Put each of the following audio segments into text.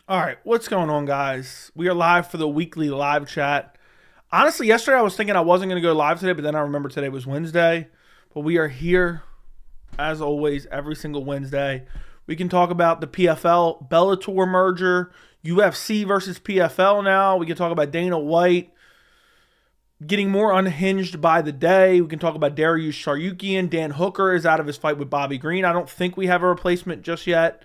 All right, what's going on, guys? We are live for the weekly live chat. Honestly, yesterday I was thinking I wasn't going to go live today, but then I remembered today was Wednesday. But we are here, as always, every single Wednesday. We can talk about the PFL Bellator merger, UFC versus PFL now. We can talk about Dana White getting more unhinged by the day. We can talk about Dariush Tsarukyan. Dan Hooker is out of his fight with Bobby Green. I don't think we have a replacement just yet.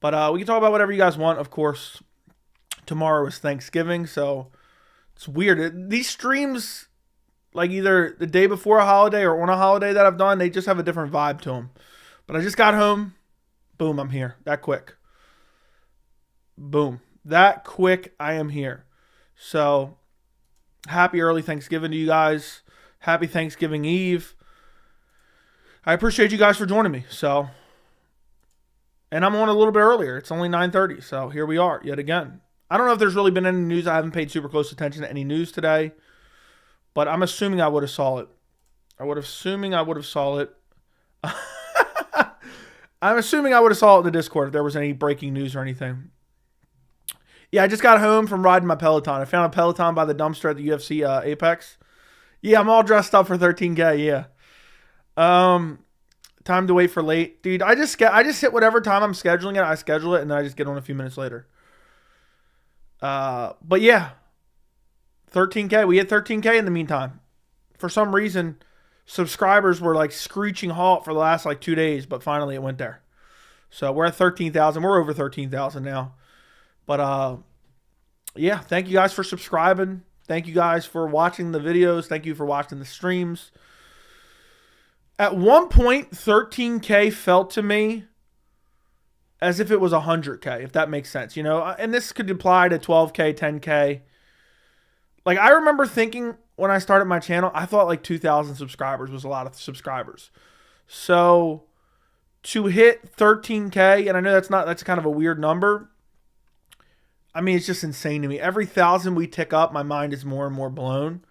But we can talk about whatever you guys want, of course. Tomorrow is Thanksgiving, so it's weird. These streams, like either the day before a holiday or on a holiday that I've done, they just have a different vibe to them. But I just got home. Boom, I'm here. That quick. Boom. That quick, I am here. So, happy early Thanksgiving to you guys. Happy Thanksgiving Eve. I appreciate you guys for joining me. And I'm on a little bit earlier. It's only 9:30, so here we are yet again. I don't know if there's really been any news. I haven't paid super close attention to any news today, but I'm assuming I would have saw it. I'm assuming I would have saw it in the Discord if there was any breaking news or anything. Yeah, I just got home from riding my Peloton. I found a Peloton by the dumpster at the UFC Apex. Yeah, I'm all dressed up for 13K, yeah. Time to wait for late. Dude, I just hit whatever time I'm scheduling it. I schedule it, and then I just get on a few minutes later. But yeah. 13K. We hit 13K in the meantime. For some reason, subscribers were like screeching halt for the last like 2 days, but finally it went there. So we're at 13,000. We're over 13,000 now. But yeah, thank you guys for subscribing. Thank you guys for watching the videos. Thank you for watching the streams. At one point, 13K felt to me as if it was 100K, if that makes sense, you know? And this could apply to 12K, 10K. Like, I remember thinking when I started my channel, I thought like 2,000 subscribers was a lot of subscribers. So, to hit 13K, and I know that's kind of a weird number. I mean, it's just insane to me. Every 1,000 we tick up, my mind is more and more blown.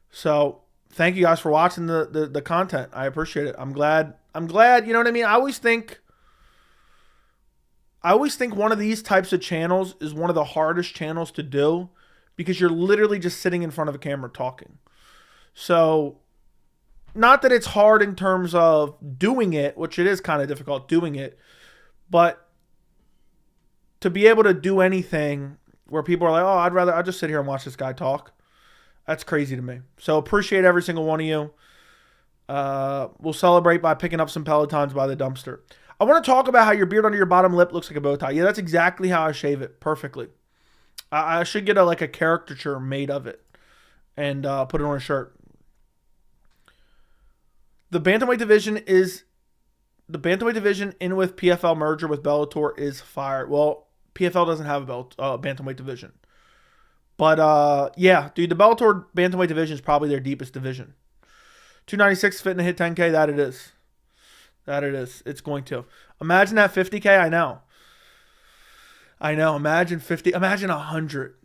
So, thank you guys for watching the content. I appreciate it. I'm glad, you know what I mean? I always think one of these types of channels is one of the hardest channels to do because you're literally just sitting in front of a camera talking. So, not that it's hard in terms of doing it, which it is kind of difficult doing it, but to be able to do anything where people are like, oh, I'll just sit here and watch this guy talk. That's crazy to me. So appreciate every single one of you. We'll celebrate by picking up some Pelotons by the dumpster. I want to talk about how your beard under your bottom lip looks like a bow tie. Yeah, that's exactly how I shave it perfectly. I should get a caricature made of it and put it on a shirt. The bantamweight division in with PFL merger with Bellator is fired. Well, PFL doesn't have a bantamweight division. But, yeah, dude, the Bellator bantamweight division is probably their deepest division. 296 fitting to hit 10K, that it is. That it is. It's going to. Imagine that 50K, I know. Imagine 50. Imagine 100.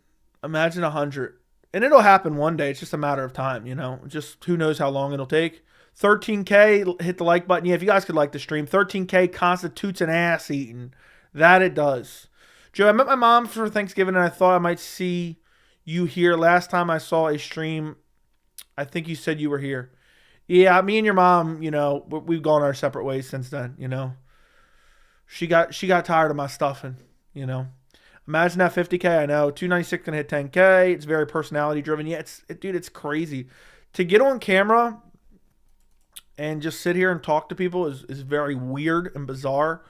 Imagine 100. And it'll happen one day. It's just a matter of time, you know. Just who knows how long it'll take. 13K, hit the like button. Yeah, if you guys could like the stream. 13K constitutes an ass eating. That it does. Joe, I met my mom for Thanksgiving, and I thought I might see you here. Last time I saw a stream, I think you said you were here. Yeah, me and your mom, you know, we've gone our separate ways since then, you know. She got tired of my stuffing, you know. Imagine that 50K, I know. 296 gonna hit 10K. It's very personality driven. Yeah, dude, it's crazy. To get on camera and just sit here and talk to people is very weird and bizarre.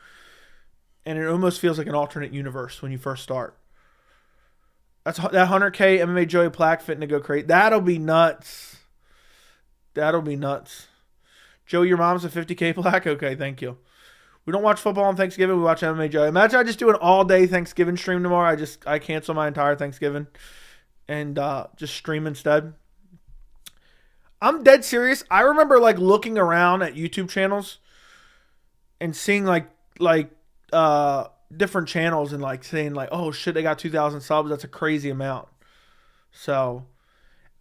And it almost feels like an alternate universe when you first start. That 100K MMA Joey Plaque fitting to go crazy. That'll be nuts. That'll be nuts. Joey, your mom's a 50K Plaque? Okay, thank you. We don't watch football on Thanksgiving. We watch MMA Joey. Imagine I just do an all-day Thanksgiving stream tomorrow. I cancel my entire Thanksgiving and just stream instead. I'm dead serious. I remember like looking around at YouTube channels and seeing like different channels and like saying like, oh shit, they got 2,000 subs. That's a crazy amount. So,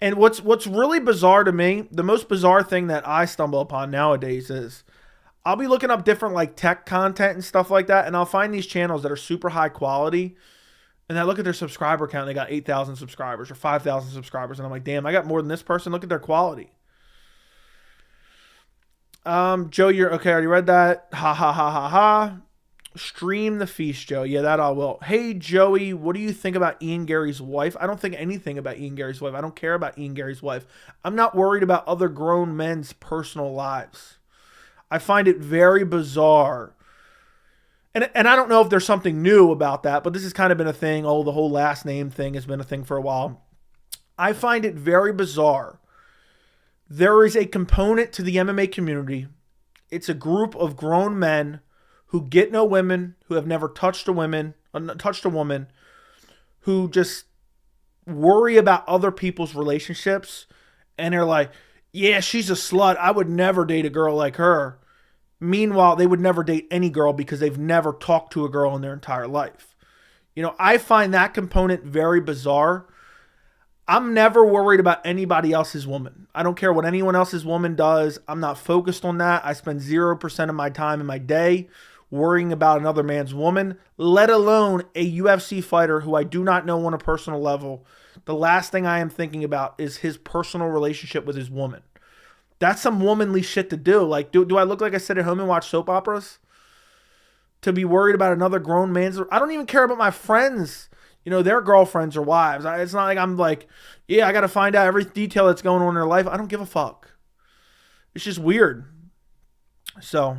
and what's really bizarre to me, the most bizarre thing that I stumble upon nowadays is I'll be looking up different like tech content and stuff like that, and I'll find these channels that are super high quality, and I look at their subscriber count, and they got 8,000 subscribers or 5,000 subscribers, and I'm like, damn, I got more than this person. Look at their quality. Joe, you're okay. I already read that. Ha ha ha ha ha. Stream the feast, Joe. Yeah, that I will. Hey, Joey, what do you think about Ian Garry's wife? I don't think anything about Ian Garry's wife. I don't care about Ian Garry's wife. I'm not worried about other grown men's personal lives. I find it very bizarre. And I don't know if there's something new about that, but this has kind of been a thing. Oh, the whole last name thing has been a thing for a while. I find it very bizarre. There is a component to the MMA community. It's a group of grown men who get no women, who have never touched a woman, who just worry about other people's relationships, and they're like, yeah, she's a slut. I would never date a girl like her. Meanwhile, they would never date any girl because they've never talked to a girl in their entire life. You know, I find that component very bizarre. I'm never worried about anybody else's woman. I don't care what anyone else's woman does. I'm not focused on that. I spend 0% of my time in my day worrying about another man's woman, let alone a UFC fighter who I do not know on a personal level. The last thing I am thinking about is his personal relationship with his woman. That's some womanly shit to do. Like, do I look like I sit at home and watch soap operas? To be worried about another grown man's... I don't even care about my friends, you know, their girlfriends or wives. It's not like I'm like, yeah, I got to find out every detail that's going on in their life. I don't give a fuck. It's just weird. So,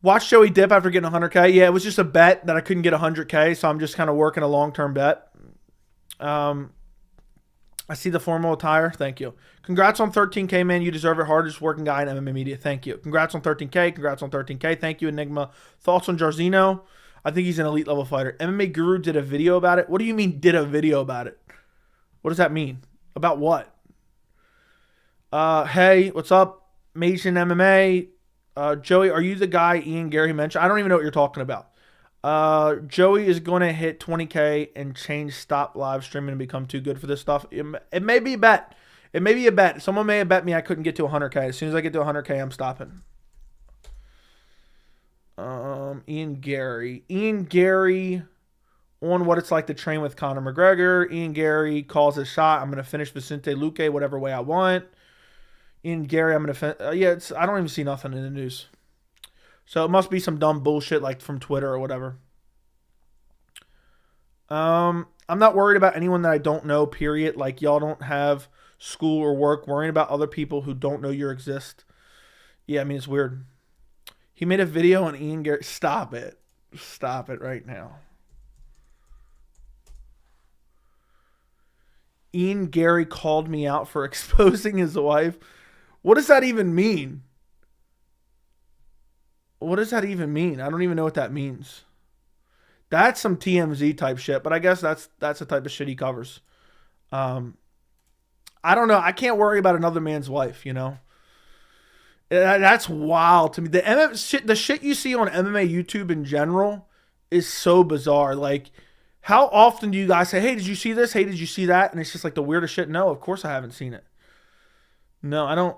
watch Joey dip after getting 100K. Yeah, it was just a bet that I couldn't get 100K, so I'm just kind of working a long-term bet. I see the formal attire. Thank you. Congrats on 13K, man. You deserve it. Hardest working guy in MMA media. Thank you. Congrats on 13K. Congrats on 13K. Thank you, Enigma. Thoughts on Jairzinho? I think he's an elite level fighter. MMA Guru did a video about it. What do you mean did a video about it? What does that mean? About what? Hey, what's up? Mason MMA. Joey, are you the guy Ian Garry mentioned? I don't even know what you're talking about. Joey is going to hit 20K and change stop live streaming and become too good for this stuff. It may be a bet. It may be a bet. Someone may have bet me I couldn't get to 100K. As soon as I get to 100K, I'm stopping. Ian Garry on what it's like to train with Conor McGregor. Ian Garry calls his shot. I'm going to finish Vicente Luque whatever way I want. Ian Garry, I'm going to... I don't even see nothing in the news. So it must be some dumb bullshit like from Twitter or whatever. I'm not worried about anyone that I don't know, period. Like, y'all don't have school or work. Worrying about other people who don't know you exist. Yeah, I mean, it's weird. He made a video on Ian Garry. Stop it. Stop it right now. Ian Garry called me out for exposing his wife. What does that even mean? What does that even mean? I don't even know what that means. That's some TMZ type shit, but I guess that's the type of shit he covers. I don't know. I can't worry about another man's wife, you know? That's wild to me. The shit you see on MMA YouTube in general is so bizarre. Like, how often do you guys say, hey, did you see this? Hey, did you see that? And it's just like the weirdest shit. No, of course I haven't seen it. No, I don't.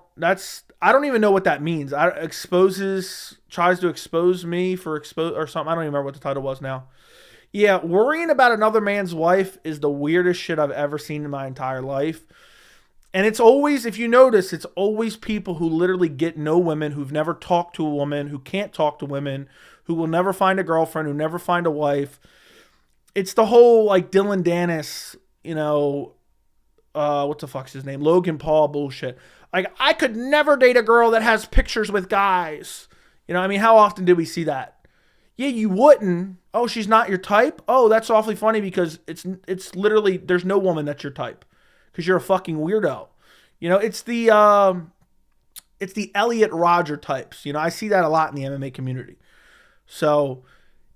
I don't even know what that means. Tries to expose me for or something. I don't even remember what the title was now. Yeah, worrying about another man's wife is the weirdest shit I've ever seen in my entire life. And it's always, if you notice, it's always people who literally get no women, who've never talked to a woman, who can't talk to women, who will never find a girlfriend, who never find a wife. It's the whole, like, Dylan Dennis, you know, what the fuck's his name? Logan Paul bullshit. Like, I could never date a girl that has pictures with guys. You know, I mean, how often do we see that? Yeah, you wouldn't. Oh, she's not your type? Oh, that's awfully funny because it's literally, there's no woman that's your type. Because you're a fucking weirdo. You know, it's the Elliot Rodger types. You know, I see that a lot in the MMA community. So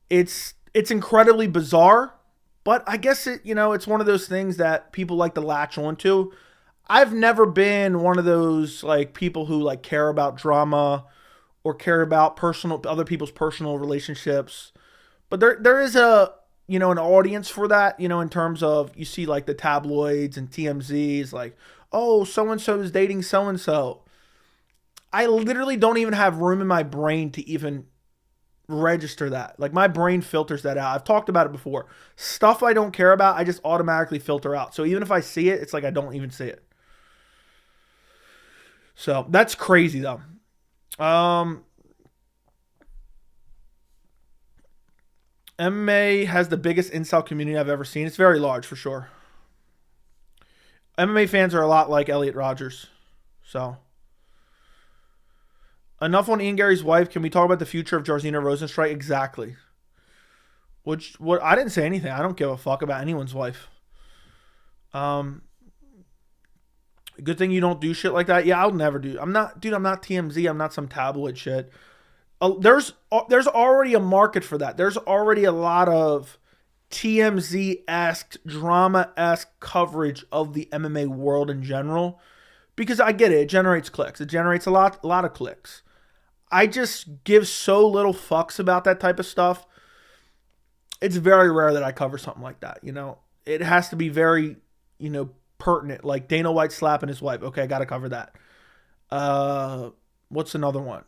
it's incredibly bizarre, but I guess it's one of those things that people like to latch onto. I've never been one of those like people who like care about drama or care about other people's personal relationships. But there is an audience for that, in terms of, you see like the tabloids and TMZs like, oh, so-and-so is dating so-and-so. I literally don't even have room in my brain to even register that. Like my brain filters that out. I've talked about it before. Stuff I don't care about, I just automatically filter out. So even if I see it, it's like I don't even see it. So that's crazy though. MMA has the biggest incel community I've ever seen. It's very large for sure. MMA fans are a lot like Elliot Rodgers. So enough on Ian Garry's wife. Can we talk about the future of Jairzinho Rozenstruik? Exactly. What I didn't say anything. I don't give a fuck about anyone's wife. Good thing you don't do shit like that. Yeah, I'll never do. I'm not TMZ. I'm not some tabloid shit. There's already a market for that. There's already a lot of TMZ-esque, drama-esque coverage of the MMA world in general. Because I get it. It generates clicks. It generates a lot of clicks. I just give so little fucks about that type of stuff. It's very rare that I cover something like that, you know. It has to be very, you know, pertinent. Like Dana White slapping his wife. Okay, I got to cover that. What's another one?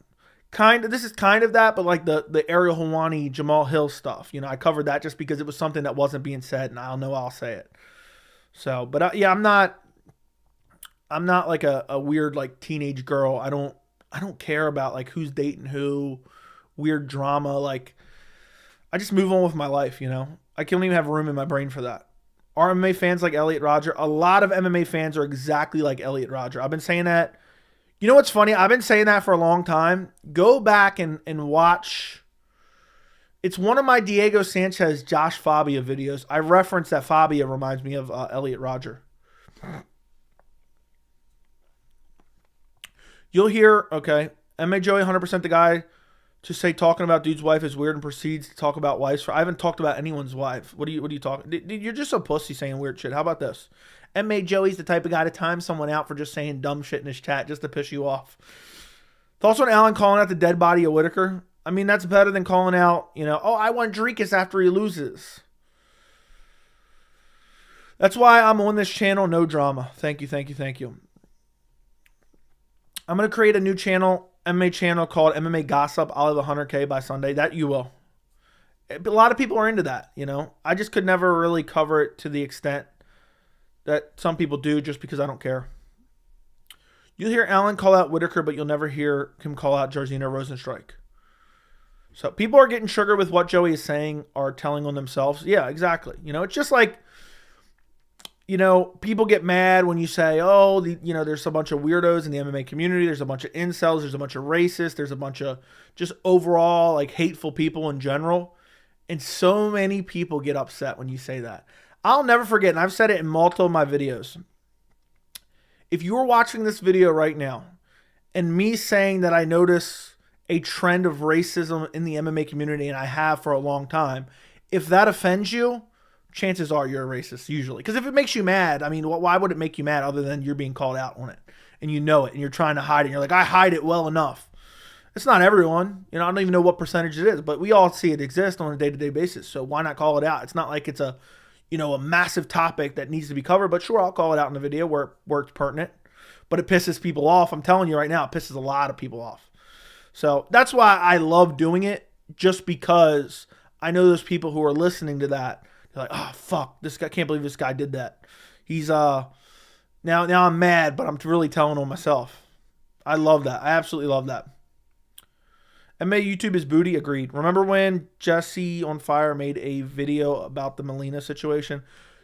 This is kind of that, but like the Ariel Helwani, Jamal Hill stuff. You know, I covered that just because it was something that wasn't being said, and I'll say it. So, but yeah, I'm not like a weird like teenage girl. I don't care about like who's dating who, weird drama. Like, I just move on with my life, you know. I can't even have room in my brain for that. Are MMA fans like Elliot Rodger? A lot of MMA fans are exactly like Elliot Rodger. I've been saying that. You know what's funny? I've been saying that for a long time. Go back and watch. It's one of my Diego Sanchez, Josh Fabia videos. I referenced that Fabia reminds me of Elliot Rodger. You'll hear, okay, MMA Joey 100% the guy to say talking about dude's wife is weird and proceeds to talk about wives. I haven't talked about anyone's wife. What are you talking? Dude, you're just a pussy saying weird shit. How about this? MMA Joey's the type of guy to time someone out for just saying dumb shit in his chat just to piss you off. Thoughts on Allen calling out the dead body of Whittaker? I mean, that's better than calling out, you know, oh, I want Dricus after he loses. That's why I'm on this channel. No drama. Thank you. I'm going to create a new channel, MMA channel called MMA Gossip. I'll have 100K by Sunday. That you will. A lot of people are into that, you know. I just could never really cover it to the extent that some people do just because I don't care. You'll hear Allen call out Whittaker, but you'll never hear him call out Jairzinho Rozenstruik. So people are getting sugar with what Joey is saying or telling on themselves. Yeah, exactly. You know, it's just like, you know, people get mad when you say, oh, you know, there's a bunch of weirdos in the MMA community. There's a bunch of incels. There's a bunch of racists. There's a bunch of just overall like hateful people in general. And so many people get upset when you say that. I'll never forget, and I've said it in multiple of my videos. If you were watching this video right now and me saying that I notice a trend of racism in the MMA community, and I have for a long time, if that offends you, chances are you're a racist usually. Because if it makes you mad, I mean, why would it make you mad other than you're being called out on it? And you know it, and you're trying to hide it. And you're like, I hide it well enough. It's not everyone. You know, I don't even know what percentage it is, but we all see it exist on a day-to-day basis. So why not call it out? It's not like it's a, you know, a massive topic that needs to be covered, but sure, I'll call it out in the video where it's pertinent. But it pisses people off. I'm telling you right now, it pisses a lot of people off. So that's why I love doing it, just because I know those people who are listening to that. They're like, oh, fuck, this guy, can't believe this guy did that. He's, now I'm mad, but I'm really telling on myself. I love that. I absolutely love that. MMA YouTube is booty. Agreed. Remember when Jesse on Fire made a video about the Melina situation?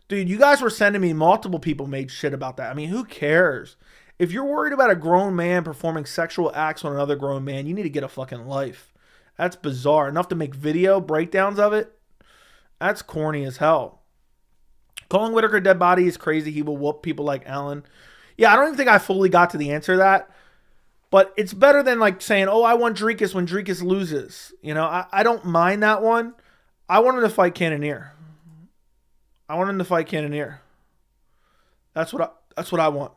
Dude, you guys were sending me, multiple people made shit about that. I mean, who cares? If you're worried about a grown man performing sexual acts on another grown man, you need to get a fucking life. That's bizarre. Enough to make video breakdowns of it? That's corny as hell. Calling Whittaker dead body is crazy. He will whoop people like Allen. Yeah, I don't even think I fully got to the answer to that. But it's better than like saying, oh, I want Dricus when Dricus loses. You know, I don't mind that one. I want him to fight Cannonier. That's what I want.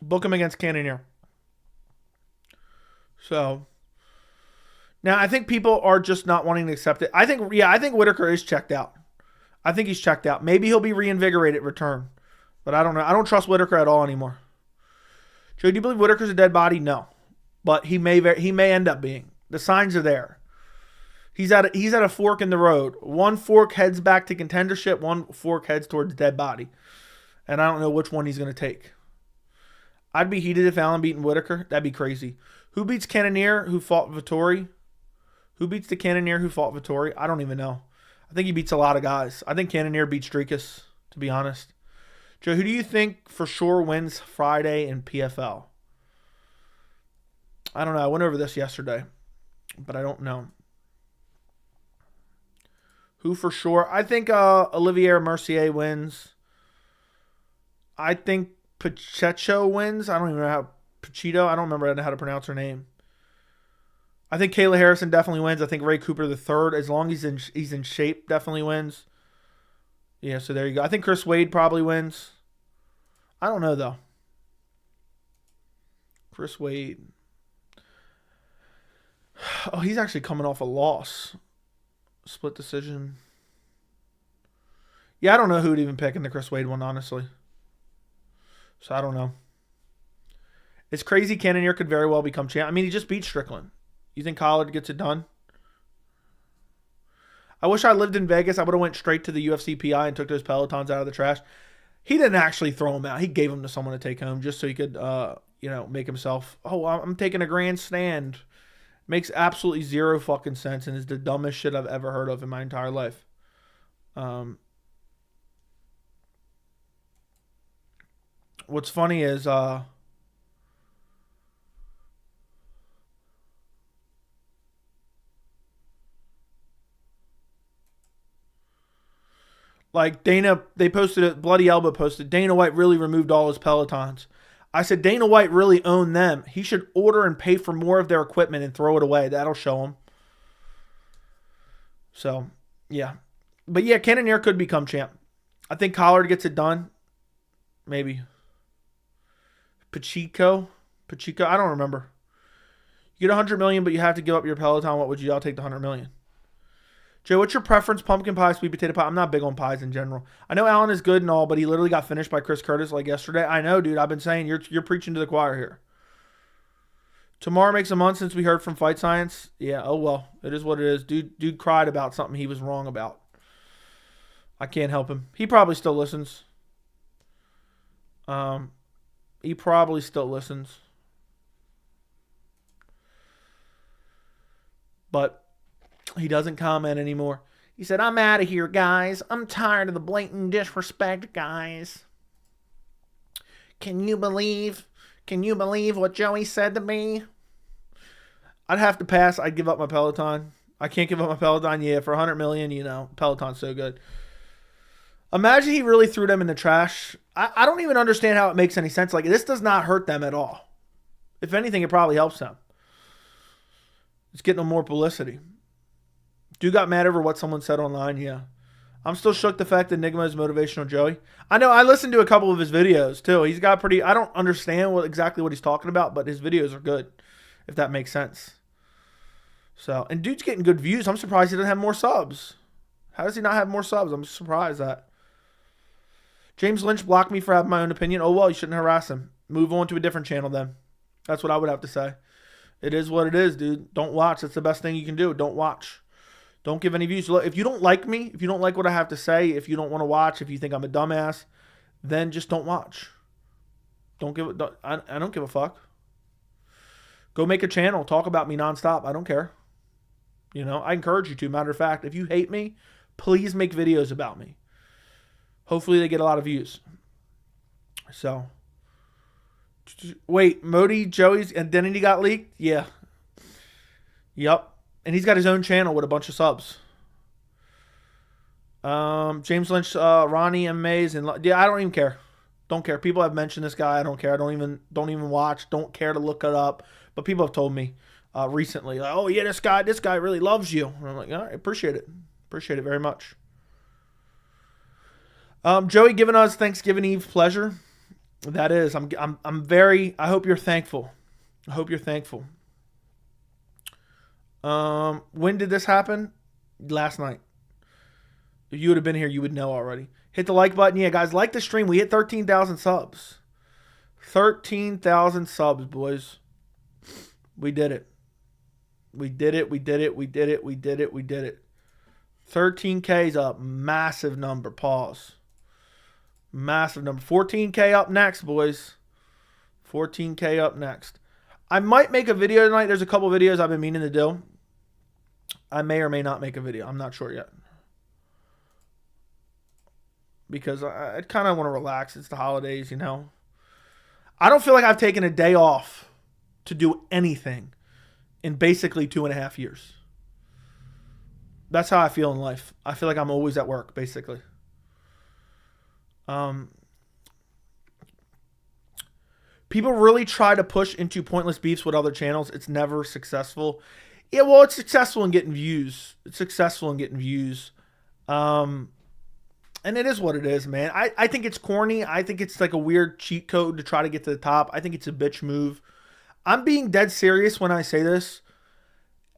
Book him against Cannonier. So now I think people are just not wanting to accept it. I think Whittaker is checked out. I think he's checked out. Maybe he'll be reinvigorated at return. But I don't know. I don't trust Whittaker at all anymore. Joe, do you believe Whittaker's a dead body? No. but he may end up being. The signs are there. He's at a fork in the road. One fork heads back to contendership. One fork heads towards dead body. And I don't know which one he's going to take. I'd be heated if Allen beaten Whittaker. That'd be crazy. Who beats Cannonier who fought Vettori? Who beats the Cannonier who fought Vettori? I don't even know. I think he beats a lot of guys. I think Cannonier beats Dricus, to be honest. Joe, who do you think for sure wins Friday in PFL? I don't know. I went over this yesterday, but I don't know. Who for sure? I think Olivier Mercier wins. I think Pacheco wins. I don't even know how Pachito. I don't remember how to pronounce her name. I think Kayla Harrison definitely wins. I think Ray Cooper III, as long as he's in shape, definitely wins. Yeah, so there you go. I think Chris Wade probably wins. I don't know, though. Chris Wade. Oh, he's actually coming off a loss. Split decision. Yeah, I don't know who would even pick in the Chris Wade one, honestly. So I don't know. It's crazy. Cannonier could very well become champ. I mean, he just beat Strickland. You think Collard gets it done? I wish I lived in Vegas. I would have went straight to the UFC PI and took those Pelotons out of the trash. He didn't actually throw them out. He gave them to someone to take home just so he could, make himself, oh, I'm taking a grandstand. Makes absolutely zero fucking sense and is the dumbest shit I've ever heard of in my entire life. What's funny is like they posted it, Bloody Elbow posted, Dana White really removed all his Pelotons. I said, Dana White really owned them. He should order and pay for more of their equipment and throw it away. That'll show him. So, yeah. But yeah, Cannonier could become champ. I think Collard gets it done. Maybe. Pacheco, I don't remember. You get $100 million, but you have to give up your Peloton. What would you? I'll take the $100 million. Joe, what's your preference? Pumpkin pie, sweet potato pie? I'm not big on pies in general. I know Allen is good and all, but he literally got finished by Chris Curtis like yesterday. I know, dude. I've been saying you're preaching to the choir here. Tomorrow makes a month since we heard from Fight Science. Yeah, oh well. It is what it is. Dude cried about something he was wrong about. I can't help him. He probably still listens. He probably still listens. But he doesn't comment anymore. He said, I'm out of here, guys. I'm tired of the blatant disrespect, guys. Can you believe what Joey said to me? I'd have to pass. I'd give up my Peloton. I can't give up my Peloton. Yeah, for $100 million, Peloton's so good. Imagine he really threw them in the trash. I don't even understand how it makes any sense. Like, this does not hurt them at all. If anything, it probably helps them. It's getting them more publicity. Dude got mad over what someone said online, yeah. I'm still shook the fact that Enigma is motivational Joey. I know, I listened to a couple of his videos, too. He's got pretty... I don't understand exactly what he's talking about, but his videos are good, if that makes sense. So, and dude's getting good views. I'm surprised he doesn't have more subs. How does he not have more subs? I'm surprised that. James Lynch blocked me for having my own opinion. Oh, well, you shouldn't harass him. Move on to a different channel, then. That's what I would have to say. It is what it is, dude. Don't watch. That's the best thing you can do. Don't watch. Don't give any views. Look, if you don't like me, if you don't like what I have to say, if you don't want to watch, if you think I'm a dumbass, then just don't watch. I don't give a fuck. Go make a channel. Talk about me nonstop. I don't care. I encourage you to. Matter of fact, if you hate me, please make videos about me. Hopefully they get a lot of views. So, wait, Modi, Joey's identity got leaked? Yeah. Yep. And he's got his own channel with a bunch of subs. James Lynch, Ronnie and Mays, and yeah, I don't even care. Don't care. People have mentioned this guy. I don't care. I don't even watch. Don't care to look it up. But people have told me recently, like, oh yeah, this guy really loves you. And I'm like, all right, appreciate it. Appreciate it very much. Joey giving us Thanksgiving Eve pleasure. That is, I'm very. I hope you're thankful. I hope you're thankful. When did this happen? Last night. If you would have been here, you would know already. Hit the like button. Yeah, guys, like the stream. We hit 13,000 subs. 13,000 subs, boys. We did it. We did it. We did it. We did it. We did it. We did it. 13K is a massive number. Pause. Massive number. 14K up next, boys. 14K up next. I might make a video tonight. There's a couple videos I've been meaning to do. I may or may not make a video. I'm not sure yet. Because I kind of want to relax. It's the holidays, you know. I don't feel like I've taken a day off to do anything in basically 2.5 years. That's how I feel in life. I feel like I'm always at work, basically. People really try to push into pointless beefs with other channels. It's never successful. Yeah, well, it's successful in getting views. It's successful in getting views. And it is what it is, man. I think it's corny. I think it's like a weird cheat code to try to get to the top. I think it's a bitch move. I'm being dead serious when I say this.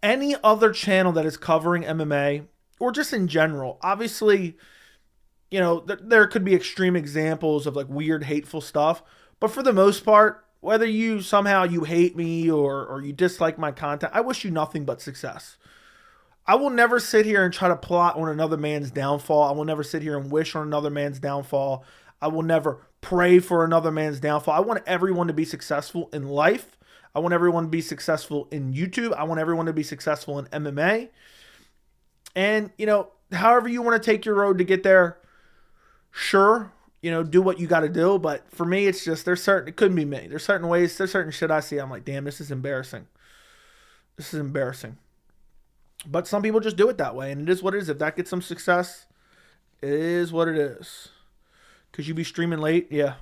Any other channel that is covering MMA, or just in general, obviously, you know, there could be extreme examples of like weird, hateful stuff. But for the most part, whether you somehow you hate me or you dislike my content, I wish you nothing but success. I will never sit here and try to plot on another man's downfall. I will never sit here and wish on another man's downfall. I will never pray for another man's downfall. I want everyone to be successful in life. I want everyone to be successful in YouTube. I want everyone to be successful in MMA. And, you know, however you want to take your road to get there, sure, you know, do what you got to do. But for me, it's just, it couldn't be me. There's certain ways, there's certain shit I see. I'm like, damn, this is embarrassing. This is embarrassing. But some people just do it that way, and it is what it is. If that gets some success, it is what it is. Could you be streaming late? Yeah.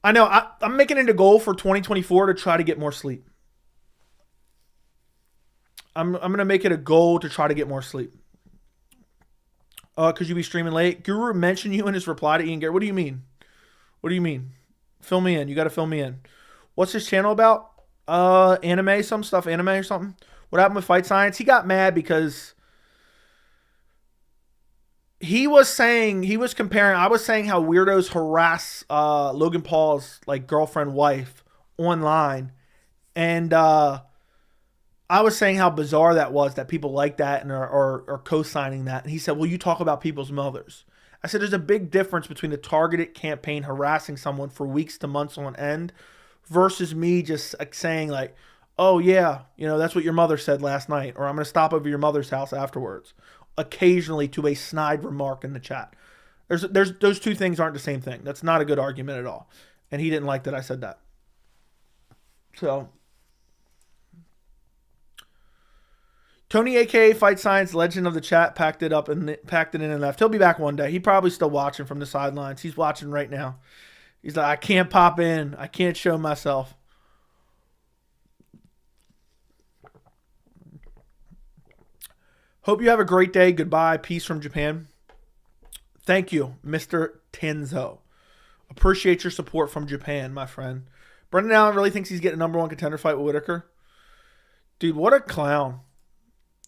I know. I'm making it a goal for 2024 to try to get more sleep. I'm going to make it a goal to try to get more sleep. Could you be streaming late? Guru mentioned you in his reply to Ian Garry. What do you mean? What do you mean? Fill me in. You got to fill me in. What's his channel about? Anime, some stuff, anime or something. What happened with Fight Science? He got mad because he was comparing, I was saying how weirdos harass Logan Paul's like girlfriend, wife online. And I was saying how bizarre that was, that people like that and are co-signing that. And he said, well, you talk about people's mothers. I said, there's a big difference between a targeted campaign harassing someone for weeks to months on end versus me just saying like, oh yeah, you know, that's what your mother said last night, or I'm going to stop over your mother's house afterwards, occasionally to a snide remark in the chat. There's those two things aren't the same thing. That's not a good argument at all. And he didn't like that I said that. So Tony, aka Fight Science, legend of the chat, packed it in and left. He'll be back one day. He probably still watching from the sidelines. He's watching right now. He's like, I can't pop in. I can't show myself. Hope you have a great day. Goodbye. Peace from Japan. Thank you, Mr. Tenzo. Appreciate your support from Japan, my friend. Brendan Allen really thinks he's getting a #1 contender fight with Whittaker. Dude, what a clown.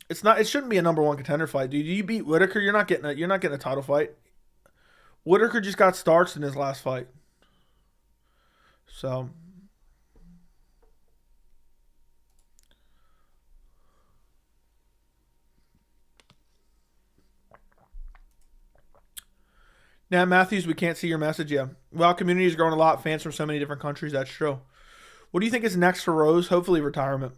It shouldn't be a #1 contender fight, dude. You beat Whittaker, you're not getting a title fight. Whittaker just got starched in his last fight. So now, Matthews, we can't see your message yet. Well, community is growing a lot. Fans from so many different countries. That's true. What do you think is next for Rose? Hopefully retirement.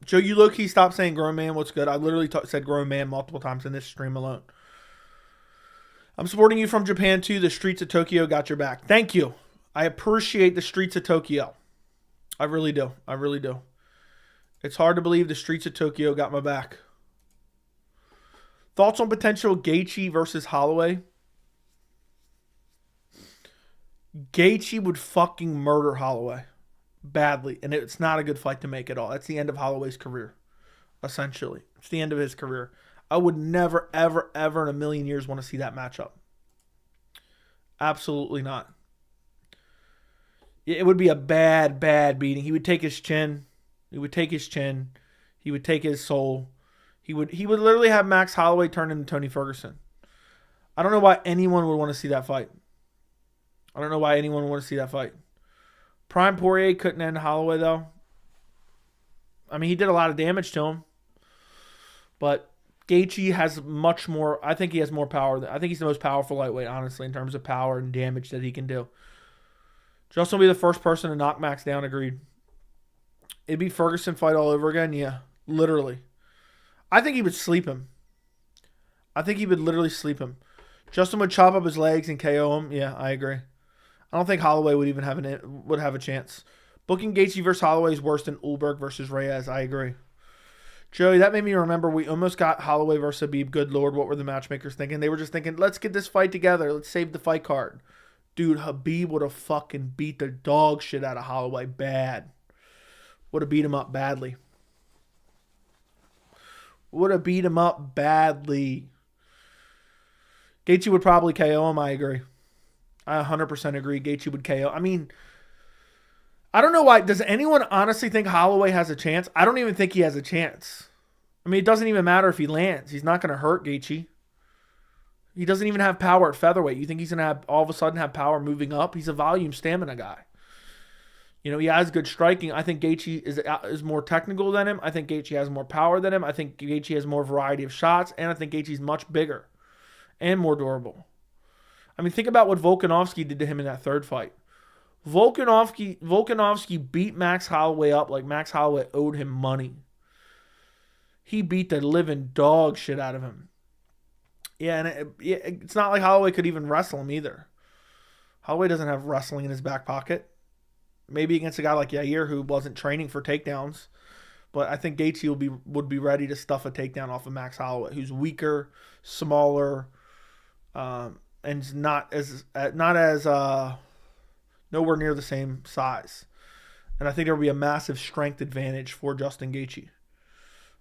Joe, you low-key stopped saying grown man. What's good? I literally said grown man multiple times in this stream alone. I'm supporting you from Japan too. The streets of Tokyo got your back. Thank you. I appreciate the streets of Tokyo. I really do. I really do. It's hard to believe the streets of Tokyo got my back. Thoughts on potential Gaethje versus Holloway? Gaethje would fucking murder Holloway badly, and it's not a good fight to make at all. That's the end of Holloway's career, essentially. It's the end of his career. I would never, ever, ever in a million years want to see that matchup. Absolutely not. It would be a bad, bad beating. He would take his chin. He would take his chin. He would take his soul. He would literally have Max Holloway turn into Tony Ferguson. I don't know why anyone would want to see that fight. I don't know why anyone would want to see that fight. Prime Poirier couldn't end Holloway, though. I mean, he did a lot of damage to him. But Gaethje has much more. I think he has more power. I think he's the most powerful lightweight, honestly, in terms of power and damage that he can do. Justin will be the first person to knock Max down, agreed. It'd be Ferguson fight all over again? Yeah, literally. I think he would sleep him. I think he would literally sleep him. Justin would chop up his legs and KO him. Yeah, I agree. I don't think Holloway would even have a chance. Booking Gaethje versus Holloway is worse than Ulberg versus Reyes. I agree. Joey, that made me remember we almost got Holloway versus Khabib. Good Lord, what were the matchmakers thinking? They were just thinking, let's get this fight together. Let's save the fight card. Dude, Khabib would have fucking beat the dog shit out of Holloway bad. Would have beat him up badly. Would have beat him up badly. Gaethje would probably KO him. I agree. I 100% agree. Gaethje would KO. I mean, I don't know why. Does anyone honestly think Holloway has a chance? I don't even think he has a chance. I mean, it doesn't even matter if he lands. He's not going to hurt Gaethje. He doesn't even have power at featherweight. You think he's going to have all of a sudden have power moving up? He's a volume stamina guy. You know, he has good striking. I think Gaethje is more technical than him. I think Gaethje has more power than him. I think Gaethje has more variety of shots. And I think Gaethje's much bigger and more durable. I mean, think about what Volkanovski did to him in that third fight. Volkanovski beat Max Holloway up like Max Holloway owed him money. He beat the living dog shit out of him. Yeah, and it's not like Holloway could even wrestle him either. Holloway doesn't have wrestling in his back pocket. Maybe against a guy like Yair who wasn't training for takedowns. But I think Gaethje would be ready to stuff a takedown off of Max Holloway, who's weaker, smaller, and not as nowhere near the same size. And I think there will be a massive strength advantage for Justin Gaethje.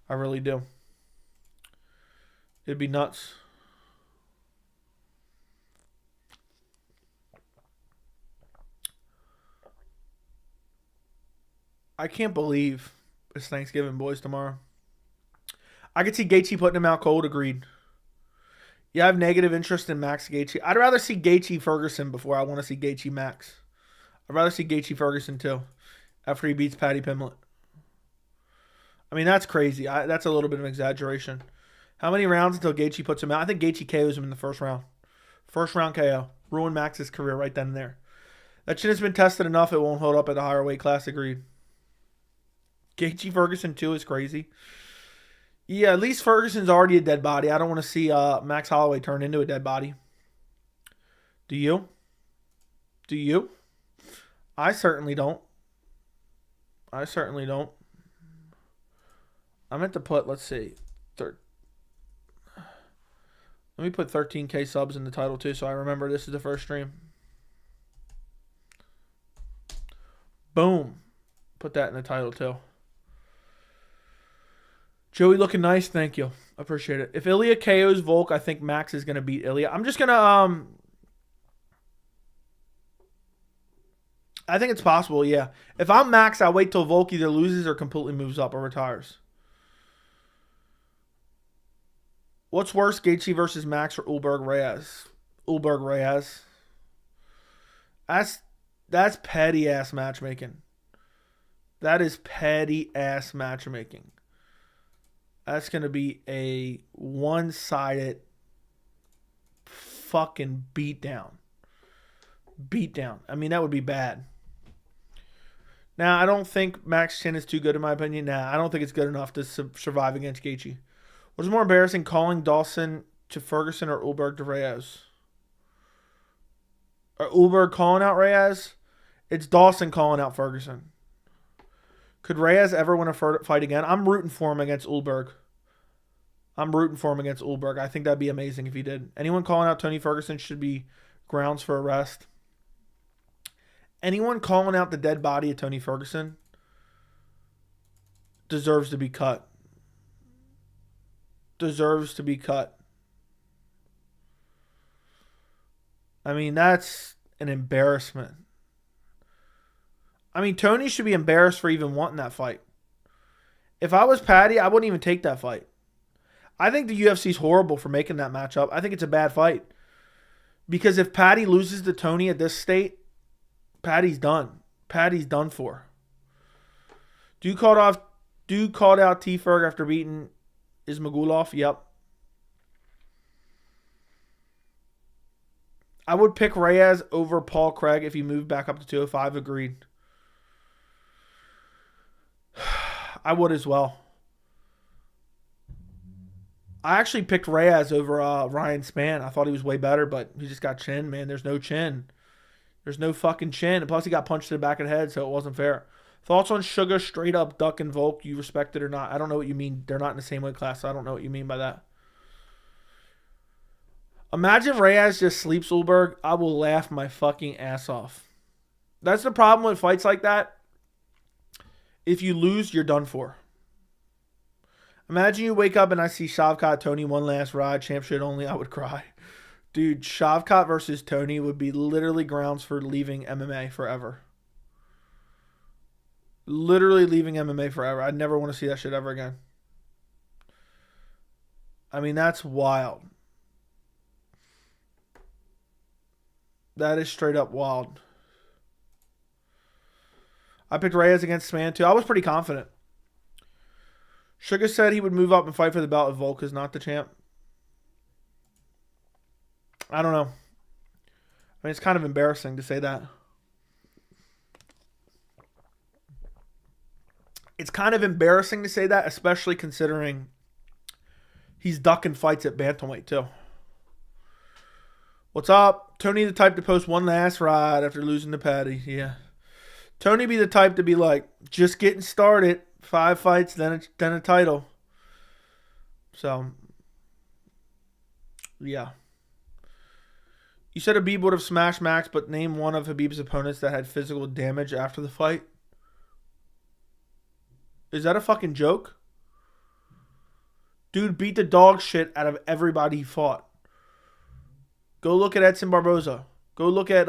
I really do. It'd be nuts. I can't believe it's Thanksgiving, boys, tomorrow. I could see Gaethje putting him out cold, agreed. Yeah, I have negative interest in Max Gaethje. I'd rather see Gaethje Ferguson before I want to see Gaethje Max. I'd rather see Gaethje Ferguson too, after he beats Paddy Pimblett. I mean, that's crazy. That's a little bit of an exaggeration. How many rounds until Gaethje puts him out? I think Gaethje KOs him in the first round. First round KO. Ruin Max's career right then and there. That shit has been tested enough. It won't hold up at the higher weight class, agreed. Gaethje Ferguson too is crazy. Yeah, at least Ferguson's already a dead body. I don't want to see Max Holloway turn into a dead body. Do you? Do you? I certainly don't. I certainly don't. I meant to put, let's see. Let me put 13K subs in the title too so I remember this is the first stream. Boom. Put that in the title too. Joey looking nice. Thank you. I appreciate it. If Ilya KOs Volk, I think Max is going to beat Ilya. I'm just going to... I think it's possible, yeah. If I'm Max, I'll wait till Volk either loses or completely moves up or retires. What's worse, Gaethje versus Max or Ulberg Reyes? Ulberg Reyes. That's petty-ass matchmaking. That is petty-ass matchmaking. That's going to be a one-sided fucking beatdown. Beatdown. I mean, that would be bad. Now, I don't think Max Chin is too good in my opinion. Nah, I don't think it's good enough to survive against Gaethje. What's more embarrassing, calling Dawson to Ferguson or Ulberg to Reyes? Or Ulberg calling out Reyes? It's Dawson calling out Ferguson. Could Reyes ever win a fight again? I'm rooting for him against Ulberg. I think that'd be amazing if he did. Anyone calling out Tony Ferguson should be grounds for arrest. Anyone calling out the dead body of Tony Ferguson deserves to be cut. Deserves to be cut. I mean, that's an embarrassment. I mean, Tony should be embarrassed for even wanting that fight. If I was Paddy, I wouldn't even take that fight. I think the UFC's horrible for making that matchup. I think it's a bad fight. Because if Patty loses to Tony at this state, Patty's done. Patty's done for. Dude called out T Ferg after beating Ismagulov. Yep. I would pick Reyes over Paul Craig if he moved back up to 205. Agreed. I would as well. I actually picked Reyes over Ryan Spann. I thought he was way better, but he just got chin, man. There's no chin. There's no fucking chin. And plus, he got punched in the back of the head, so it wasn't fair. Thoughts on Sugar, straight up Duck and Volk? You respect it or not? I don't know what you mean. They're not in the same weight class, so I don't know what you mean by that. Imagine Reyes just sleeps Ulberg. I will laugh my fucking ass off. That's the problem with fights like that. If you lose, you're done for. Imagine you wake up and I see Shavkat, Tony, one last ride, champ shit only. I would cry. Dude, Shavkat versus Tony would be literally grounds for leaving MMA forever. Literally leaving MMA forever. I'd never want to see that shit ever again. I mean, that's wild. That is straight up wild. I picked Reyes against Spann too. I was pretty confident. Sugar said he would move up and fight for the belt if Volk is not the champ. I don't know. I mean, it's kind of embarrassing to say that. It's kind of embarrassing to say that, especially considering he's ducking fights at bantamweight too. What's up? Tony the type to post one last ride after losing to Patty. Yeah. Tony be the type to be like, just getting started. 5 fights, then a title. So, yeah. You said Khabib would have smashed Max, but name one of Khabib's opponents that had physical damage after the fight. Is that a fucking joke? Dude beat the dog shit out of everybody he fought. Go look at Edson Barboza. Go look at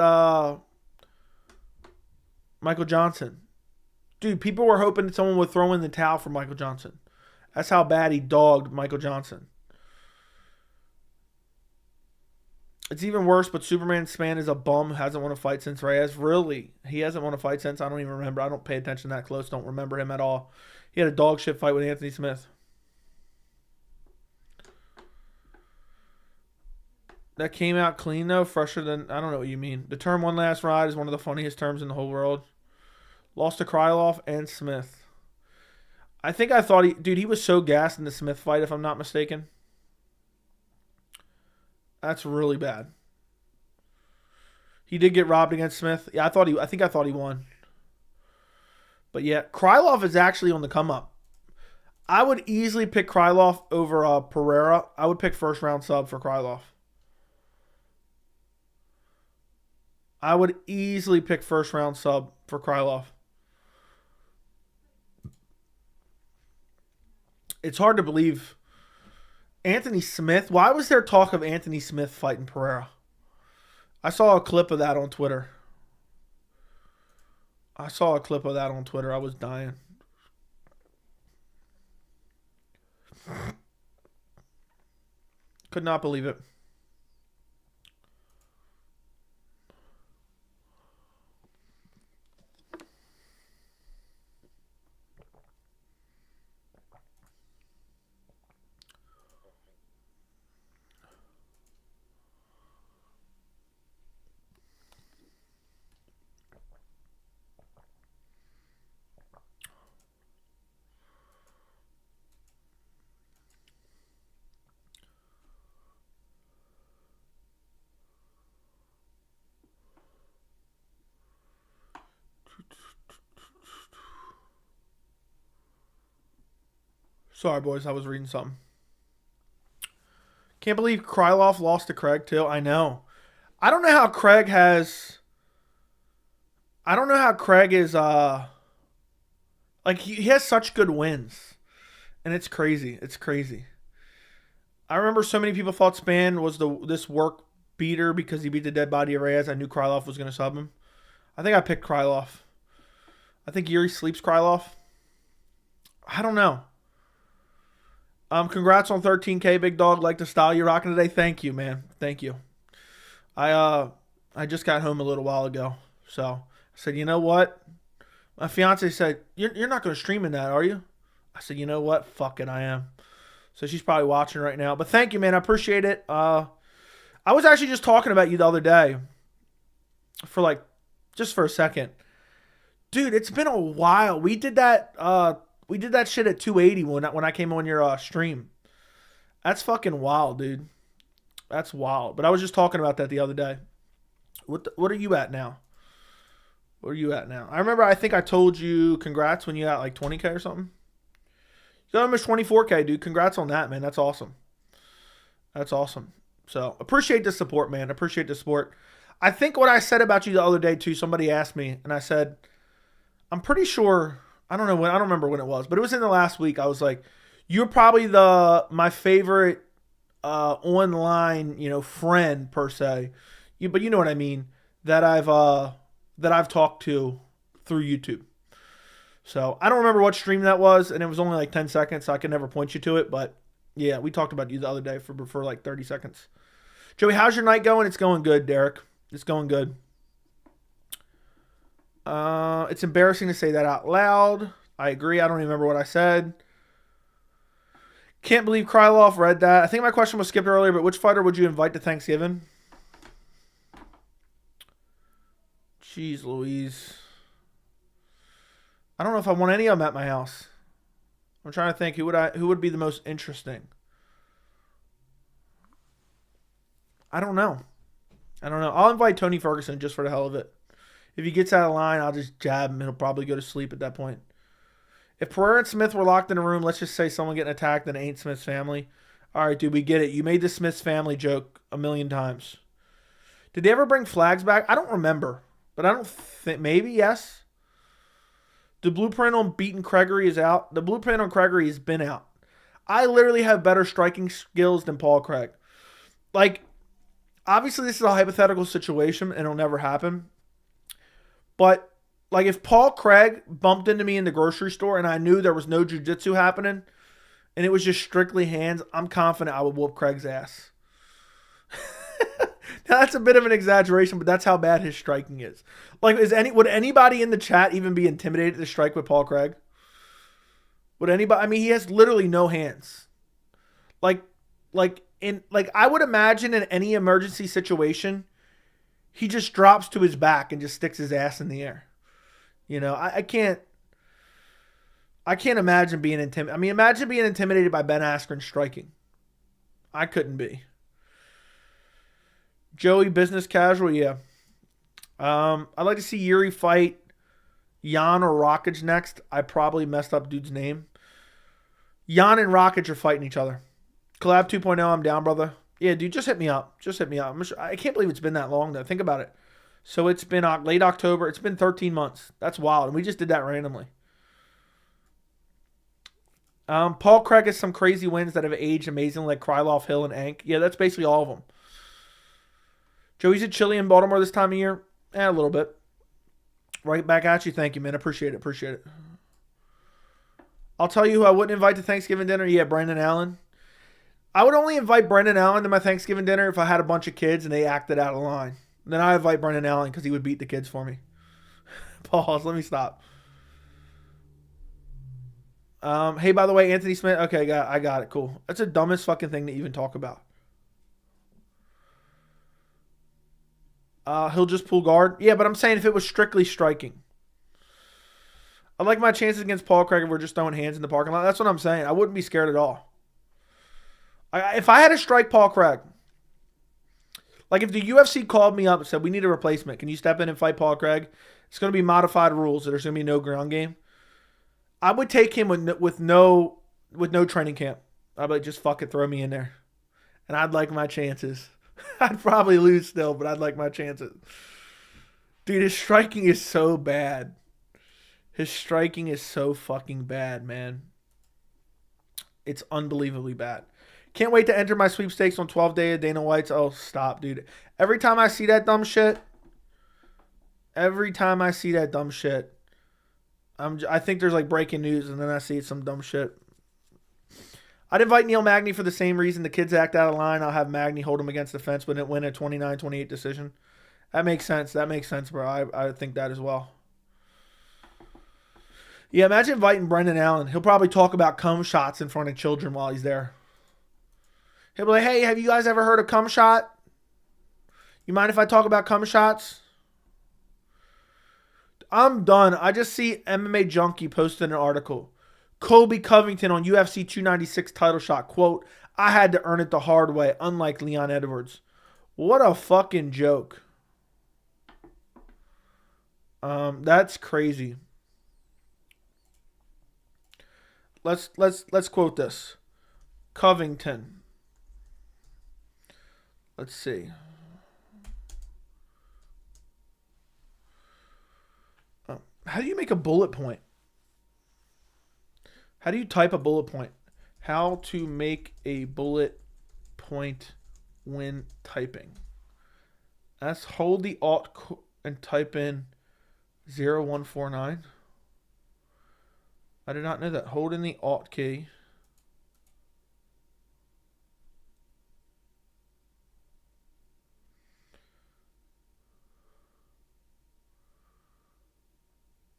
Michael Johnson. Dude, people were hoping that someone would throw in the towel for Michael Johnson. That's how bad he dogged Michael Johnson. It's even worse, but Superman Spann is a bum who hasn't won a fight since Reyes. Really? He hasn't won a fight since? I don't even remember. I don't pay attention that close. Don't remember him at all. He had a dog shit fight with Anthony Smith. That came out clean, though. Fresher than... I don't know what you mean. The term one last ride is one of the funniest terms in the whole world. Lost to Krylov and Smith. I think I thought he... Dude, he was so gassed in the Smith fight, if I'm not mistaken. That's really bad. He did get robbed against Smith. Yeah, I think I thought he won. But yeah, Krylov is actually on the come up. I would easily pick Krylov over Pereira. I would pick first round sub for Krylov. I would easily pick first round sub for Krylov. It's hard to believe. Anthony Smith. Why was there talk of Anthony Smith fighting Pereira? I saw a clip of that on Twitter. I was dying. Could not believe it. Sorry, boys. I was reading something. Can't believe Krylov lost to Craig, too. I know. I don't know how Craig has... I don't know how Craig is... Like, he has such good wins. And it's crazy. It's crazy. I remember so many people thought Spann was this work beater because he beat the dead body of Reyes. I knew Krylov was going to sub him. I think I picked Krylov. I think Yuri sleeps Krylov. I don't know. Congrats on 13K, big dog. Like the style you're rocking today. Thank you, man. Thank you. I just got home a little while ago. So I said, you know what? My fiance said, you're not going to stream in that, are you? I said, you know what? Fuck it, I am. So she's probably watching right now. But thank you, man. I appreciate it. I was actually just talking about you the other day just for a second. Dude, it's been a while. We did that shit at 280 when I came on your stream. That's fucking wild, dude. That's wild. But I was just talking about that the other day. What are you at now? Where are you at now? I remember I think I told you congrats when you got like 20K or something. You got almost 24K, dude. Congrats on that, man. That's awesome. That's awesome. So appreciate the support, man. Appreciate the support. I think what I said about you the other day too, somebody asked me and I said, I'm pretty sure, I don't remember when it was, but it was in the last week. I was like, you're probably my favorite online, friend per se. But you know what I mean, that I've talked to through YouTube. So I don't remember what stream that was, and it was only like 10 seconds, so I could never point you to it. But yeah, we talked about you the other day for like 30 seconds. Joey, how's your night going? It's going good, Derek. It's going good. It's embarrassing to say that out loud. I agree. I don't even remember what I said. Can't believe Krylov read that. I think my question was skipped earlier, but which fighter would you invite to Thanksgiving? Jeez Louise. I don't know if I want any of them at my house. I'm trying to think who would be the most interesting. I don't know. I'll invite Tony Ferguson just for the hell of it. If he gets out of line, I'll just jab him. He'll probably go to sleep at that point. If Pereira and Smith were locked in a room, let's just say someone getting attacked and it ain't Smith's family. All right, dude, we get it. You made the Smith's family joke a million times. Did they ever bring flags back? I don't remember. But I don't think, maybe, yes. The blueprint on beating Gregory is out. The blueprint on Gregory has been out. I literally have better striking skills than Paul Craig. Like, obviously this is a hypothetical situation and it'll never happen. But, like, if Paul Craig bumped into me in the grocery store and I knew there was no jiu-jitsu happening and it was just strictly hands, I'm confident I would whoop Craig's ass. Now, that's a bit of an exaggeration, but that's how bad his striking is. Like, would anybody in the chat even be intimidated to strike with Paul Craig? Would anybody? I mean, he has literally no hands. I would imagine in any emergency situation, he just drops to his back and just sticks his ass in the air. I can't imagine being intimidated. I mean, imagine being intimidated by Ben Askren striking. I couldn't be. Joey, business casual, yeah. I'd like to see Yuri fight Jan or Rockage next. I probably messed up dude's name. Jan and Rockage are fighting each other. Collab 2.0, I'm down, brother. Yeah, dude, just hit me up. I can't believe it's been that long, though. Think about it. So it's been late October. It's been 13 months. That's wild. And we just did that randomly. Paul Craig has some crazy wins that have aged amazingly, like Krylov, Hill, and Ank. Yeah, that's basically all of them. Joey's at Chili in Baltimore this time of year? A little bit. Right back at you. Thank you, man. Appreciate it. I'll tell you who I wouldn't invite to Thanksgiving dinner. Yeah, Brendan Allen. I would only invite Brendan Allen to my Thanksgiving dinner if I had a bunch of kids and they acted out of line. Then I invite Brendan Allen because he would beat the kids for me. Pause. Let me stop. Hey, by the way, Anthony Smith. Okay, I got it. Cool. That's the dumbest fucking thing to even talk about. He'll just pull guard. Yeah, but I'm saying if it was strictly striking. I like my chances against Paul Craig if we're just throwing hands in the parking lot. That's what I'm saying. I wouldn't be scared at all. If I had to strike Paul Craig, like if the UFC called me up and said, we need a replacement, can you step in and fight Paul Craig? It's going to be modified rules. There's going to be no ground game. I would take him with no training camp. I'd be like, just fuck it, throw me in there. And I'd like my chances. I'd probably lose still, but I'd like my chances. Dude, his striking is so bad. His striking is so fucking bad, man. It's unbelievably bad. Can't wait to enter my sweepstakes on 12 day of Dana White's. Oh, stop, dude. Every time I see that dumb shit, I think there's like breaking news and then I see some dumb shit. I'd invite Neil Magny for the same reason. The kids act out of line. I'll have Magny hold him against the fence when it win a 29-28 decision. That makes sense. That makes sense, bro. I think that as well. Yeah, imagine inviting Brendan Allen. He'll probably talk about cum shots in front of children while he's there. He'll be like, hey, have you guys ever heard of cum shot? You mind if I talk about cum shots? I'm done. I just see MMA Junkie posted an article. Colby Covington on UFC 296 title shot. Quote, I had to earn it the hard way, unlike Leon Edwards. What a fucking joke. That's crazy. Let's quote this. Covington. Let's see. How do you make a bullet point? How do you type a bullet point? How to make a bullet point when typing. Let's hold the Alt and type in 0149. I did not know that. Hold in the Alt key.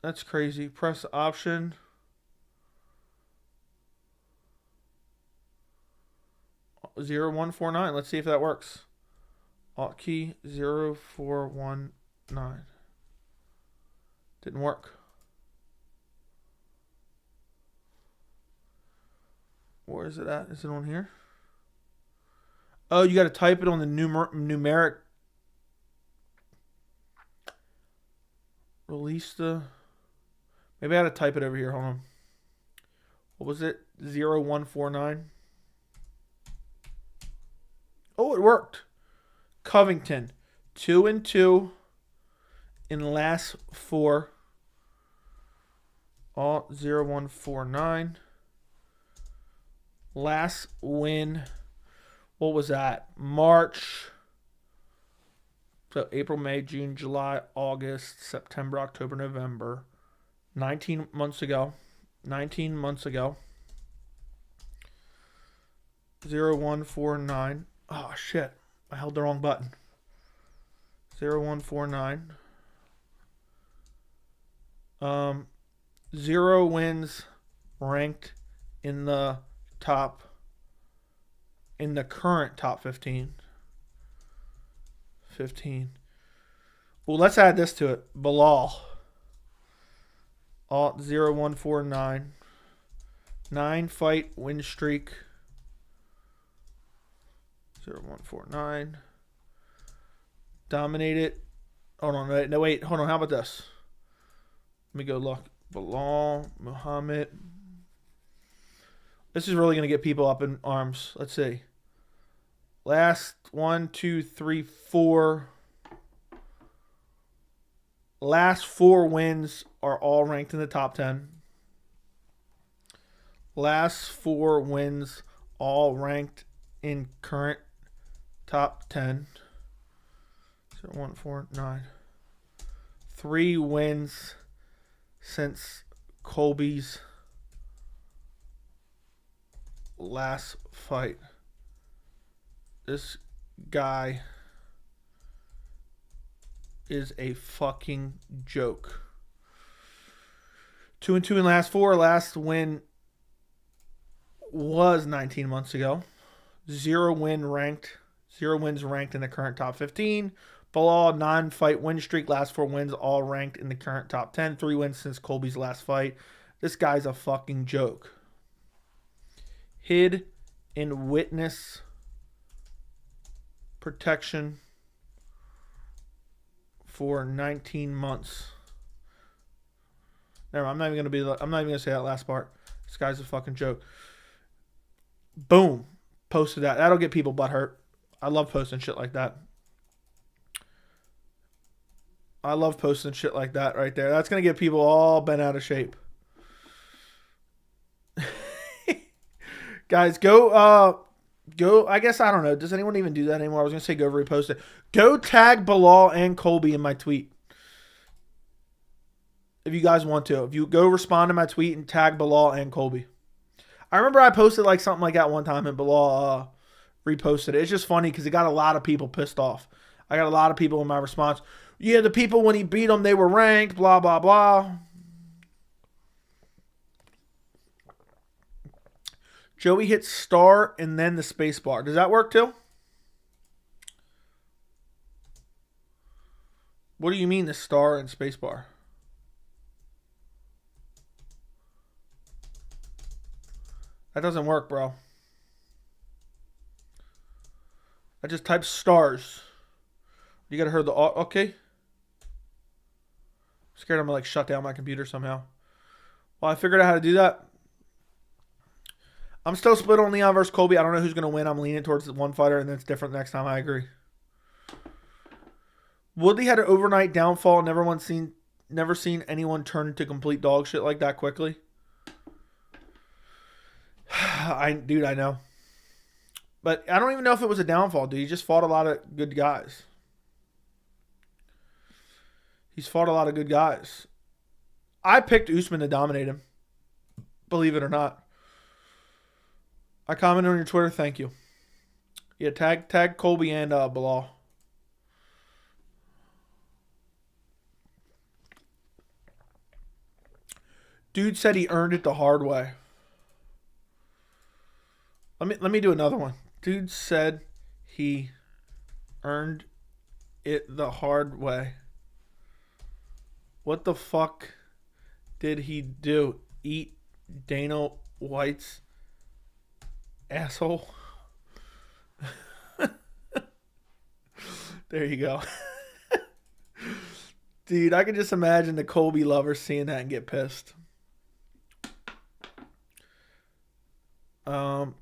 That's crazy. Press Option. Zero 0149. Let's see if that works. Alt key 0419. Didn't work. Where is it at? Is it on here? Oh, you got to type it on the numeric. Release the. Maybe I got to type it over here. Hold on. What was it? 0149. Oh, it worked. Covington. 2-2 in last 4. Alt 0149. Last win. What was that? March. So April, May, June, July, August, September, October, November. 19 months ago. 19 months ago. 0149. Oh, shit. I held the wrong button. 0149. 0 wins ranked in the current top 15. 15. Well, let's add this to it. Belal. Alt 0149. 9 fight win streak. 0149. Dominated. Hold on. No, wait. Hold on. How about this? Let me go look. Belal. Muhammad. This is really going to get people up in arms. Let's see. Last 1, 2, 3, 4. Last 4 wins are all ranked in the top 10. Last 4 wins all ranked in current top 10. 0149. 3 wins since Colby's last fight. This guy is a fucking joke. 2-2 in last 4. Last win was 19 months ago. 0 wins ranked in the current top 15. Belal, 9-fight win streak. Last 4 wins all ranked in the current top 10. 3 wins since Colby's last fight. This guy's a fucking joke. Hid in witness protection for 19 months. Never mind, I'm not even gonna say that last part. This guy's a fucking joke. Boom. Posted that. That'll get people butthurt. I love posting shit like that. I love posting shit like that right there. That's gonna get people all bent out of shape. Guys, go, I guess, I don't know. Does anyone even do that anymore? I was going to say go repost it. Go tag Belal and Colby in my tweet. If you guys want to. If you go respond to my tweet and tag Belal and Colby. I remember I posted like something like that one time and Bilal reposted it. It's just funny because it got a lot of people pissed off. I got a lot of people in my response. Yeah, the people when he beat them, they were ranked, blah, blah, blah. Joey hits star and then the space bar. Does that work too? What do you mean the star and space bar? That doesn't work, bro. I just type stars. You gotta hear the okay. I'm scared I'm gonna like shut down my computer somehow. Well, I figured out how to do that. I'm still split on Leon versus Colby. I don't know who's gonna win. I'm leaning towards the one fighter, and then it's different next time. I agree. Woodley had an overnight downfall. Never seen anyone turn into complete dog shit like that quickly. Dude, I know. But I don't even know if it was a downfall, dude. He just fought a lot of good guys. He's fought a lot of good guys. I picked Usman to dominate him. Believe it or not. I commented on your Twitter. Thank you. Yeah, tag Colby and Bilal. Dude said he earned it the hard way. Let me do another one. Dude said he earned it the hard way. What the fuck did he do? Eat Dana White's asshole? There you go. Dude, I can just imagine the Colby lovers seeing that and get pissed.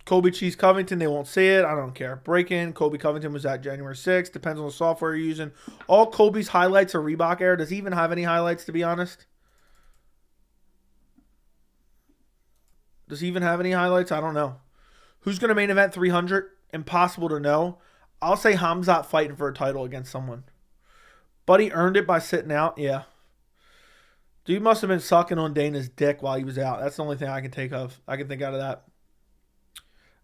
Colby Cheese Covington, they won't see it. I don't care. Break-in. Colby Covington was at January 6th. Depends on the software you're using. All Colby's highlights are Reebok Air. Does he even have any highlights, to be honest? Does he even have any highlights? I don't know. Who's going to main event 300? Impossible to know. I'll say Hamzat fighting for a title against someone. Buddy earned it by sitting out? Yeah. Dude must have been sucking on Dana's dick while he was out. That's the only thing I can think of. I can think out of that.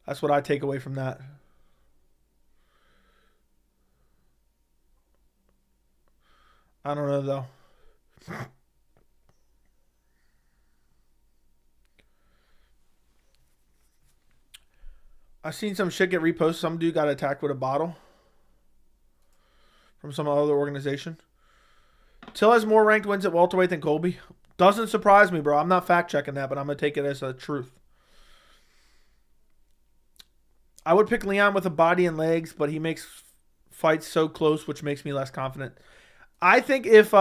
That's what I take away from that. I don't know, though. I've seen some shit get reposted. Some dude got attacked with a bottle from some other organization. Till has more ranked wins at welterweight than Colby. Doesn't surprise me, bro. I'm not fact-checking that, but I'm going to take it as a truth. I would pick Leon with a body and legs, but he makes fights so close, which makes me less confident. I think if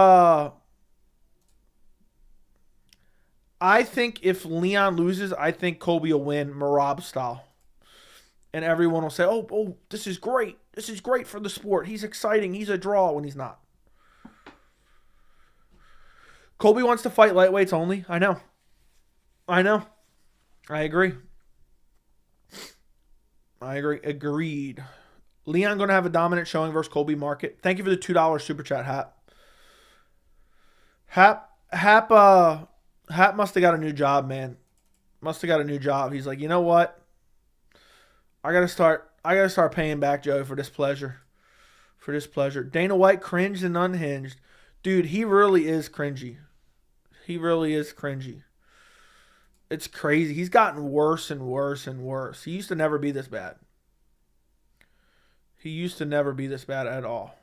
Leon loses, I think Colby will win Marab style. And everyone will say, oh, this is great. This is great for the sport. He's exciting. He's a draw when he's not. Colby wants to fight lightweights only. I know. I agree. Agreed. Leon going to have a dominant showing versus Colby Market. Thank you for the $2 super chat, Hap must have got a new job, man. Must have got a new job. He's like, you know what? I gotta start paying back Joe for this pleasure. Dana White cringed and unhinged. Dude, he really is cringy. It's crazy. He's gotten worse and worse and worse. He used to never be this bad. At all.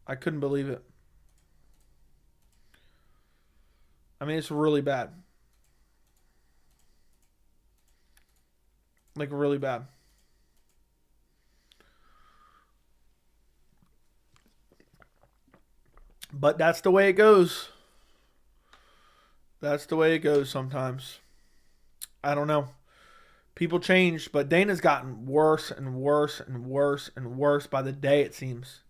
I couldn't believe it. I mean, it's really bad. Like, really bad. But that's the way it goes. That's the way it goes sometimes. I don't know. People change, but Dana's gotten worse and worse and worse and worse by the day, it seems.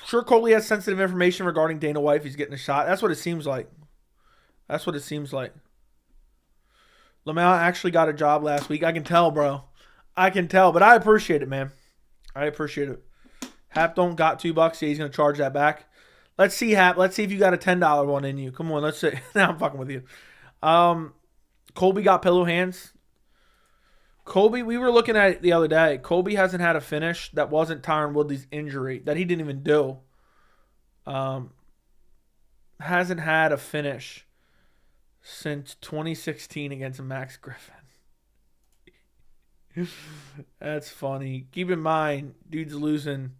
Sure, Colby has sensitive information regarding Dana White if he's getting a shot. That's what it seems like. Lamau actually got a job last week. I can tell, bro. But I appreciate it, man. I appreciate it. Hap don't got $2. Yeah, he's going to charge that back. Let's see if you got a $10 one in you. Come on, let's see. Now I'm fucking with you. Colby got pillow hands. Colby, we were looking at it the other day. Colby hasn't had a finish that wasn't Tyron Woodley's injury that he didn't even do. Hasn't had a finish since 2016 against Max Griffin. That's funny. Keep in mind, dude's losing.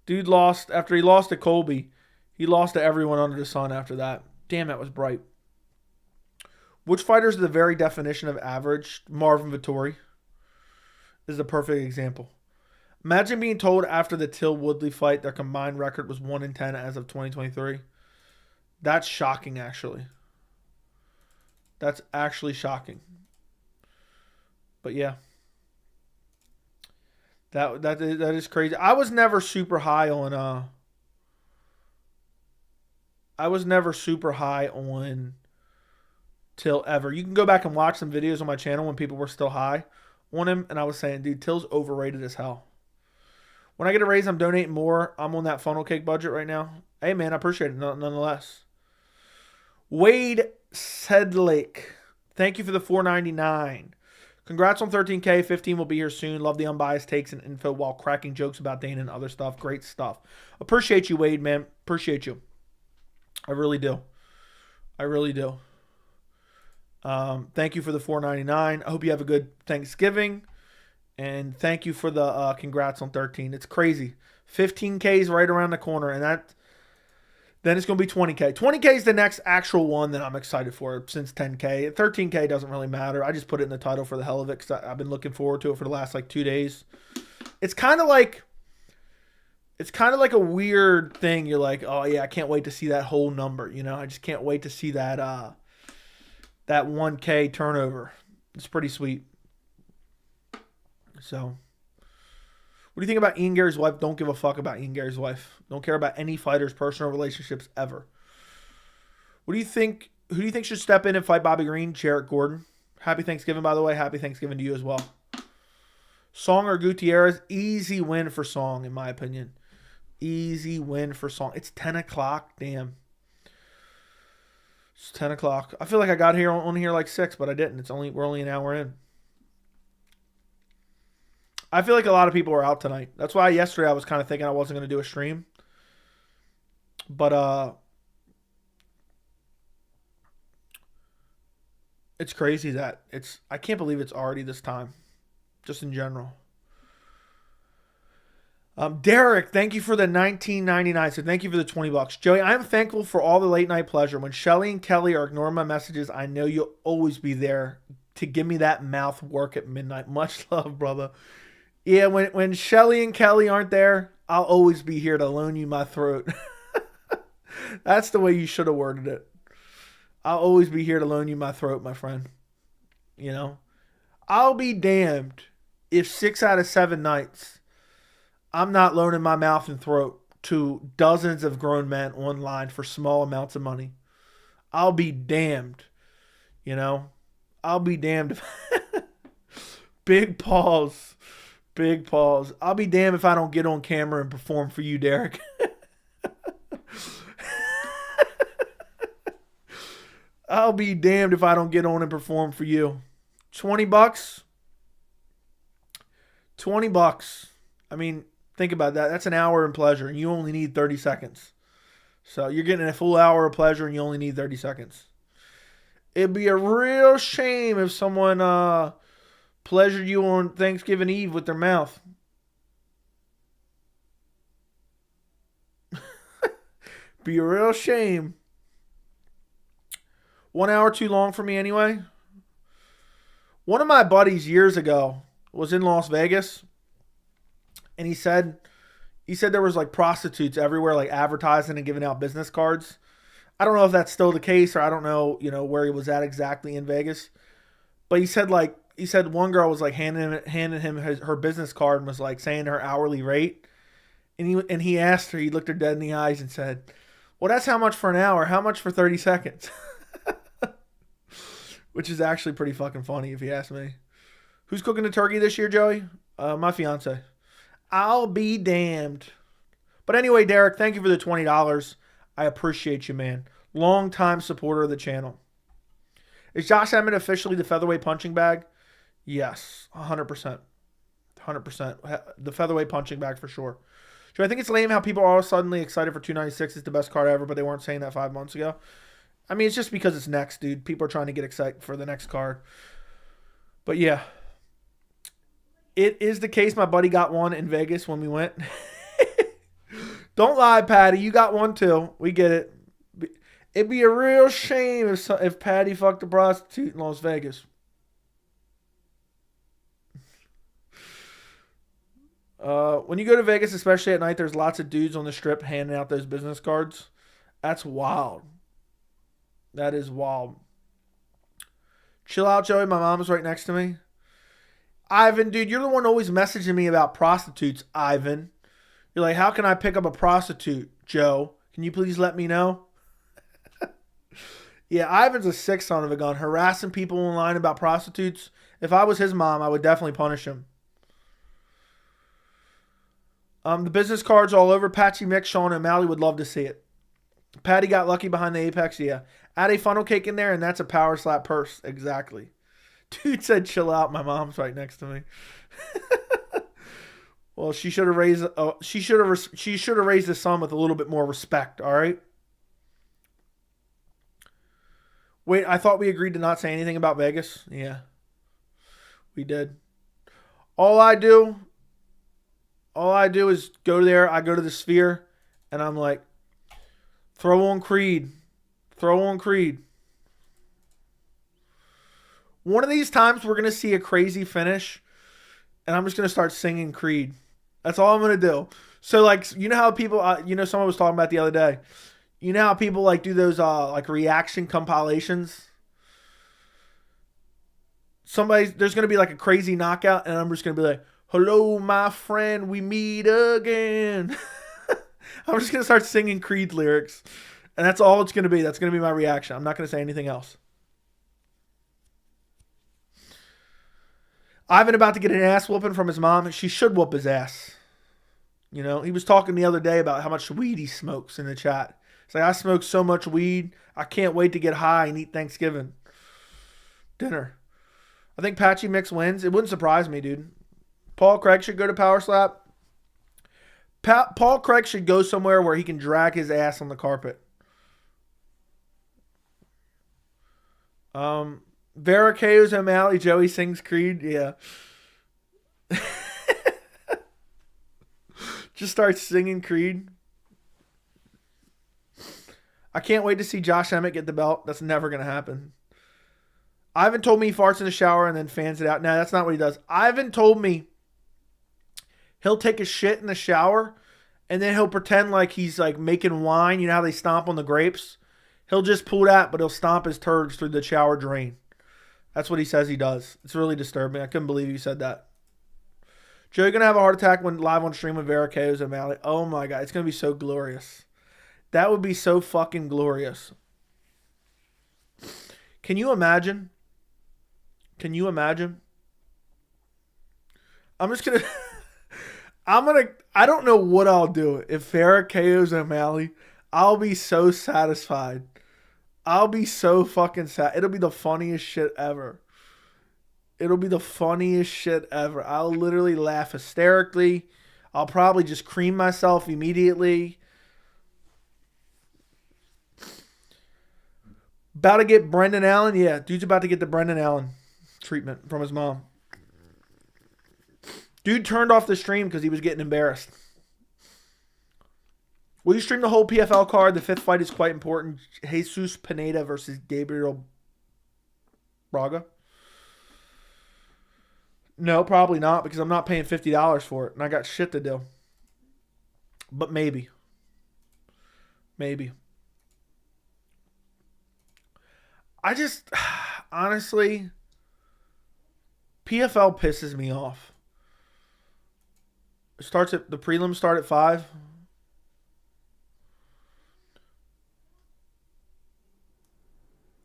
Dude lost after he lost to Colby. He lost to everyone under the sun after that. Damn, that was bright. Which fighter is the very definition of average? Marvin Vettori is a perfect example. Imagine being told after the Till Woodley fight their combined record was 1-10 as of 2023. That's shocking, actually. That's actually shocking. But yeah. That is crazy. I was never super high on Till ever. You can go back and watch some videos on my channel when people were still high on him, and I was saying, dude, Till's overrated as hell. When I get a raise, I'm donating more. I'm on that funnel cake budget right now. Hey man, I appreciate it nonetheless. Wade Sedlick, thank you for the $4.99. Congrats on 13K. 15 will be here soon. Love the unbiased takes and info while cracking jokes about Dana and other stuff. Great stuff. Appreciate you, Wade, man. Appreciate you. I really do. I really do. Thank you for the $4.99. I hope you have a good Thanksgiving. And thank you for the congrats on 13. It's crazy. 15K is right around the corner. And then it's going to be 20K. 20K is the next actual one that I'm excited for since 10K. 13K doesn't really matter. I just put it in the title for the hell of it because I've been looking forward to it for the last 2 days. It's kind of like a weird thing. You're like, oh yeah, I can't wait to see that whole number. I just can't wait to see that 1K turnover. It's pretty sweet. So, what do you think about Ian Garry's wife? Don't give a fuck about Ian Garry's wife. Don't care about any fighter's personal relationships ever. What do you think? Who do you think should step in and fight Bobby Green? Jarrett Gordon. Happy Thanksgiving, by the way. Happy Thanksgiving to you as well. Song or Gutierrez? Easy win for Song, in my opinion. Easy win for Song. It's 10 o'clock. Damn. It's 10 o'clock. I feel like I got here on here like 6, but I didn't. We're only an hour in. I feel like a lot of people are out tonight. That's why yesterday I was kind of thinking I wasn't going to do a stream. But it's crazy that I can't believe it's already this time. Just in general. Derek, thank you for the $19.99. So thank you for the $20. Joey, I am thankful for all the late night pleasure. When Shelly and Kelly are ignoring my messages, I know you'll always be there to give me that mouth work at midnight. Much love, brother. Yeah, when Shelly and Kelly aren't there, I'll always be here to loan you my throat. That's the way you should have worded it. I'll always be here to loan you my throat, my friend. I'll be damned if 6 out of 7 nights I'm not loaning my mouth and throat to dozens of grown men online for small amounts of money. I'll be damned. I'll be damned. Big pause. Big pause. I'll be damned if I don't get on camera and perform for you, Derek. I'll be damned if I don't get on and perform for you. $20? $20. I mean, think about that. That's an hour in pleasure, and you only need 30 seconds. So you're getting a full hour of pleasure, and you only need 30 seconds. It'd be a real shame if someone pleasured you on Thanksgiving Eve with their mouth. Be a real shame. 1 hour too long for me anyway. One of my buddies years ago was in Las Vegas, and he said there was like prostitutes everywhere, like advertising and giving out business cards. I don't know if that's still the case, or I don't know, where he was at exactly in Vegas. But he said one girl was like handing him her business card and was like saying her hourly rate. And he asked her, he looked her dead in the eyes and said, well, that's how much for an hour. How much for 30 seconds? Which is actually pretty fucking funny if you ask me. Who's cooking the turkey this year, Joey? My fiance. I'll be damned. But anyway, Derek, thank you for the $20. I appreciate you, man. Long time supporter of the channel. Is Josh Emmett officially the featherweight punching bag? Yes, 100%. 100%. The featherweight punching bag for sure. So I think it's lame how people are all suddenly excited for 296 is the best card ever, but they weren't saying that 5 months ago. I mean, it's just because it's next, dude. People are trying to get excited for the next card. But yeah. It is the case. My buddy got one in Vegas when we went. Don't lie, Patty. You got one too. We get it. It'd be a real shame if Patty fucked a prostitute in Las Vegas. When you go to Vegas, especially at night, there's lots of dudes on the strip handing out those business cards. That's wild. That is wild. Chill out, Joey. My mom's right next to me. Ivan, dude, you're the one always messaging me about prostitutes, Ivan. You're like, how can I pick up a prostitute, Joe? Can you please let me know? Yeah, Ivan's a sick son of a gun. Harassing people online about prostitutes. If I was his mom, I would definitely punish him. The business cards all over. Patchy Mick, Sean O'Malley would love to see it. Patty got lucky behind the apex. Yeah. Add a funnel cake in there, and that's a power slap purse. Exactly. Dude said, chill out. My mom's right next to me. Well, she should have raised the son with a little bit more respect, all right? Wait, I thought we agreed to not say anything about Vegas. Yeah. We did. All I do is go there, I go to the Sphere, and I'm like, throw on Creed. Throw on Creed. One of these times we're going to see a crazy finish, and I'm just going to start singing Creed. That's all I'm going to do. So, like, you know how people, someone was talking about the other day. You know how people, like, do those, like, reaction compilations? There's going to be, like, a crazy knockout, and I'm just going to be like, hello, my friend, we meet again. I'm just going to start singing Creed lyrics, and that's all it's going to be. That's going to be my reaction. I'm not going to say anything else. Ivan about to get an ass whooping from his mom. She should whoop his ass. You know, he was talking the other day about how much weed he smokes in the chat. It's like, I smoke so much weed, I can't wait to get high and eat Thanksgiving dinner. I think Patchy Mix wins. It wouldn't surprise me, dude. Paul Craig should go to Power Slap. Paul Craig should go somewhere where he can drag his ass on the carpet. Vera KO's O'Malley. Joey sings Creed. Yeah. Just start singing Creed. I can't wait to see Josh Emmett get the belt. That's never going to happen. Ivan told me he farts in the shower and then fans it out. No, that's not what he does. Ivan told me he'll take a shit in the shower and then he'll pretend like he's like making wine. You know how they stomp on the grapes? He'll just pull that, but he'll stomp his turds through the shower drain. That's what he says he does. It's really disturbing. I couldn't believe you said that. Joe, you're going to have a heart attack when live on stream with Vera KO's O'Malley. Oh my God. It's going to be so glorious. That would be so fucking glorious. Can you imagine? Can you imagine? I'm just going to... I don't know what I'll do. If Vera KO's O'Malley, I'll be so satisfied. I'll be so fucking sad. It'll be the funniest shit ever. It'll be the funniest shit ever. I'll literally laugh hysterically. I'll probably just cream myself immediately. About to get Brendan Allen? Yeah, dude's about to get the Brendan Allen treatment from his mom. Dude turned off the stream because he was getting embarrassed. Will you stream the whole PFL card? The fifth fight is quite important. Jesus Pineda versus Gabriel Braga. No, probably not because I'm not paying $50 for it and I got shit to do. But maybe. Maybe. I just, honestly, PFL pisses me off. The prelims start at 5.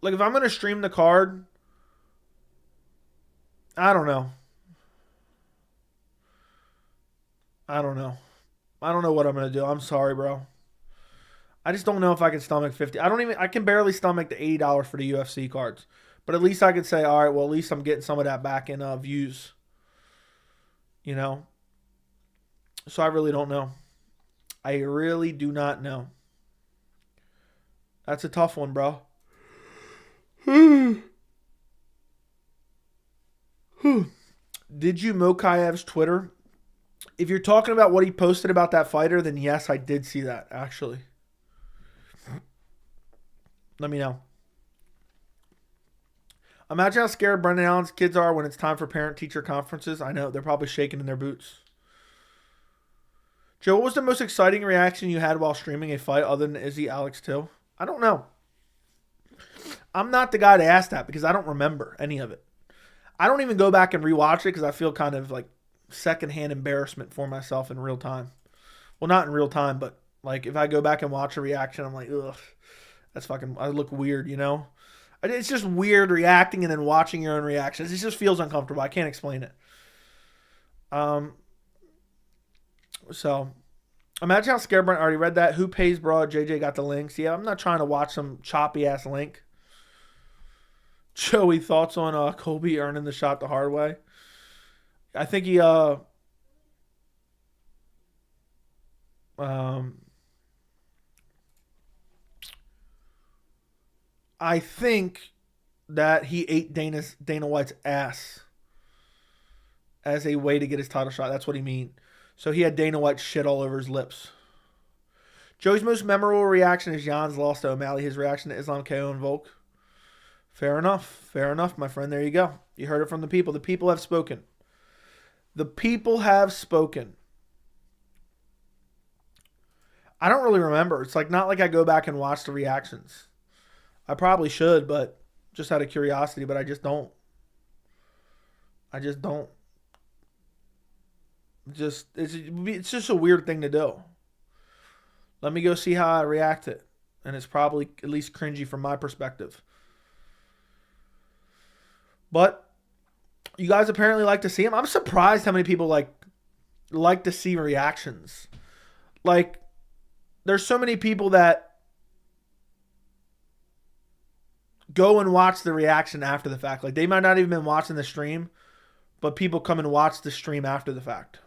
Like, if I'm going to stream the card, I don't know. I don't know what I'm going to do. I'm sorry, bro. I just don't know if I can stomach 50. I can barely stomach the $80 for the UFC cards. But at least I could say, all right, well, at least I'm getting some of that back in views. You know? So I really don't know. I really do not know. That's a tough one, bro. Did you Mokaev's Twitter? If you're talking about what he posted about that fighter, then yes, I did see that, actually. Let me know. Imagine how scared Brendan Allen's kids are when it's time for parent-teacher conferences. I know, they're probably shaking in their boots. Joe, what was the most exciting reaction you had while streaming a fight other than Izzy Alex Till? I don't know. I'm not the guy to ask that because I don't remember any of it. I don't even go back and rewatch it because I feel kind of like secondhand embarrassment for myself in real time. Well, not in real time, but like if I go back and watch a reaction, I'm like, ugh, that's fucking, I look weird, you know? It's just weird reacting and then watching your own reactions. It just feels uncomfortable. I can't explain it. So, imagine how scared Brent already read that. Who pays, bro? JJ got the links. Yeah, I'm not trying to watch some choppy-ass link. Joey, thoughts on Colby earning the shot the hard way? I think he I think that he ate Dana White's ass as a way to get his title shot. That's what he mean. So he had Dana White's shit all over his lips. Joey's most memorable reaction is Jan's loss to O'Malley. His reaction to Islam KO and Volk. Fair enough. Fair enough, my friend. There you go. You heard it from the people. The people have spoken. The people have spoken. I don't really remember. It's like not like I go back and watch the reactions. I probably should, but just out of curiosity, but I just don't. It's just a weird thing to do. Let me go see how I react to it. And it's probably at least cringy from my perspective. But you guys apparently like to see him. I'm surprised how many people like to see reactions. Like, there's so many people that go and watch the reaction after the fact. Like, they might not even been watching the stream, but people come and watch the stream after the fact.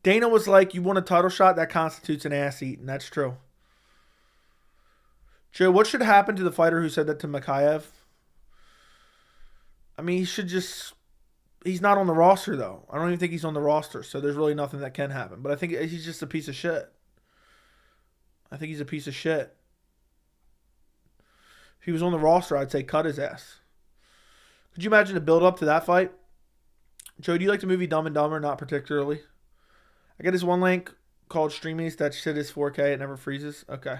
Dana was like, you want a title shot? That constitutes an ass eating. That's true. Joe, what should happen to the fighter who said that to Mokaev? I mean, he's not on the roster, though. I don't even think he's on the roster, so there's really nothing that can happen. But I think he's just a piece of shit. I think he's a piece of shit. If he was on the roster, I'd say cut his ass. Could you imagine the build-up to that fight? Joe, do you like the movie Dumb and Dumber? Not particularly. I got this one link called Streamies. That shit is 4K. It never freezes. Okay.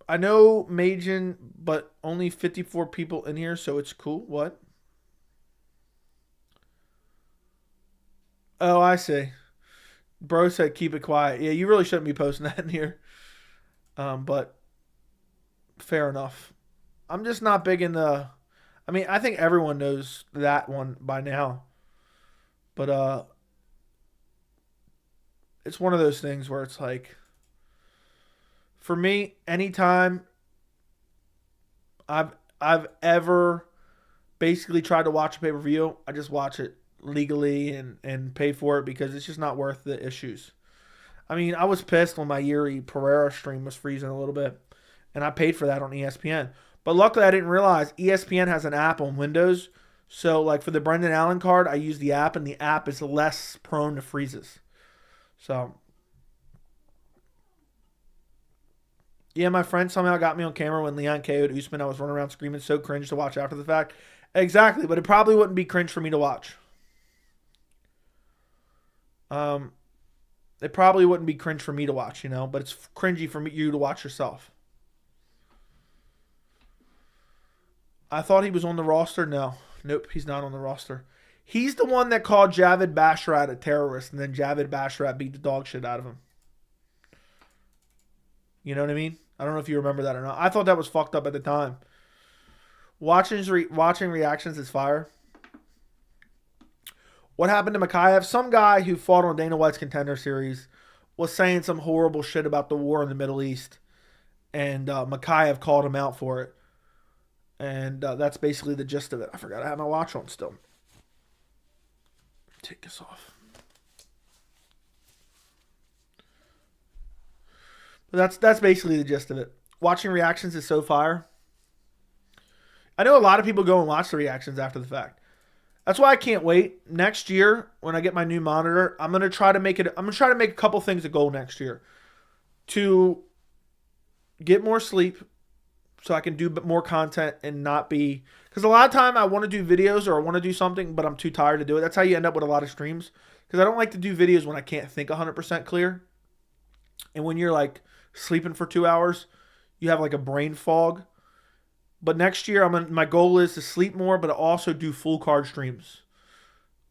I know Majin, but only 54 people in here, so it's cool. What? Oh, I see. Bro said keep it quiet. Yeah, you really shouldn't be posting that in here. But fair enough. I'm just not big in the... I mean, I think everyone knows that one by now. But it's one of those things where it's like, for me, anytime I've ever basically tried to watch a pay-per-view, I just watch it legally and pay for it because it's just not worth the issues. I mean, I was pissed when my Yuri Pereira stream was freezing a little bit, and I paid for that on ESPN. But luckily, I didn't realize ESPN has an app on Windows. So, like, for the Brendan Allen card, I use the app, and the app is less prone to freezes. So, yeah, my friend somehow got me on camera when Leon KO'd Usman. I was running around screaming, so cringe to watch after the fact. Exactly, but it probably wouldn't be cringe for me to watch. It probably wouldn't be cringe for me to watch, you know, but it's cringy for you to watch yourself. I thought he was on the roster. No. Nope, he's not on the roster. He's the one that called Javid Basharat a terrorist, and then Javid Basharat beat the dog shit out of him. You know what I mean? I don't know if you remember that or not. I thought that was fucked up at the time. Watching reactions is fire. What happened to Mikhaev? Some guy who fought on Dana White's Contender Series was saying some horrible shit about the war in the Middle East. And Mikhaev called him out for it. And that's basically the gist of it. I forgot I have my watch on still. Take this off. But that's basically the gist of it. Watching reactions is so fire. I know a lot of people go and watch the reactions after the fact. That's why I can't wait. Next year, when I get my new monitor, I'm gonna try to make a couple things a goal next year. To get more sleep so I can do more content and not be, because a lot of time I want to do videos or I want to do something, but I'm too tired to do it. That's how you end up with a lot of streams. Because I don't like to do videos when I can't think 100% clear. And when you're like sleeping for 2 hours, you have like a brain fog. But next year, my goal is to sleep more, but also do full card streams.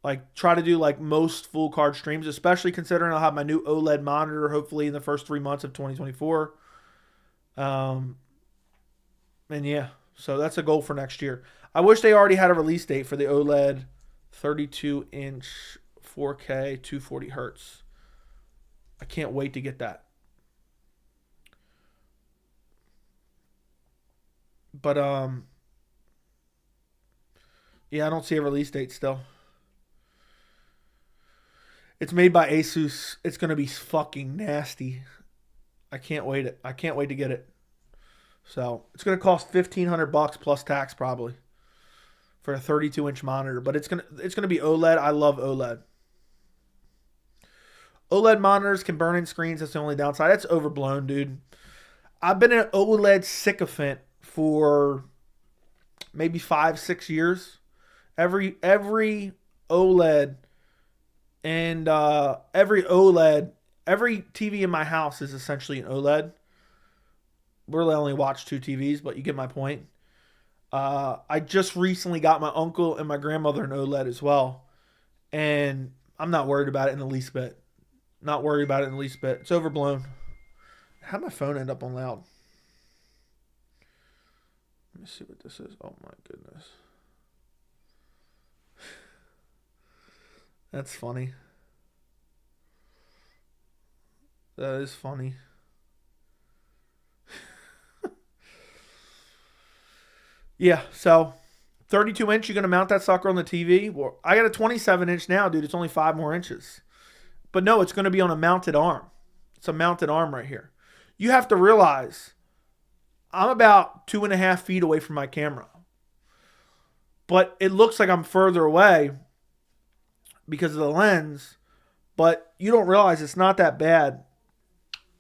Like try to do like most full card streams, especially considering I'll have my new OLED monitor hopefully in the first 3 months of 2024. And yeah, so that's a goal for next year. I wish they already had a release date for the OLED 32-inch 4K 240 hertz. I can't wait to get that. But yeah, I don't see a release date still. It's made by Asus. It's gonna be fucking nasty. I can't wait to get it. So it's gonna cost $1,500 plus tax probably for a 32-inch monitor. But it's gonna be OLED. I love OLED. OLED monitors can burn in screens. That's the only downside. That's overblown, dude. I've been an OLED sycophant for maybe 5-6 years. Every OLED and every TV in my house is essentially an OLED. Really only watch 2 TVs, but you get my point. I just recently got my uncle and my grandmother an OLED as well. And I'm not worried about it in the least bit. Not worried about it in the least bit. It's overblown. How'd my phone end up on loud? Let me see what this is. Oh my goodness. That's funny. That is funny. Yeah, so 32-inch, you're going to mount that sucker on the TV? Well, I got a 27-inch now, dude. It's only 5 more inches. But no, it's going to be on a mounted arm. It's a mounted arm right here. You have to realize I'm about 2.5 feet away from my camera. But it looks like I'm further away because of the lens. But you don't realize it's not that bad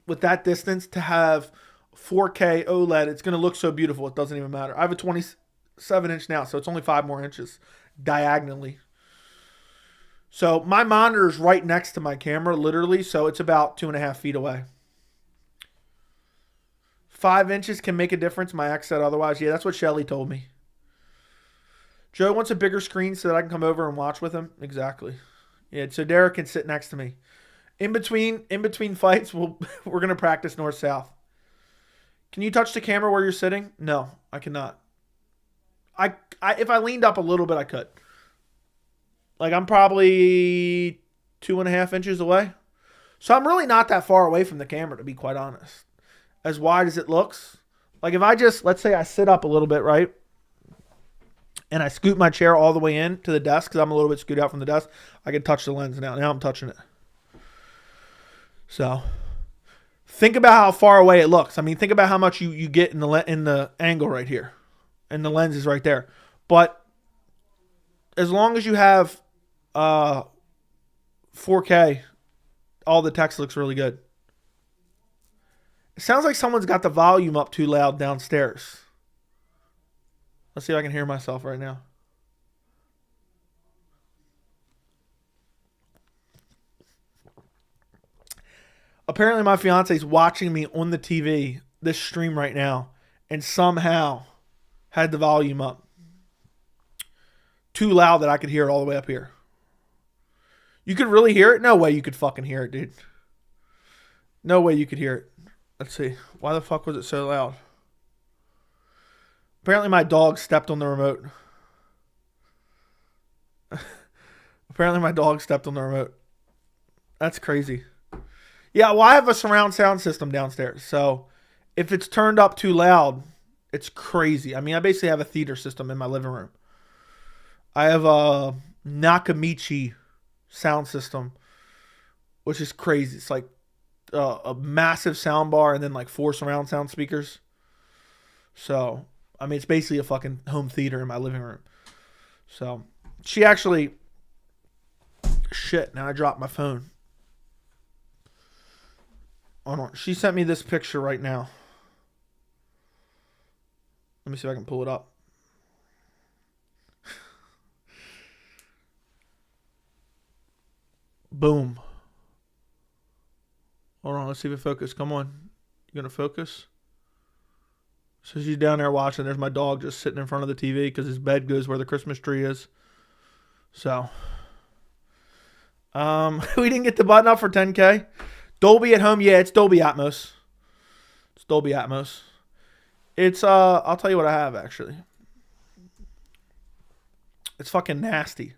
with that distance to have 4K OLED. It's going to look so beautiful. It doesn't even matter. I have a 27-inch now, so it's only 5 more inches diagonally. So my monitor is right next to my camera, literally. So it's about 2.5 feet away. 5 inches can make a difference. My ex said otherwise. Yeah, that's what Shelly told me. Joe wants a bigger screen so that I can come over and watch with him. Exactly. Yeah, so Derek can sit next to me. In between fights, we're going to practice north-south. Can you touch the camera where you're sitting? No, I cannot. If I leaned up a little bit, I could. Like, I'm probably 2.5 inches away. So I'm really not that far away from the camera, to be quite honest. As wide as it looks. Like, if I just, let's say I sit up a little bit, right? And I scoot my chair all the way in to the desk, because I'm a little bit scooted out from the desk, I can touch the lens now. Now I'm touching it. So, think about how far away it looks. I mean, think about how much you get in the angle right here. And the lens is right there. But as long as you have 4K, all the text looks really good. It sounds like someone's got the volume up too loud downstairs. Let's see if I can hear myself right now. Apparently my fiance is watching me on the TV, this stream right now, and somehow had the volume up too loud that I could hear it all the way up here. You could really hear it? No way you could fucking hear it, dude. No way you could hear it. Let's see. Why the fuck was it so loud? Apparently my dog stepped on the remote. Apparently my dog stepped on the remote. That's crazy. Yeah, well, I have a surround sound system downstairs. So if it's turned up too loud, it's crazy. I mean, I basically have a theater system in my living room. I have a Nakamichi sound system, which is crazy. It's like a massive sound bar and then like 4 surround sound speakers. So, I mean, it's basically a fucking home theater in my living room. So, she actually... Shit, now I dropped my phone. Hold on. She sent me this picture right now. Let me see if I can pull it up. Boom. Hold on, let's see if it focuses. Come on. You gonna focus? So she's down there watching. There's my dog just sitting in front of the TV because his bed goes where the Christmas tree is. So, we didn't get the button up for 10K. Dolby at home, yeah, it's Dolby Atmos. It's Dolby Atmos. It's I'll tell you what I have actually. It's fucking nasty.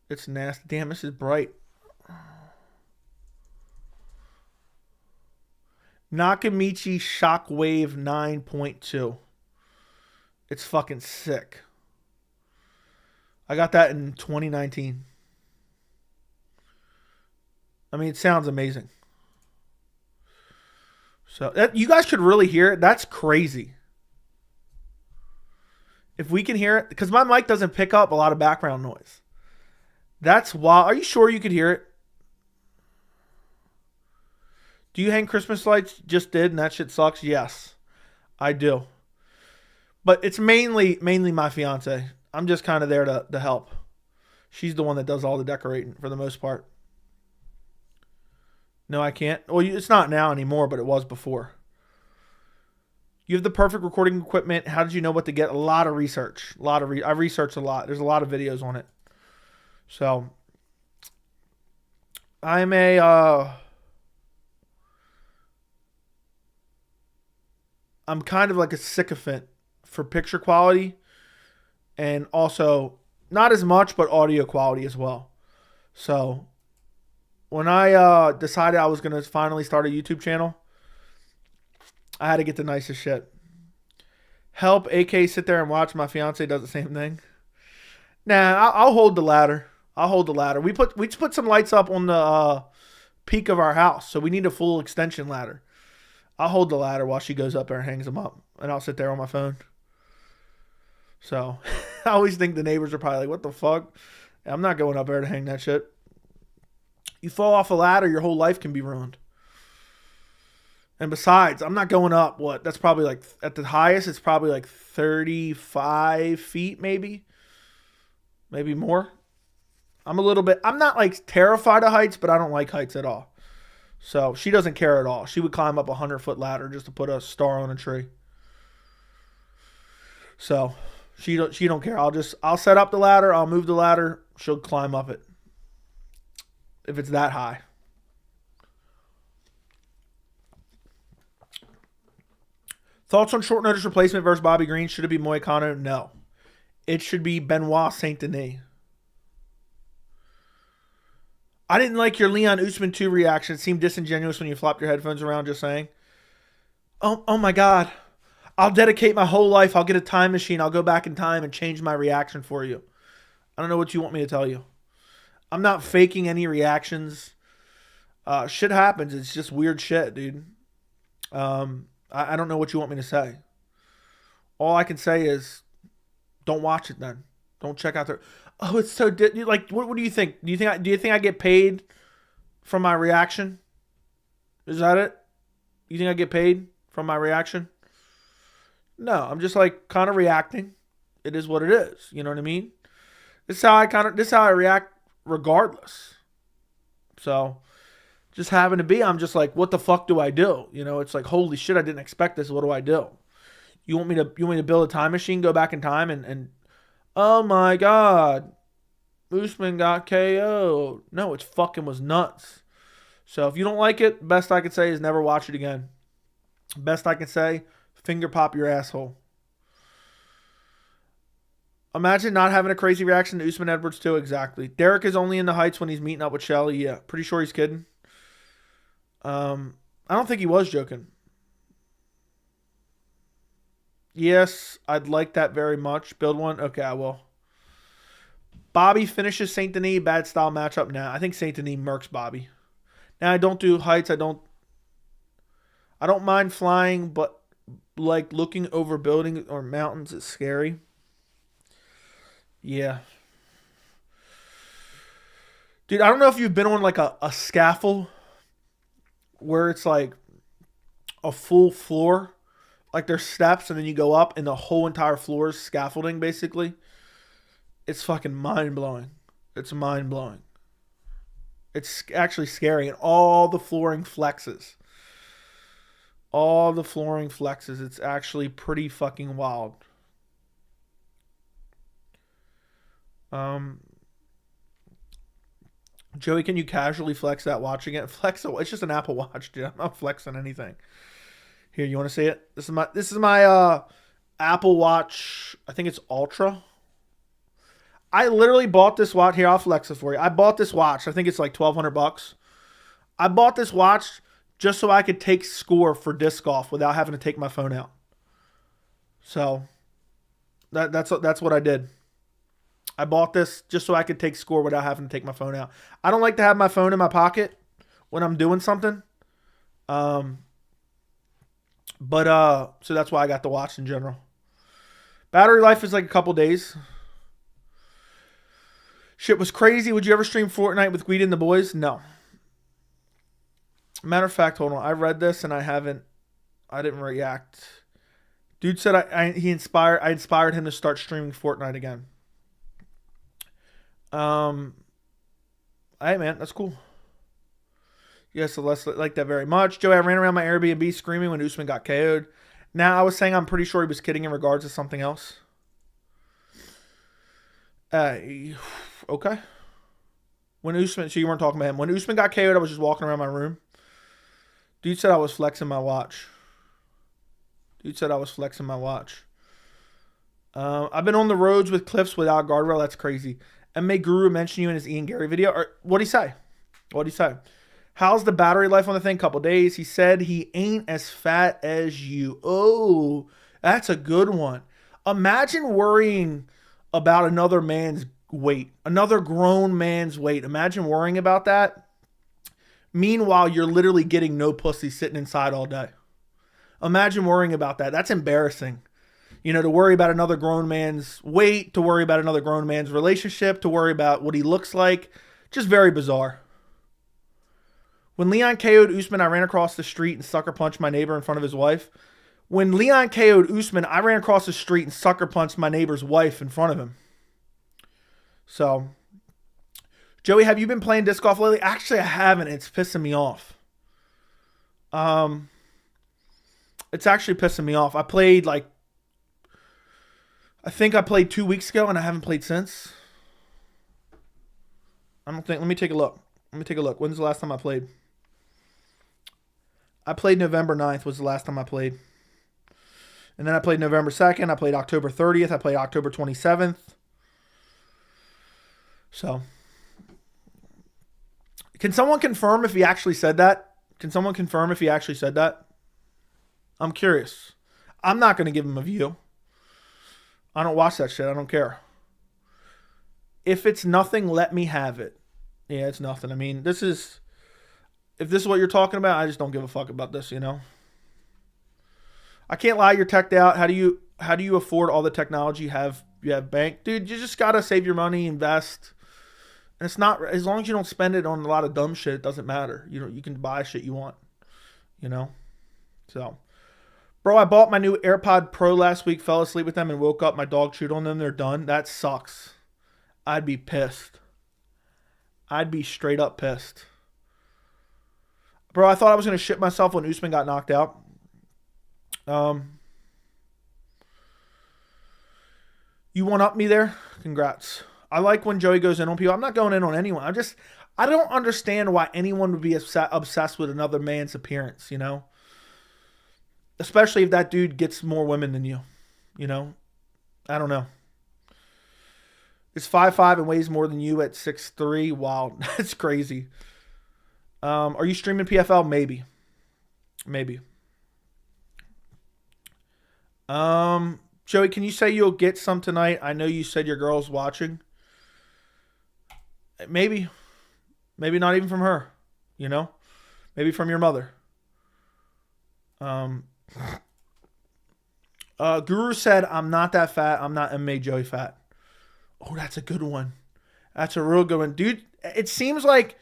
It's nasty. Damn, this is bright. Nakamichi Shockwave 9.2. It's fucking sick. I got that in 2019. I mean, it sounds amazing. So, you guys could really hear it. That's crazy. If we can hear it, because my mic doesn't pick up a lot of background noise. That's wild. Are you sure you could hear it? Do you hang Christmas lights? Just did, and that shit sucks? Yes, I do. But it's mainly my fiance. I'm just kind of there to help. She's the one that does all the decorating for the most part. No, I can't. Well, it's not now anymore, but it was before. You have the perfect recording equipment. How did you know what to get? A lot of research. I researched a lot. There's a lot of videos on it. So, I'm kind of like a sycophant for picture quality and also not as much, but audio quality as well. So when I decided I was going to finally start a YouTube channel, I had to get the nicest shit. Help AK sit there and watch. My fiance does the same thing. Nah, I'll hold the ladder. We just put some lights up on the peak of our house, so we need a full extension ladder. I'll hold the ladder while she goes up there and hangs them up, and I'll sit there on my phone. So, I always think the neighbors are probably like, what the fuck? I'm not going up there to hang that shit. You fall off a ladder, your whole life can be ruined. And besides, I'm not going up, that's probably like, at the highest, it's probably like 35 feet maybe. Maybe more. I'm not like terrified of heights, but I don't like heights at all. So she doesn't care at all. She would climb up a 100-foot ladder just to put a star on a tree. So she don't care. I'll set up the ladder. I'll move the ladder. She'll climb up it if it's that high. Thoughts on short notice replacement versus Bobby Green? Should it be Moicano? No. It should be Benoit Saint Denis. I didn't like your Leon Usman 2 reaction. It seemed disingenuous when you flopped your headphones around, just saying. Oh my God. I'll dedicate my whole life. I'll get a time machine. I'll go back in time and change my reaction for you. I don't know what you want me to tell you. I'm not faking any reactions. Shit happens. It's just weird shit, dude. I don't know what you want me to say. All I can say is don't watch it then. Don't check out their... Oh, it's so... Like, what do you think? Do you think I get paid from my reaction? Is that it? You think I get paid from my reaction? No, I'm just like kind of reacting. It is what it is. You know what I mean? This is how I react regardless. So, just having to be, I'm just like, what the fuck do I do? You know, it's like, holy shit, I didn't expect this. What do I do? You want me to build a time machine, go back in time and oh my God, Usman got KO'd. No, it fucking was nuts. So if you don't like it, best I could say is never watch it again. Best I can say, finger pop your asshole. Imagine not having a crazy reaction to Usman Edwards too. Exactly. Derek is only in the heights when he's meeting up with Shelly. Yeah, pretty sure he's kidding. I don't think he was joking. Yes, I'd like that very much. Build one. Okay, I will. Bobby finishes Saint Denis. Bad style matchup. Nah, I think Saint Denis murks Bobby. Now I don't do heights. I don't mind flying, but like looking over buildings or mountains is scary. Yeah. Dude, I don't know if you've been on like a scaffold where it's like a full floor. Like there's steps and then you go up and the whole entire floor is scaffolding basically. It's fucking mind-blowing. It's mind-blowing. It's actually scary. And all the flooring flexes. All the flooring flexes. It's actually pretty fucking wild. Joey, can you casually flex that watching it? Flex it. It's just an Apple Watch, dude. I'm not flexing anything. Here, you want to see it? This is my Apple Watch. I think it's Ultra. I literally bought this watch. Here, I'll flex it for you. I bought this watch. I think it's like $1,200. I bought this watch just so I could take score for disc golf without having to take my phone out. So that's what I did. I bought this just so I could take score without having to take my phone out. I don't like to have my phone in my pocket when I'm doing something. So that's why I got the watch in general. Battery life is like a couple days. Shit was crazy. Would you ever stream Fortnite with Guida and the boys? No. Matter of fact, hold on. I read this and I didn't react. Dude said I inspired him to start streaming Fortnite again. Hey man, that's cool. Yes, Celeste like that very much. Joey, I ran around my Airbnb screaming when Usman got KO'd. Now I was saying I'm pretty sure he was kidding in regards to something else. Okay. When Usman, so you weren't talking about him. When Usman got KO'd, I was just walking around my room. Dude said I was flexing my watch. I've been on the roads with cliffs without guardrail. That's crazy. MMA Guru mentioned you in his Ian Garry video. What'd he say? How's the battery life on the thing? Couple days. He said he ain't as fat as you. Oh, that's a good one. Imagine worrying about another man's weight, another grown man's weight. Imagine worrying about that. Meanwhile, you're literally getting no pussy sitting inside all day. Imagine worrying about that. That's embarrassing. You know, to worry about another grown man's weight, to worry about another grown man's relationship, to worry about what he looks like. Just very bizarre. When Leon KO'd Usman, I ran across the street and sucker punched my neighbor in front of his wife. When Leon KO'd Usman, I ran across the street and sucker punched my neighbor's wife in front of him. So, Joey, have you been playing disc golf lately? Actually, I haven't. It's pissing me off. It's actually pissing me off. I think I played 2 weeks ago and I haven't played since. Let me take a look. When's the last time I played? I played November 9th was the last time I played. And then I played November 2nd. I played October 30th. I played October 27th. So, can someone confirm if he actually said that? I'm curious. I'm not going to give him a view. I don't watch that shit. I don't care. If it's nothing, let me have it. Yeah, it's nothing. I mean, if this is what you're talking about, I just don't give a fuck about this, you know? I can't lie, you're teched out. How do you afford all the technology you have bank? Dude, you just gotta save your money, invest. And it's not, as long as you don't spend it on a lot of dumb shit, it doesn't matter. You can buy shit you want, you know? So, bro, I bought my new AirPod Pro last week, fell asleep with them and woke up. My dog chewed on them. They're done. That sucks. I'd be pissed. I'd be straight up pissed. Bro, I thought I was going to shit myself when Usman got knocked out. You one-up me there? Congrats. I like when Joey goes in on people. I'm not going in on anyone. I don't understand why anyone would be obsessed with another man's appearance, you know? Especially if that dude gets more women than you, you know? I don't know. is 5'5" and weighs more than you at 6'3". Wow, that's crazy. Are you streaming PFL? Maybe. Joey, can you say you'll get some tonight? I know you said your girl's watching. Maybe not even from her, maybe from your mother. Guru said, I'm not that fat. I'm not MMA Joey fat. Oh, that's a good one. That's a real good one. Dude, it seems like,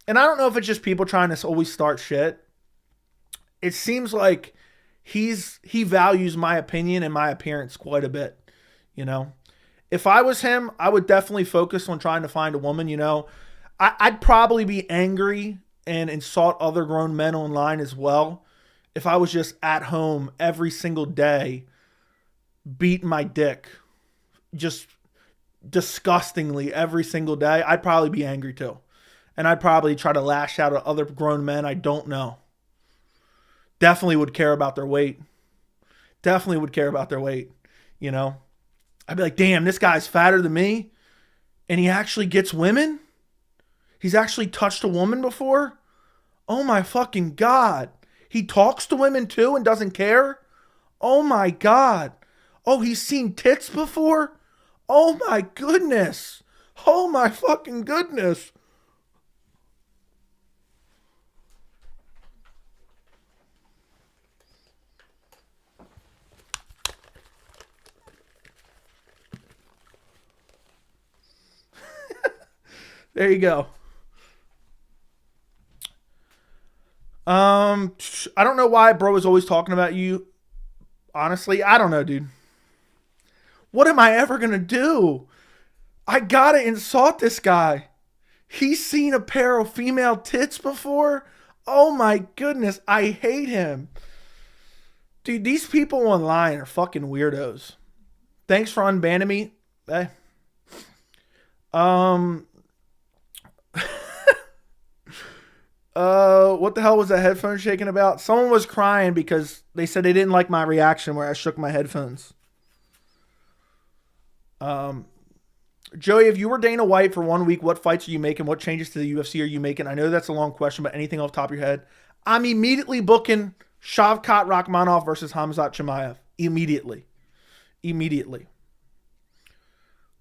and I don't know if it's just people trying to always start shit. It seems like he values my opinion and my appearance quite a bit, If I was him, I would definitely focus on trying to find a woman, I'd probably be angry and insult other grown men online as well if I was just at home every single day beating my dick just disgustingly every single day. I'd probably be angry too. And I'd probably try to lash out at other grown men I don't know. Definitely would care about their weight. I'd be like, damn, this guy's fatter than me and he actually gets women? He's actually touched a woman before? Oh my fucking God. He talks to women too and doesn't care? Oh my God. Oh, he's seen tits before? Oh my goodness. Oh my fucking goodness. There you go. I don't know why bro is always talking about you. Honestly, I don't know, dude. What am I ever going to do? I got to insult this guy. He's seen a pair of female tits before. Oh my goodness. I hate him. Dude, these people online are fucking weirdos. Thanks for unbanning me. What the hell was that headphone shaking about? Someone was crying because they said they didn't like my reaction where I shook my headphones. Joey, if you were Dana White for 1 week, what fights are you making? What changes to the UFC are you making? I know that's a long question, but anything off the top of your head? I'm immediately booking Shavkat Rakhmonov versus Khamzat Chimaev. Immediately.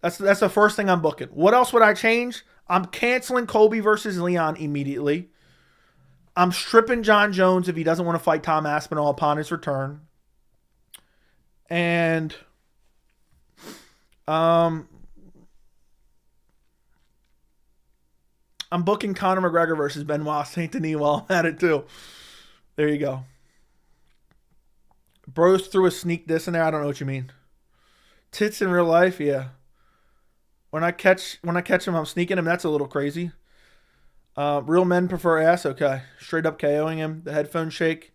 That's the first thing I'm booking. What else would I change? I'm canceling Colby versus Leon immediately. I'm stripping John Jones if he doesn't want to fight Tom Aspinall upon his return. And I'm booking Conor McGregor versus Benoit Saint Denis while I'm at it too. There you go. Bros threw a sneak diss in there. I don't know what you mean. Tits in real life, yeah. When I catch him, I'm sneaking him. That's a little crazy. Real men prefer ass. Okay. Straight up KOing him. The headphone shake.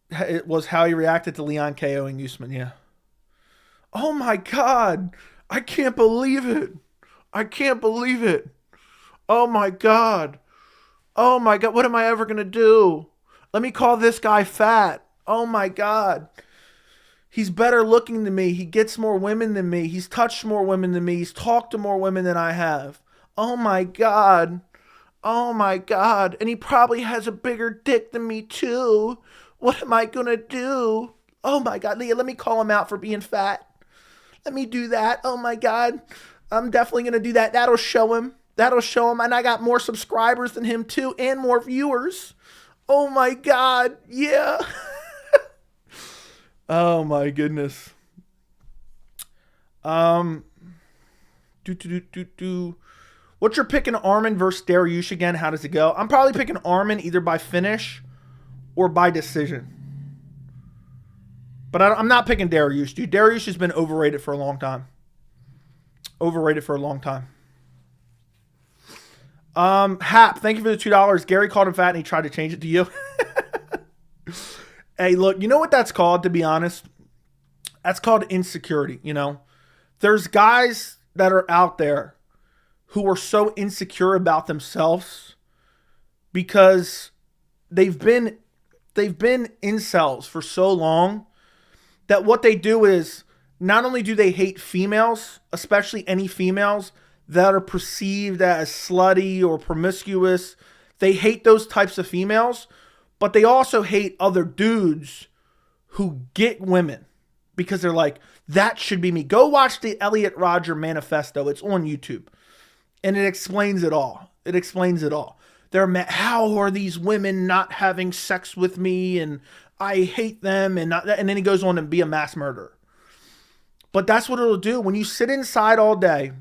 It was how he reacted to Leon KOing Usman. Yeah. Oh my God. I can't believe it. Oh my God. What am I ever going to do? Let me call this guy fat. Oh my God. He's better looking than me. He gets more women than me. He's touched more women than me. He's talked to more women than I have. Oh my God. And he probably has a bigger dick than me too. What am I going to do? Oh my God. Leah, let me call him out for being fat. Let me do that. Oh my God. I'm definitely going to do that. That'll show him. And I got more subscribers than him too and more viewers. Oh my God. Yeah. Oh my goodness. What's your picking, Arman versus Dariush again? How does it go? I'm probably picking Arman either by finish or by decision. But I'm not picking Dariush, dude. Dariush has been overrated for a long time. Hap, thank you for the $2. Gary called him fat and he tried to change it to you. Hey, look, you know what that's called, to be honest? That's called insecurity, There's guys that are out there who are so insecure about themselves because they've been incels for so long that what they do is not only do they hate females, especially any females that are perceived as slutty or promiscuous, they hate those types of females, but they also hate other dudes who get women because they're like, that should be me. Go watch the Elliot Rodger Manifesto. It's on YouTube. And it explains it all. It explains it all. How are these women not having sex with me? And I hate them. And then he goes on to be a mass murderer. But that's what it'll do. When you sit inside all day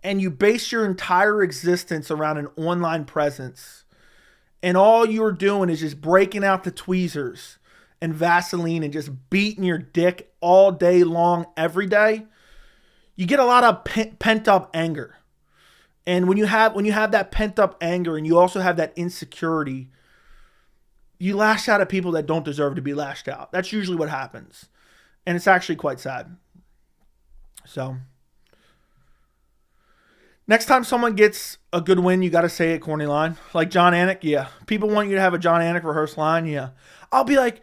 and you base your entire existence around an online presence, and all you're doing is just breaking out the tweezers and Vaseline and just beating your dick all day long, every day, you get a lot of pent up anger. And when you have that pent up anger and you also have that insecurity, you lash out at people that don't deserve to be lashed out. That's usually what happens. And it's actually quite sad. So, next time someone gets a good win, you got to say a corny line. Like John Anik, yeah. People want you to have a John Anik rehearsed line, yeah. I'll be like,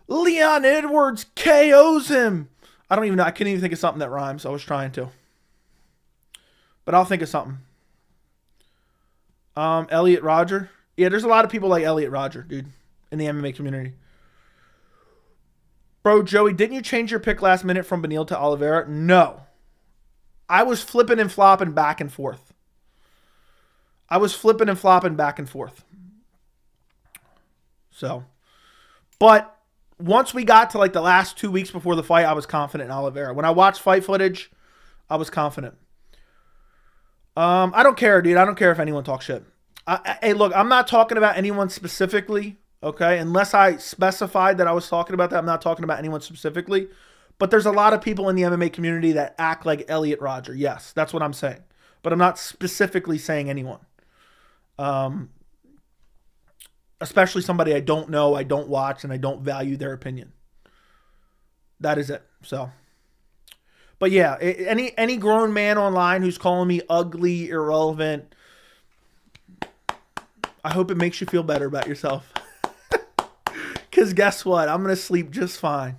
Leon Edwards KOs him. I don't even know. I couldn't even think of something that rhymes. I was trying to. But I'll think of something. Elliot Rodger. Yeah, there's a lot of people like Elliot Rodger, dude, in the MMA community. Bro, Joey, didn't you change your pick last minute from Beniel to Oliveira? No. I was flipping and flopping back and forth. So, but once we got to like the last 2 weeks before the fight, I was confident in Oliveira. When I watched fight footage, I was confident. I don't care, dude. I don't care if anyone talks shit. Hey, look, I'm not talking about anyone specifically, okay? Unless I specified that I was talking about that, I'm not talking about anyone specifically. But there's a lot of people in the MMA community that act like Elliot Rodger. Yes, that's what I'm saying. But I'm not specifically saying anyone. Especially somebody I don't know, I don't watch, and I don't value their opinion. That is it. So, but yeah, any grown man online who's calling me ugly, irrelevant, I hope it makes you feel better about yourself. Because guess what? I'm going to sleep just fine.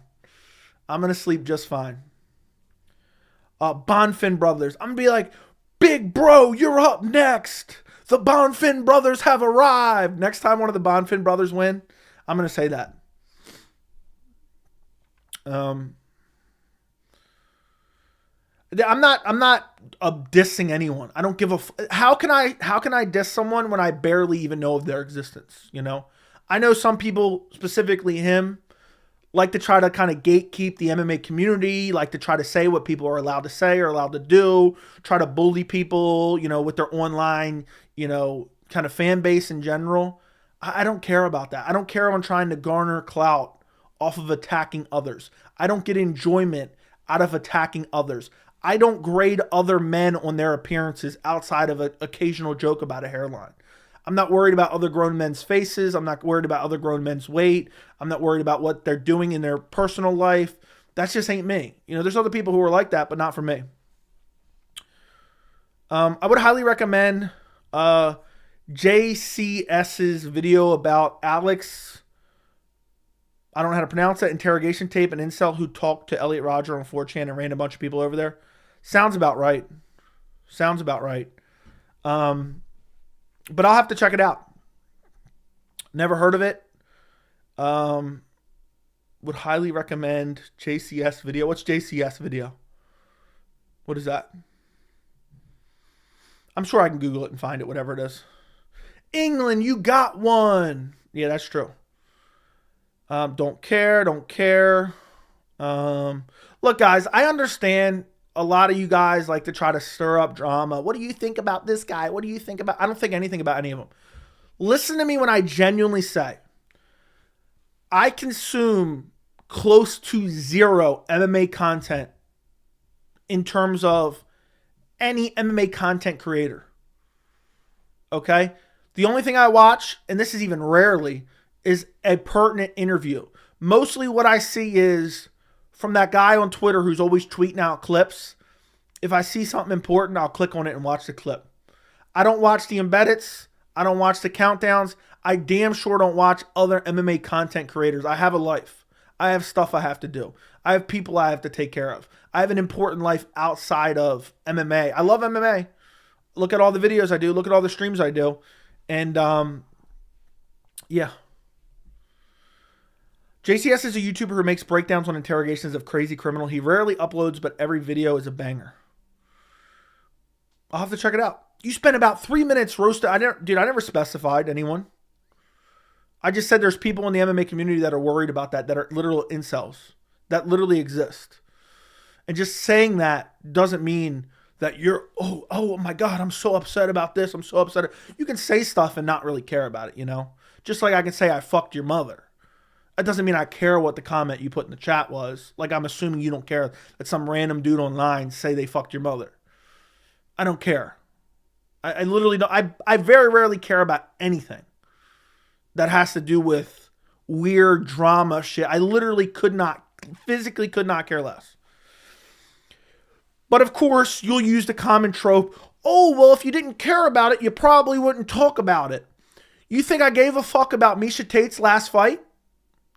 Bonfin brothers. I'm going to be like, big bro, you're up next. The Bonfin brothers have arrived. Next time one of the Bonfin brothers win, I'm going to say that. I'm not dissing anyone. I don't give a how can I diss someone when I barely even know of their existence, you know? I know some people, specifically him, like to try to kind of gatekeep the MMA community, like to try to say what people are allowed to say or allowed to do, try to bully people, you know, with their online, you know, kind of fan base in general. I don't care about that. I don't care on trying to garner clout off of attacking others. I don't get enjoyment out of attacking others. I don't grade other men on their appearances outside of an occasional joke about a hairline. I'm not worried about other grown men's faces. I'm not worried about other grown men's weight. I'm not worried about what they're doing in their personal life. That just ain't me. You know, there's other people who are like that, but not for me. I would highly recommend JCS's video about Alex, I don't know how to pronounce that, interrogation tape, an incel who talked to Elliot Rodger on 4chan and ran a bunch of people over there. Sounds about right. But I'll have to check it out. Never heard of it. Would highly recommend JCS video. What's JCS video? What is that? I'm sure I can Google it and find it, whatever it is. England, you got one. Yeah, that's true. Don't care. Look, guys, I understand a lot of you guys like to try to stir up drama. What do you think about this guy? What do you think about... I don't think anything about any of them. Listen to me when I genuinely say I consume close to zero MMA content in terms of any MMA content creator. Okay? The only thing I watch, and this is even rarely, is a pertinent interview. Mostly what I see is from that guy on Twitter who's always tweeting out clips. If I see something important, I'll click on it and watch the clip. I don't watch the embeddeds. I don't watch the countdowns. I damn sure don't watch other MMA content creators. I have a life. I have stuff I have to do. I have people I have to take care of. I have an important life outside of MMA. I love MMA. Look at all the videos I do. Look at all the streams I do. And, yeah. JCS is a YouTuber who makes breakdowns on interrogations of crazy criminal. He rarely uploads, but every video is a banger. I'll have to check it out. You spent about 3 minutes roasting. I never specified anyone. I just said there's people in the MMA community that are worried about that are literal incels that literally exist. And just saying that doesn't mean that you're, oh my God, I'm so upset about this. I'm so upset. You can say stuff and not really care about it, you know? Just like I can say I fucked your mother. That doesn't mean I care what the comment you put in the chat was. Like, I'm assuming you don't care that some random dude online say they fucked your mother. I don't care. I literally don't. I very rarely care about anything that has to do with weird drama shit. I literally physically could not care less. But of course, you'll use the common trope. Oh, well, if you didn't care about it, you probably wouldn't talk about it. You think I gave a fuck about Miesha Tate's last fight?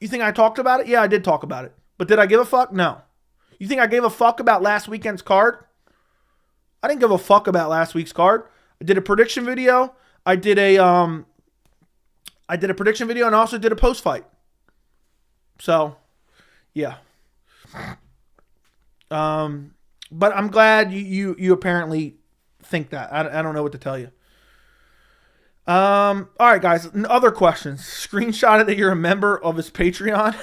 You think I talked about it? Yeah, I did talk about it. But did I give a fuck? No. You think I gave a fuck about last weekend's card? I didn't give a fuck about last week's card. I did a prediction video. I did a prediction video and also did a post fight. So, yeah. But I'm glad you apparently think that. I don't know what to tell you. All right, guys. Other questions. Screenshot it that you're a member of his Patreon.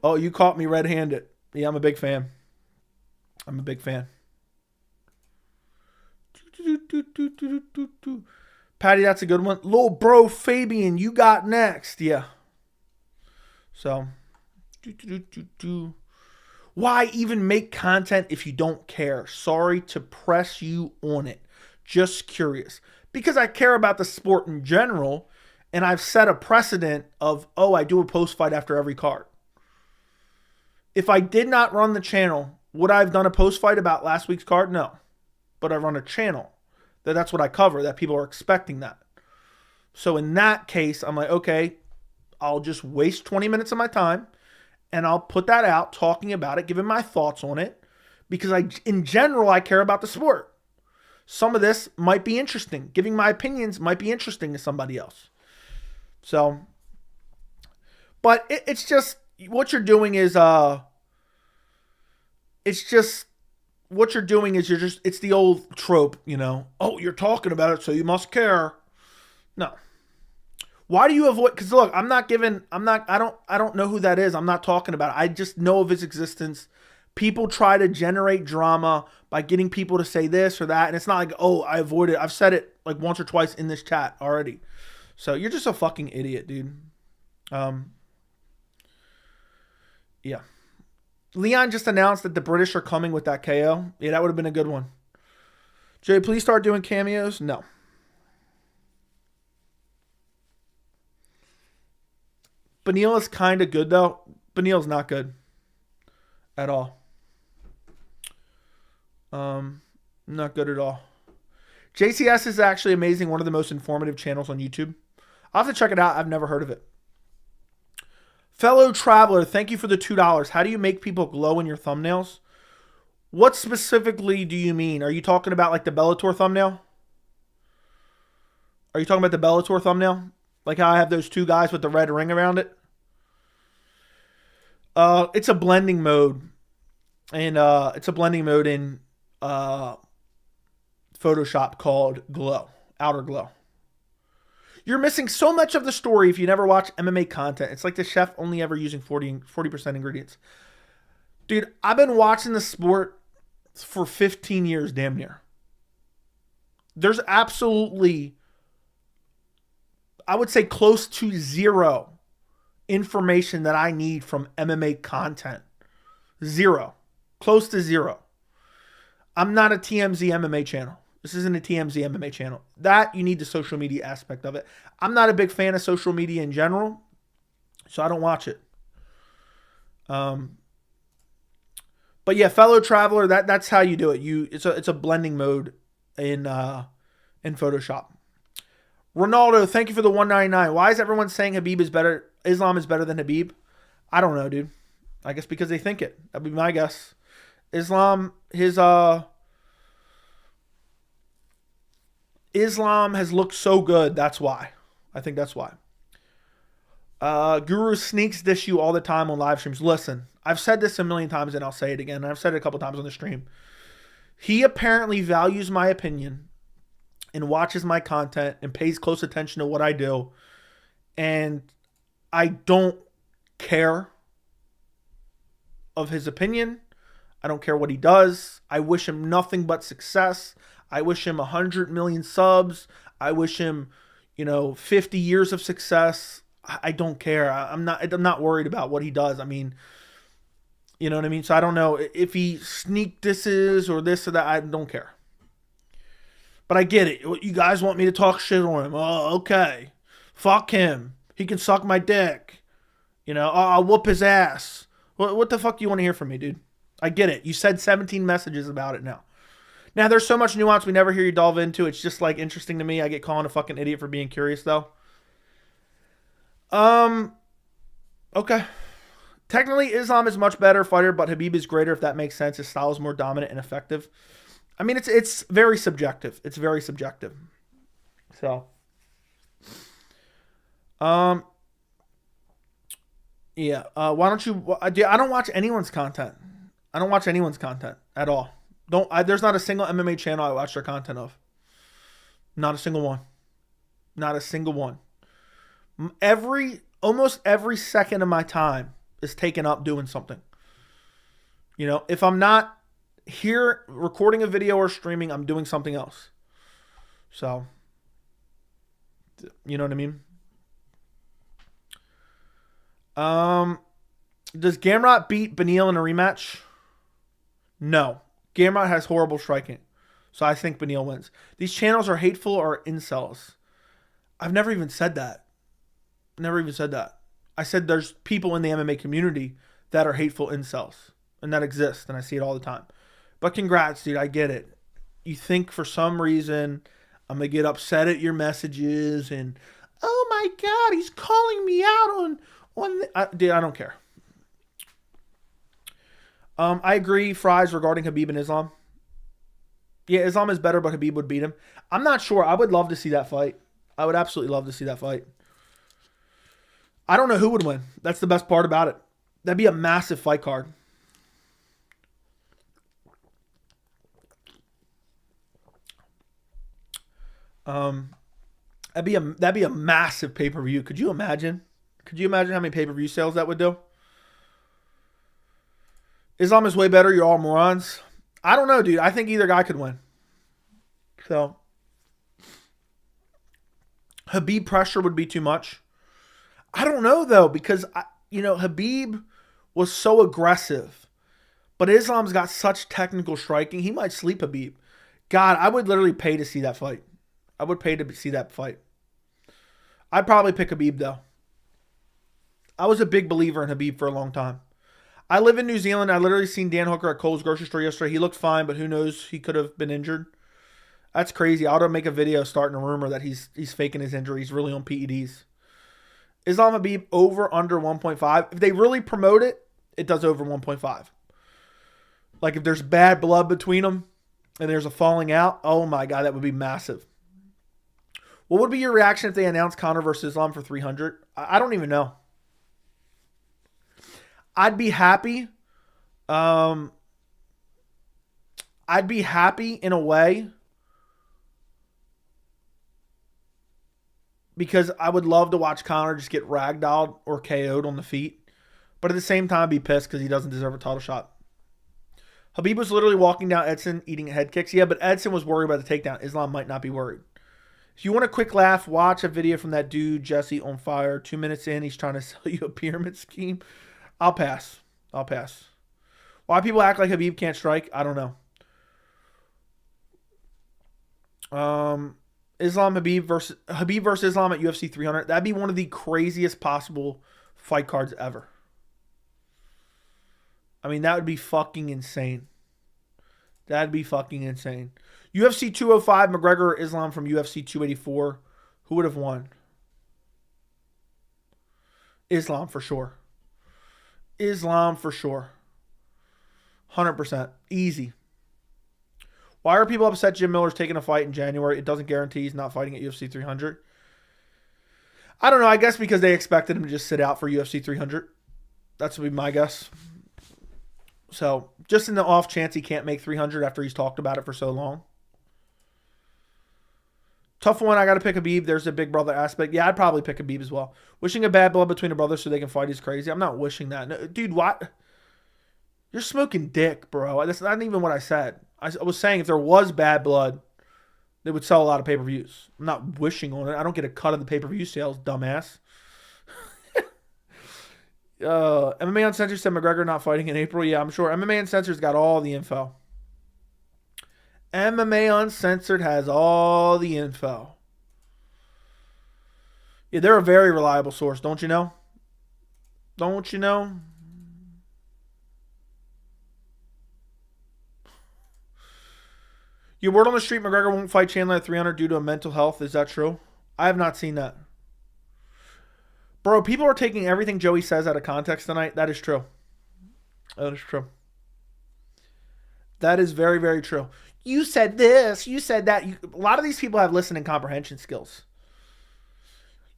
Oh, you caught me red-handed. Yeah, I'm a big fan. Patty, that's a good one. Lil bro Fabian, you got next. Yeah. So. Why even make content if you don't care? Sorry to press you on it. Just curious. Because I care about the sport in general, and I've set a precedent of, I do a post-fight after every card. If I did not run the channel, would I have done a post-fight about last week's card? No. But I run a channel. That's what I cover, that people are expecting that. So in that case, I'm like, okay, I'll just waste 20 minutes of my time, and I'll put that out, talking about it, giving my thoughts on it, because in general, I care about the sport. Some of this might be interesting. Giving my opinions might be interesting to somebody else. So, but it's just, what you're doing is, it's the old trope, you know. Oh, you're talking about it, so you must care. No. Why do you avoid? Because look, I don't know who that is. I'm not talking about it. I just know of his existence. People try to generate drama by getting people to say this or that. And it's not like, I avoid it. I've said it like once or twice in this chat already. So you're just a fucking idiot, dude. Yeah. Leon just announced that the British are coming with that KO. Yeah, that would have been a good one. Jay, please start doing cameos. No. Beniel is kind of good, though. Beniel's not good at all. Not good at all. JCS is actually amazing. One of the most informative channels on YouTube. I'll have to check it out. I've never heard of it. Fellow Traveler, thank you for the $2. How do you make people glow in your thumbnails? What specifically do you mean? Are you talking about like the Bellator thumbnail? Are you talking about the Bellator thumbnail? Like how I have those two guys with the red ring around it? It's a blending mode. And it's a blending mode in Photoshop called Glow. Outer Glow. You're missing so much of the story if you never watch MMA content. It's like the chef only ever using 40% ingredients. Dude, I've been watching the sport for 15 years, damn near. There's absolutely, I would say close to zero information that I need from MMA content. Zero. Close to zero. I'm not a TMZ MMA channel. This isn't a TMZ MMA channel. That, you need the social media aspect of it. I'm not a big fan of social media in general, so I don't watch it. But yeah, Fellow Traveler, that's how you do it. It's a blending mode in Photoshop. Ronaldo, thank you for the $1.99. Why is everyone saying Islam is better than Khabib? I don't know, dude. I guess because they think it. That'd be my guess. Islam has looked so good. That's why. I think that's why. Guru sneaks dish you all the time on live streams. Listen, I've said this a million times and I'll say it again. I've said it a couple times on the stream. He apparently values my opinion and watches my content and pays close attention to what I do. And I don't care of his opinion. I don't care what he does. I wish him nothing but success. I wish him 100 million subs. I wish him, 50 years of success. I don't care. I'm not worried about what he does. I mean, you know what I mean? So I don't know if he sneak disses or this or that. I don't care. But I get it. You guys want me to talk shit on him. Oh, okay. Fuck him. He can suck my dick. I'll whoop his ass. What the fuck do you want to hear from me, dude? I get it. You said 17 messages about it now. Now, there's so much nuance we never hear you delve into. It's just, interesting to me. I get called a fucking idiot for being curious, though. Okay. Technically, Islam is a much better fighter, but Khabib is greater, if that makes sense. His style is more dominant and effective. I mean, it's very subjective. It's very subjective. So, yeah. Why don't you? I don't watch anyone's content. I don't watch anyone's content at all. There's not a single MMA channel I watch their content of. Not a single one. Not a single one. Almost every second of my time is taken up doing something. If I'm not here recording a video or streaming, I'm doing something else. So, you know what I mean? Does Gamrot beat Beniel in a rematch? No. Gamrot has horrible striking. So I think Beniel wins. These channels are hateful or incels. I've never even said that. Never even said that. I said there's people in the MMA community that are hateful incels. And that exists. And I see it all the time. But congrats, dude. I get it. You think for some reason I'm going to get upset at your messages and, oh my God, he's calling me out dude, I don't care. I agree, Fries, regarding Khabib and Islam. Yeah, Islam is better, but Khabib would beat him. I'm not sure. I would love to see that fight. I would absolutely love to see that fight. I don't know who would win. That's the best part about it. That'd be a massive fight card. That'd be a massive pay-per-view. Could you imagine? Could you imagine how many pay-per-view sales that would do? Islam is way better. You're all morons. I don't know, dude. I think either guy could win. So, Khabib pressure would be too much. I don't know, though, because, Khabib was so aggressive. But Islam's got such technical striking. He might sleep Khabib. God, I would literally pay to see that fight. I would pay to see that fight. I'd probably pick Khabib, though. I was a big believer in Khabib for a long time. I live in New Zealand. I literally seen Dan Hooker at Cole's grocery store yesterday. He looked fine, but who knows? He could have been injured. That's crazy. I ought to make a video starting a rumor that he's faking his injury. He's really on PEDs. Islam Khabib over under 1.5. If they really promote it, it does over 1.5. Like if there's bad blood between them and there's a falling out, oh my God, that would be massive. What would be your reaction if they announced Conor versus Islam for 300? I don't even know. I'd be happy. I'd be happy in a way because I would love to watch Conor just get ragdolled or KO'd on the feet. But at the same time, I'd be pissed because he doesn't deserve a title shot. Khabib was literally walking down Edson eating head kicks. Yeah, but Edson was worried about the takedown. Islam might not be worried. If you want a quick laugh, watch a video from that dude, Jesse on Fire. 2 minutes in, he's trying to sell you a pyramid scheme. I'll pass. Why people act like Khabib can't strike, I don't know. Habib versus Islam at UFC 300. That'd be one of the craziest possible fight cards ever. I mean, that would be fucking insane. That'd be fucking insane. UFC 205, McGregor or Islam from UFC 284. Who would have won? Islam for sure. Islam for sure. 100%. Easy. Why are people upset Jim Miller's taking a fight in January? It doesn't guarantee he's not fighting at UFC 300. I don't know. I guess because they expected him to just sit out for UFC 300. That's would be my guess. So, just in the off chance he can't make 300 after he's talked about it for so long. Tough one. I got to pick Khabib. There's a big brother aspect. Yeah, I'd probably pick Khabib as well. Wishing a bad blood between a brother so they can fight is crazy. I'm not wishing that. No, dude, what? You're smoking dick, bro. That's not even what I said. I was saying if there was bad blood, they would sell a lot of pay-per-views. I'm not wishing on it. I don't get a cut of the pay-per-view sales, dumbass. MMA Uncensored said McGregor not fighting in April. Yeah, I'm sure. MMA Uncensored's got all the info. MMA Uncensored has all the info. Yeah, they're a very reliable source, don't you know? Don't you know? You word on the street McGregor won't fight Chandler at 300 due to a mental health. Is that true? I have not seen that. Bro, people are taking everything Joey says out of context tonight. That is true. That is true. That is very, very true. You said this. You said that. A lot of these people have listening comprehension skills.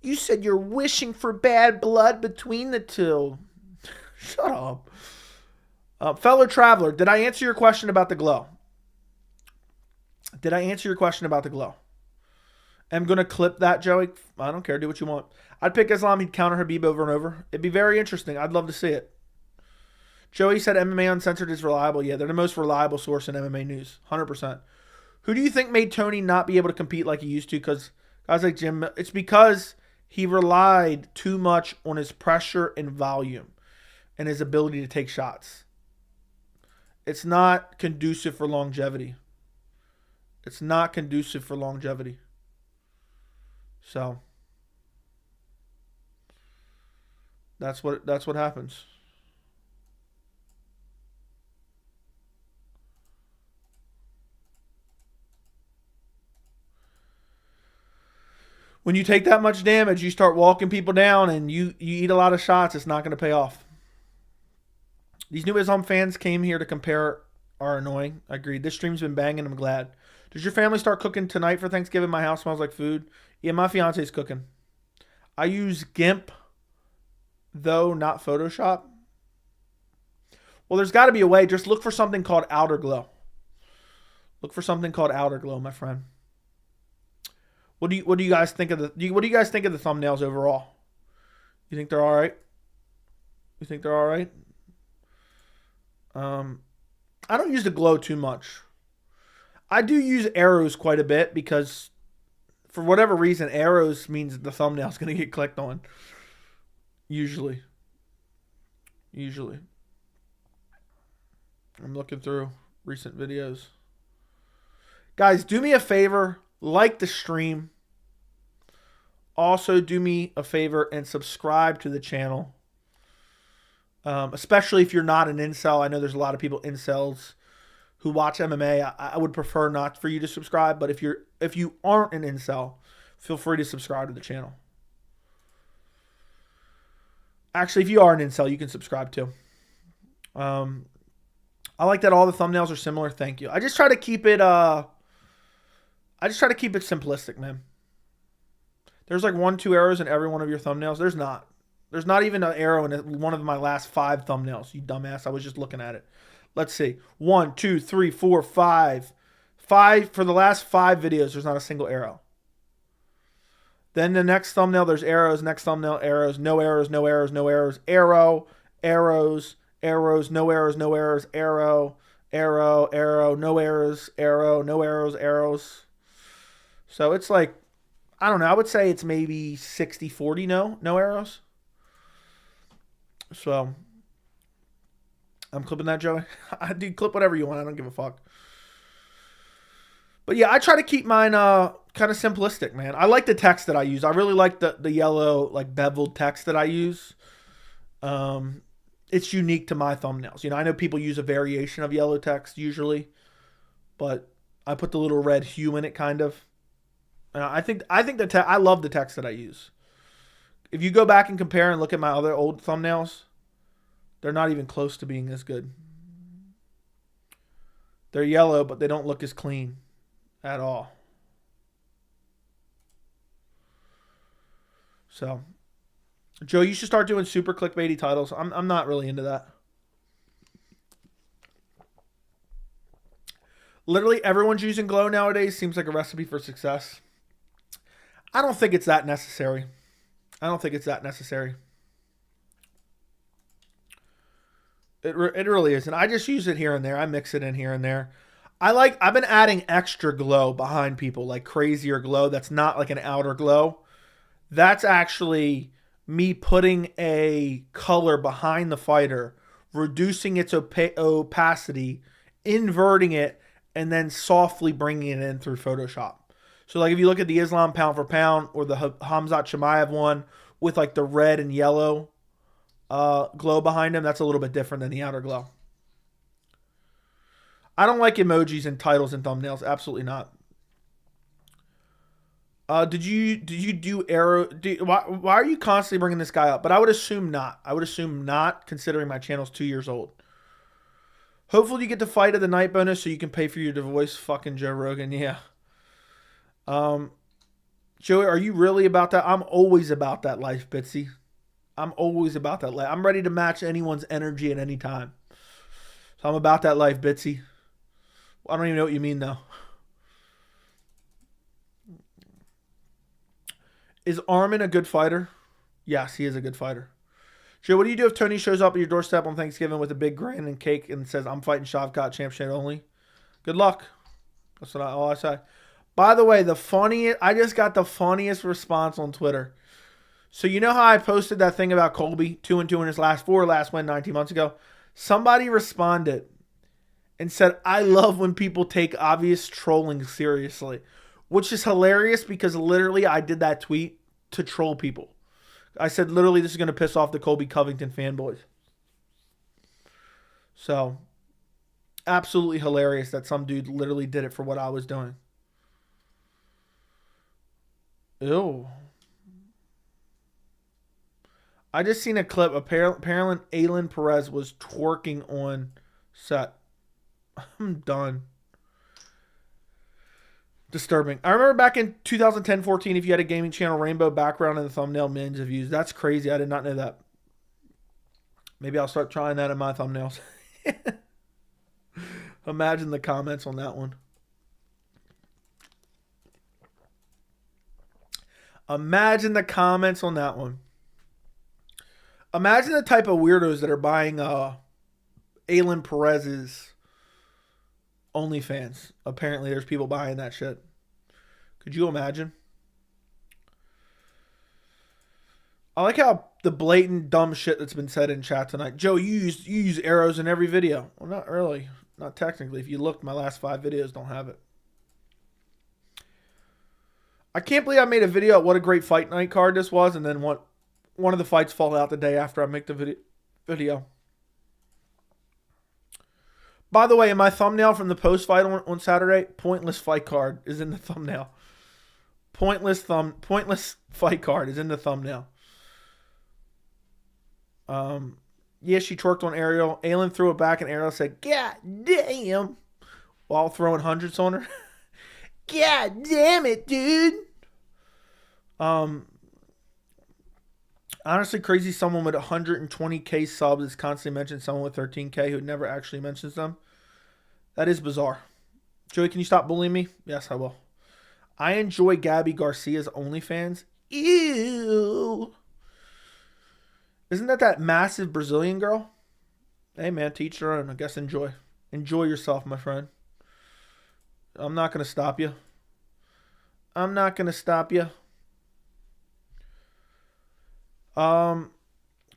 You said you're wishing for bad blood between the two. Shut up. Fellow traveler, did I answer your question about the glow? Did I answer your question about the glow? I'm going to clip that, Joey. I don't care. Do what you want. I'd pick Islam. He'd counter Khabib over and over. It'd be very interesting. I'd love to see it. Joey said MMA Uncensored is reliable. Yeah, they're the most reliable source in MMA news. 100%. Who do you think made Tony not be able to compete like he used to? Because guys like Jim, it's because he relied too much on his pressure and volume and his ability to take shots. It's not conducive for longevity. It's not conducive for longevity. So that's what happens. When you take that much damage, you start walking people down and you eat a lot of shots, it's not going to pay off. These new Islam fans came here to compare are annoying. I agree. This stream's been banging. I'm glad. Does your family start cooking tonight for Thanksgiving? My house smells like food. Yeah, my fiance's cooking. I use GIMP, though, not Photoshop. Well, there's got to be a way. Just look for something called Outer Glow. Look for something called Outer Glow, my friend. What do you guys think of the thumbnails overall? You think they're all right? You think they're all right? I don't use the glow too much. I do use arrows quite a bit because for whatever reason, arrows means the thumbnail's going to get clicked on. Usually. I'm looking through recent videos. Guys, do me a favor. Like the stream. Also, do me a favor and subscribe to the channel. Especially if you're not an incel. I know there's a lot of people, incels, who watch MMA. I would prefer not for you to subscribe, but if you aren't an incel, feel free to subscribe to the channel. Actually, if you are an incel, you can subscribe too. I like that all the thumbnails are similar. Thank you. I just try to keep it simplistic, man. There's like 1-2 arrows in every one of your thumbnails. There's not. There's not even an arrow in one of my last 5 thumbnails, you dumbass. I was just looking at it. Let's see. 1, 2, 3, 4, 5. 5 for the last 5 videos, there's not a single arrow. Then the next thumbnail, there's arrows. Next thumbnail, arrows. No arrows, no arrows, no arrows. Arrow, arrows, arrows, no arrows, no arrows. Arrow, arrow, arrow, no arrows, arrow, no arrows, arrows. So it's like, I don't know. I would say it's maybe 60-40 no arrows. So I'm clipping that, Joey. I do clip whatever you want. I don't give a fuck. But yeah, I try to keep mine kind of simplistic, man. I like the text that I use. I really like the yellow, like beveled text that I use. It's unique to my thumbnails. You know, I know people use a variation of yellow text usually, but I put the little red hue in it, kind of. I think I love the text that I use. If you go back and compare and look at my other old thumbnails, They're not even close to being as good. They're yellow, but they don't look as clean at all. So, Joe, you should start doing super clickbaity titles. I'm not really into that. Literally, everyone's using glow nowadays. Seems like a recipe for success. I don't think it's that necessary. I don't think it's that necessary. It really isn't. I just use it here and there. I mix it in here and there. I've been adding extra glow behind people, like crazier glow. That's not like an outer glow. That's actually me putting a color behind the fighter, reducing its opacity, inverting it, and then softly bringing it in through Photoshop. So like if you look at the Islam pound for pound or the Khamzat Chimaev one with like the red and yellow glow behind him, that's a little bit different than the outer glow. I don't like emojis and titles and thumbnails. Absolutely not. Did you do arrow? Why are you constantly bringing this guy up? But I would assume not. I would assume not, considering my channel's 2 years old. Hopefully you get the fight of the night bonus so you can pay for your divorce. Fucking Joe Rogan, yeah. Joey, are you really about that? I'm always about that life, Bitsy. I'm always about that life. I'm ready to match anyone's energy at any time. So I'm about that life, Bitsy. I don't even know what you mean, though. Is Arman a good fighter? Yes, he is a good fighter. Joe, what do you do if Tony shows up at your doorstep on Thanksgiving with a big grin and cake and says, I'm fighting Shavkat, champ shit only? Good luck. That's all I say. By the way, I just got the funniest response on Twitter. So you know how I posted that thing about Colby, 2-2 in his last 4, last win 19 months ago? Somebody responded and said, I love when people take obvious trolling seriously, which is hilarious because literally I did that tweet to troll people. I said, literally, this is going to piss off the Colby Covington fanboys. So, absolutely hilarious that some dude literally did it for what I was doing. Ew. I just seen a clip. Apparently, Aylin Perez was twerking on set. I'm done. Disturbing. I remember back in 2010-14, if you had a gaming channel, rainbow background in the thumbnail, millions of views. That's crazy. I did not know that. Maybe I'll start trying that in my thumbnails. Imagine the comments on that one. Imagine the comments on that one. Imagine the type of weirdos that are buying Aylin Perez's OnlyFans. Apparently, there's people buying that shit. Could you imagine? I like how the blatant dumb shit that's been said in chat tonight. Joe, you use arrows in every video. Well, not really. Not technically. If you look, my last 5 videos don't have it. I can't believe I made a video at what a great fight night card this was, and then one of the fights fall out the day after I make the video. By the way, in my thumbnail from the post fight on Saturday, pointless fight card is in the thumbnail. Pointless fight card is in the thumbnail. Yeah, she twerked on Ariel. Aylin threw it back and Ariel said, God damn, while throwing hundreds on her. God damn it, dude. Honestly, crazy someone with 120K subs is constantly mentioning someone with 13K who never actually mentions them. That is bizarre. Joey, can you stop bullying me? Yes, I will. I enjoy Gabby Garcia's OnlyFans. Ew. Isn't that massive Brazilian girl? Hey, man, to each their own. I guess enjoy. Enjoy yourself, my friend. I'm not going to stop you. I'm not going to stop you.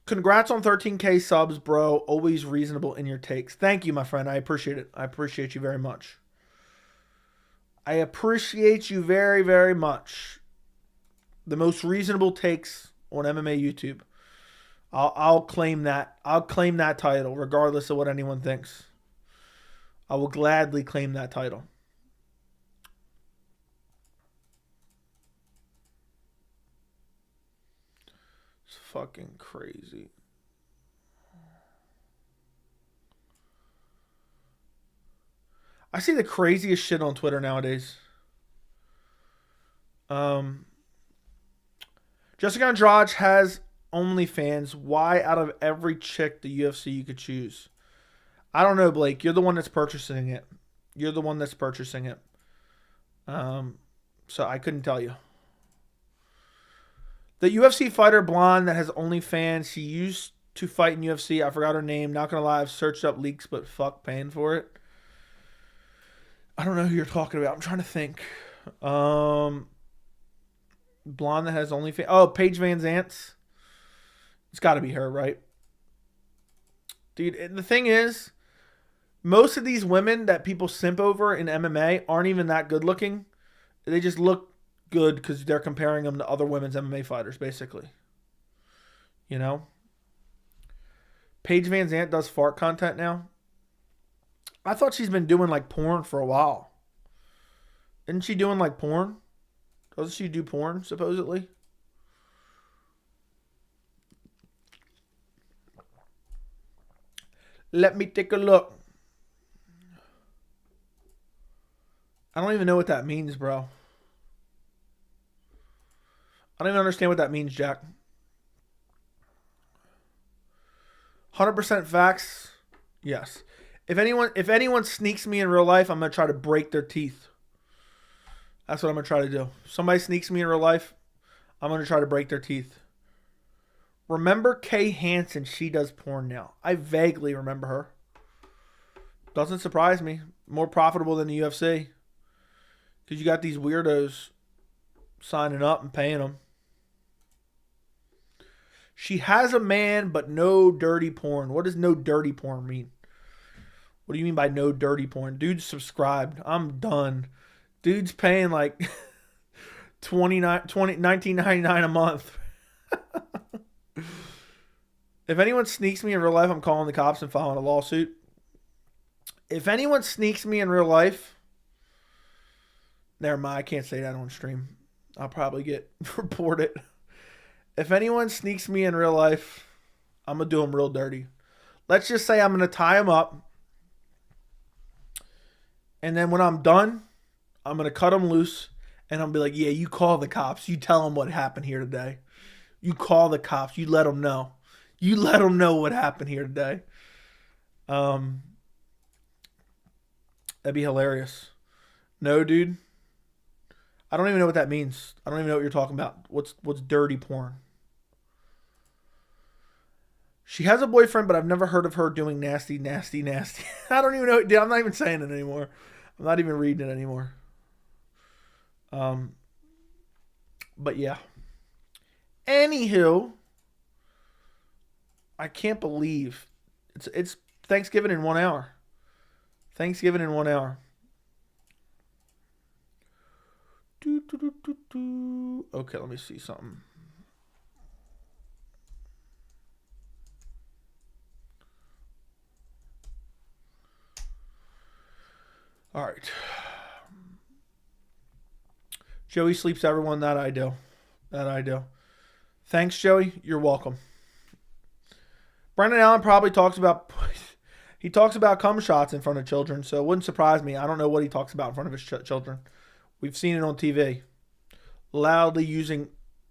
Congrats on 13K subs, bro. Always reasonable in your takes. Thank you, my friend. I appreciate it. I appreciate you very much. I appreciate you very, very much. The most reasonable takes on MMA YouTube. I'll claim that. I'll claim that title, regardless of what anyone thinks. I will gladly claim that title. It's fucking crazy. I see the craziest shit on Twitter nowadays. Jessica Andrade has OnlyFans. Why out of every chick the UFC you could choose? I don't know, Blake. You're the one that's purchasing it. You're the one that's purchasing it. So I couldn't tell you. The UFC fighter blonde that has OnlyFans, she used to fight in UFC. I forgot her name. Not gonna lie, I've searched up leaks, but fuck paying for it. I don't know who you're talking about. I'm trying to think. Blonde that has OnlyFans. Oh, Paige Van Zant. It's got to be her, right? Dude, and the thing is, most of these women that people simp over in MMA aren't even that good looking. They just look good because they're comparing them to other women's MMA fighters, basically. You know? Paige Van Zant does fart content now. I thought she's been doing like porn for a while. Isn't she doing like porn? Doesn't she do porn, supposedly? Let me take a look. I don't even know what that means, bro. I don't even understand what that means, Jack. 100% facts. Yes. If anyone sneaks me in real life, I'm going to try to break their teeth. That's what I'm going to try to do. If somebody sneaks me in real life, I'm going to try to break their teeth. Remember Kay Hansen? She does porn now. I vaguely remember her. Doesn't surprise me. More profitable than the UFC. Because you got these weirdos signing up and paying them. She has a man, but no dirty porn. What does no dirty porn mean? What do you mean by no dirty porn? Dude's subscribed. I'm done. Dude's paying like $19.99 a month. If anyone sneaks me in real life, I'm calling the cops and filing a lawsuit. If anyone sneaks me in real life, never mind, I can't say that on stream. I'll probably get reported. If anyone sneaks me in real life, I'm going to do them real dirty. Let's just say I'm going to tie them up. And then when I'm done, I'm going to cut them loose. And I'll be like, yeah, you call the cops. You tell them what happened here today. You call the cops. You let them know. You let them know what happened here today. That'd be hilarious. No, dude. I don't even know what that means. I don't even know what you're talking about. What's dirty porn? She has a boyfriend, but I've never heard of her doing nasty, nasty, nasty. I don't even know. Dude, I'm not even saying it anymore. I'm not even reading it anymore. But yeah. Anywho, I can't believe it's Thanksgiving in 1 hour. Thanksgiving in 1 hour. Okay, let me see something. All right. Joey sleeps everyone. That I do. That I do. Thanks, Joey. You're welcome. Brendan Allen probably talks about cum shots in front of children, so it wouldn't surprise me. I don't know what he talks about in front of his children. We've seen it on TV. Loudly using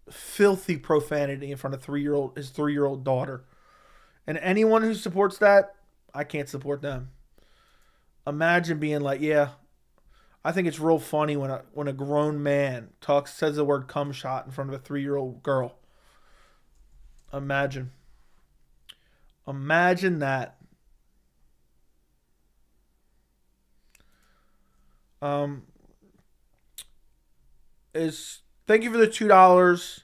filthy profanity in front of his 3-year-old daughter. And anyone who supports that, I can't support them. Imagine being like, yeah, I think it's real funny when a grown man says the word cum shot in front of a 3-year-old girl. Imagine that. Thank you for the $2.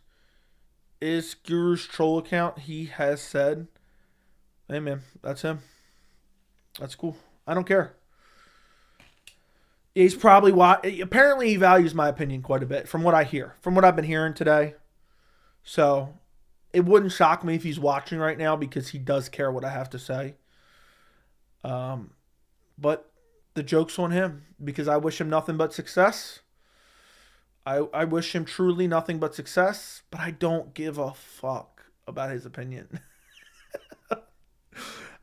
Is Guru's troll account? He has said, hey man, that's him. That's cool. I don't care. He's probably apparently he values my opinion quite a bit from what I hear, from what I've been hearing today. So it wouldn't shock me if he's watching right now because he does care what I have to say. But the joke's on him because I wish him nothing but success. I wish him truly nothing but success, but I don't give a fuck about his opinion.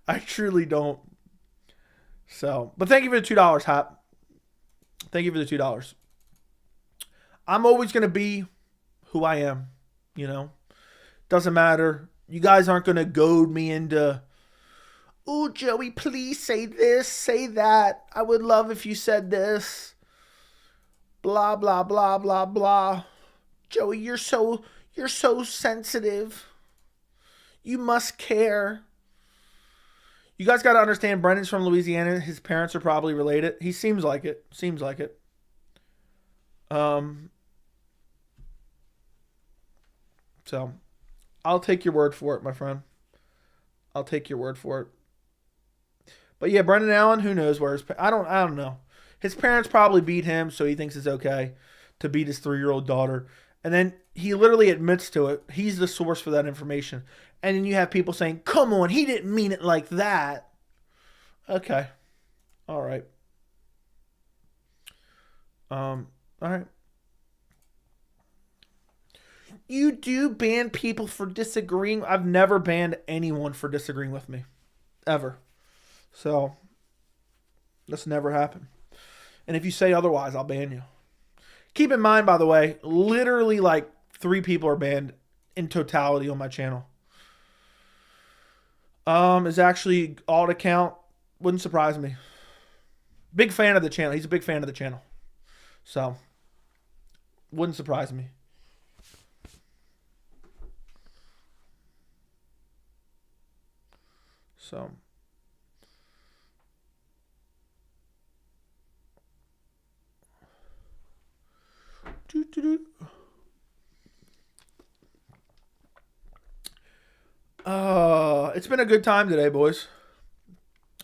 I truly don't. So, but thank you for the $2, Hap. Thank you for the $2. I'm always going to be who I am, you know. Doesn't matter. You guys aren't going to goad me into, oh, Joey, please say this, say that. I would love if you said this. Blah, blah, blah, blah, blah. Joey, you're so sensitive. You must care. You guys got to understand, Brendan's from Louisiana. His parents are probably related. He seems like it. So, I'll take your word for it, my friend. I'll take your word for it. But yeah, Brendan Allen, who knows where his... I don't know. His parents probably beat him, so he thinks it's okay to beat his 3-year-old daughter. And then he literally admits to it. He's the source for that information. And then you have people saying, come on, he didn't mean it like that. Okay. All right. All right. You do ban people for disagreeing. I've never banned anyone for disagreeing with me. Ever. So, that's never happened. And if you say otherwise, I'll ban you. Keep in mind, by the way, literally like 3 people are banned in totality on my channel. Is actually alt account. Wouldn't surprise me. Big fan of the channel. He's a big fan of the channel. So, wouldn't surprise me. So, it's been a good time today, boys.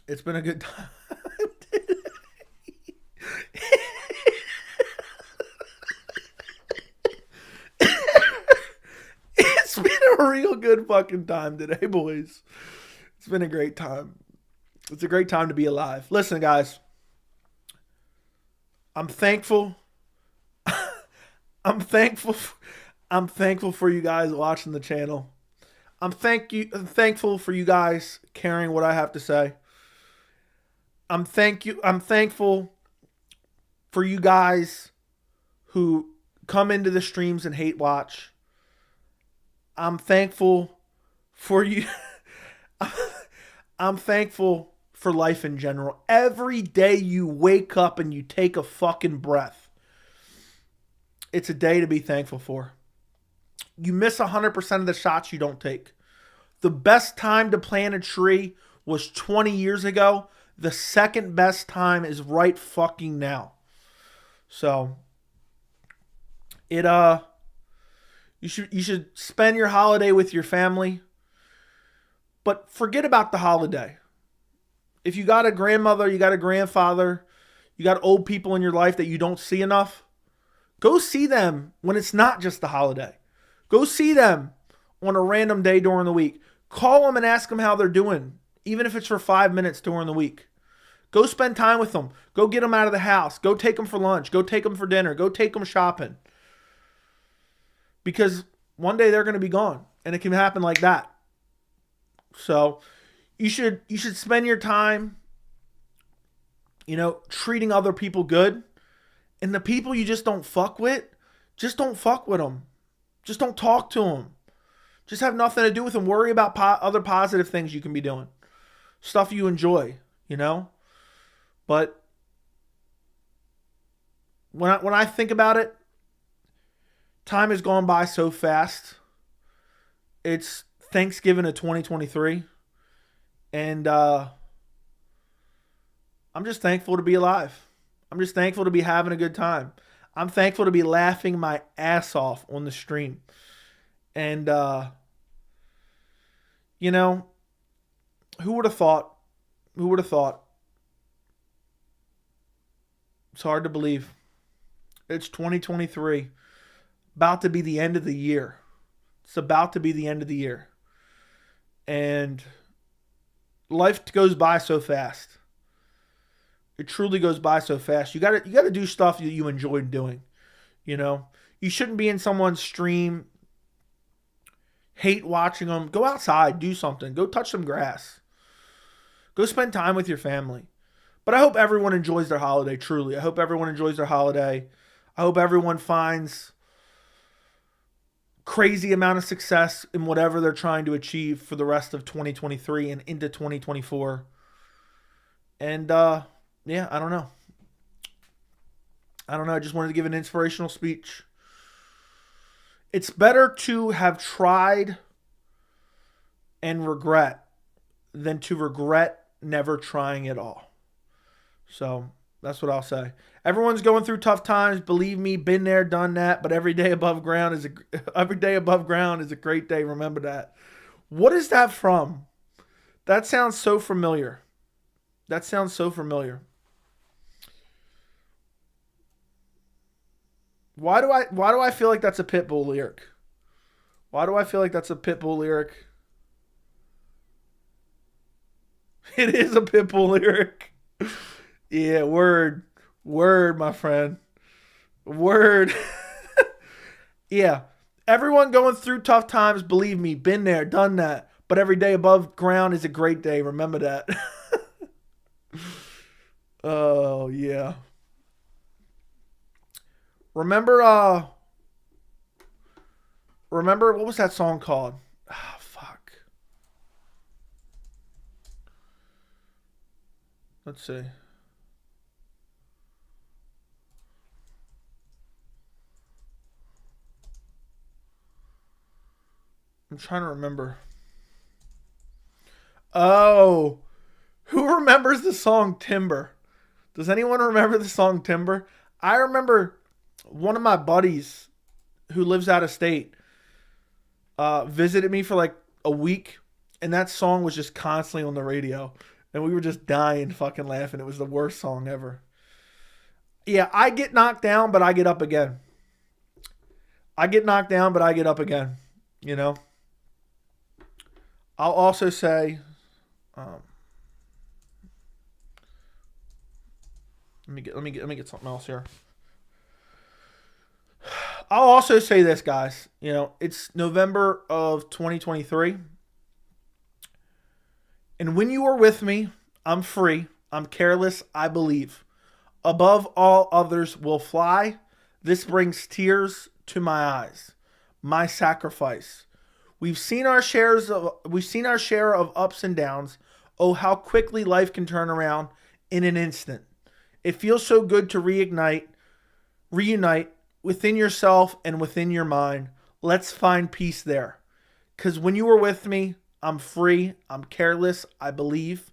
It's been a good time today. It's been a real good fucking time today, boys. It's been a great time. It's a great time to be alive. Listen, guys. I'm thankful. I'm thankful for you guys watching the channel. I'm thankful for you guys caring what I have to say. I'm thankful for you guys who come into the streams and hate watch. I'm thankful for you. I'm thankful for life in general. Every day you wake up and you take a fucking breath, it's a day to be thankful for. You miss 100% of the shots you don't take. The best time to plant a tree was 20 years ago. The second best time is right fucking now. So, you should spend your holiday with your family. But forget about the holiday. If you got a grandmother, you got a grandfather, you got old people in your life that you don't see enough, go see them when it's not just the holiday. Go see them on a random day during the week. Call them and ask them how they're doing, even if it's for 5 minutes during the week. Go spend time with them. Go get them out of the house. Go take them for lunch. Go take them for dinner. Go take them shopping. Because one day they're going to be gone, and it can happen like that. So you should spend your time, treating other people good. And the people you just don't fuck with, just don't fuck with them. Just don't talk to them. Just have nothing to do with them. Worry about other positive things you can be doing. Stuff you enjoy, But when I think about it, time has gone by so fast. It's Thanksgiving of 2023. And I'm just thankful to be alive. I'm just thankful to be having a good time. I'm thankful to be laughing my ass off on the stream. And, who would have thought? Who would have thought? It's hard to believe. It's 2023. About to be the end of the year. It's about to be the end of the year. And life goes by so fast. It truly goes by so fast. You got to do stuff that you enjoy doing. You shouldn't be in someone's stream, hate watching them. Go outside, do something. Go touch some grass. Go spend time with your family. But I hope everyone enjoys their holiday, truly. I hope everyone enjoys their holiday. I hope everyone finds crazy amount of success in whatever they're trying to achieve for the rest of 2023 and into 2024. And yeah, I don't know. I just wanted to give an inspirational speech. It's better to have tried and regret than to regret never trying at all. So that's what I'll say. Everyone's going through tough times. Believe me, been there, done that. But every day above ground is a great day. Remember that. What is that from? That sounds so familiar. That sounds so familiar. Why do I feel like that's a Pitbull lyric? Why do I feel like that's a Pitbull lyric? It is a Pitbull lyric. Yeah, word, my friend. Word. Yeah. Everyone going through tough times, believe me, been there, done that. But every day above ground is a great day. Remember that. Oh, yeah. Remember what was that song called? Ah, fuck. Let's see. I'm trying to remember. Oh, who remembers the song Timber? Does anyone remember the song Timber? I remember one of my buddies who lives out of state visited me for like a week, and that song was just constantly on the radio, and we were just dying fucking laughing. It was the worst song ever. Yeah, I get knocked down, but I get up again. I get knocked down, but I get up again. You know? I'll also say, let me get something else here. I'll also say this, guys. You know, it's November of 2023. And when you are with me, I'm free. I'm careless. I believe. Above all others will fly. This brings tears to my eyes. My sacrifice. We've seen our share of ups and downs. Oh, how quickly life can turn around in an instant. It feels so good to reunite within yourself and within your mind. Let's find peace there. Because when you are with me, I'm free, I'm careless, I believe.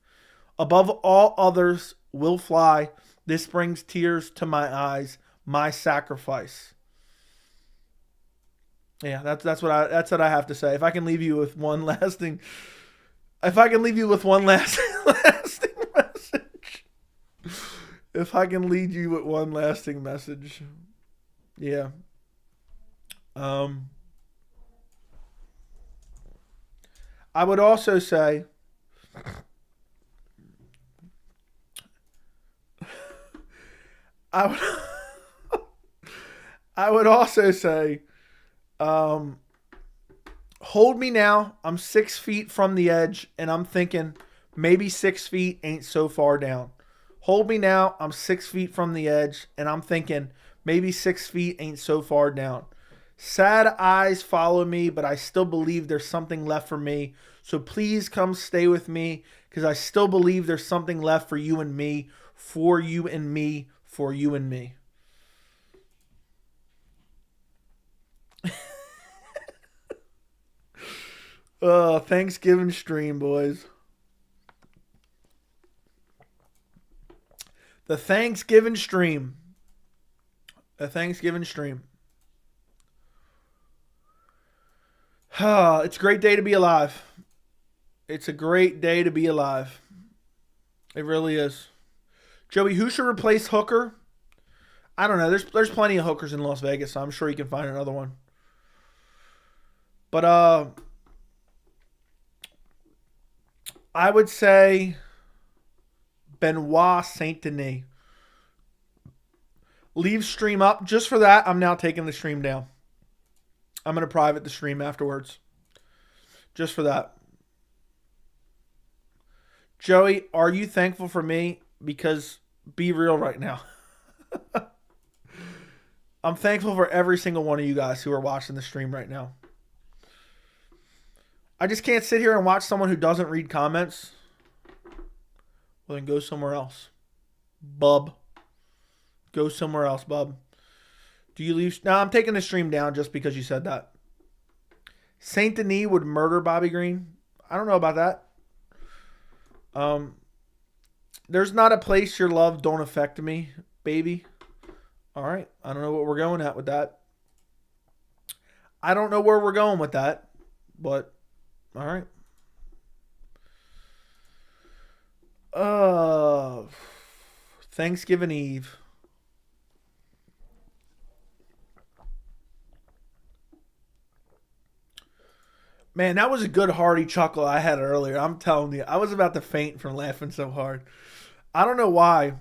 Above all others will fly. This brings tears to my eyes. My sacrifice. Yeah, that's what I have to say. If I can leave you with one lasting lasting message. If I can lead you with one lasting message. Yeah. I would also say I would also say hold me now. I'm 6 feet from the edge, and I'm thinking maybe 6 feet ain't so far down. Hold me now. I'm 6 feet from the edge, and I'm thinking maybe 6 feet ain't so far down. Sad eyes follow me, but I still believe there's something left for me. So please come stay with me, because I still believe there's something left for you and me, for you and me, for you and me. Thanksgiving stream, boys. The Thanksgiving stream. A Thanksgiving stream. It's a great day to be alive. It's a great day to be alive. It really is. Joey, who should replace Hooker? I don't know. There's plenty of hookers in Las Vegas, so I'm sure you can find another one. But I would say Benoit Saint Denis. Leave stream up. Just for that, I'm now taking the stream down. I'm going to private the stream afterwards. Just for that. Joey, are you thankful for me? because be real right now. I'm thankful for every single one of you guys who are watching the stream right now. I just can't sit here and watch someone who doesn't read comments. Well, then go somewhere else. Bub. Go somewhere else, bub. Do you leave? No, I'm taking the stream down just because you said that. Saint Denis would murder Bobby Green. I don't know about that. There's not a place your love don't affect me, baby. All right. I don't know what we're going at with that. I don't know where we're going with that, but all right. Thanksgiving Eve. Man, that was a good hearty chuckle I had earlier. I'm telling you, I was about to faint from laughing so hard. I don't know why.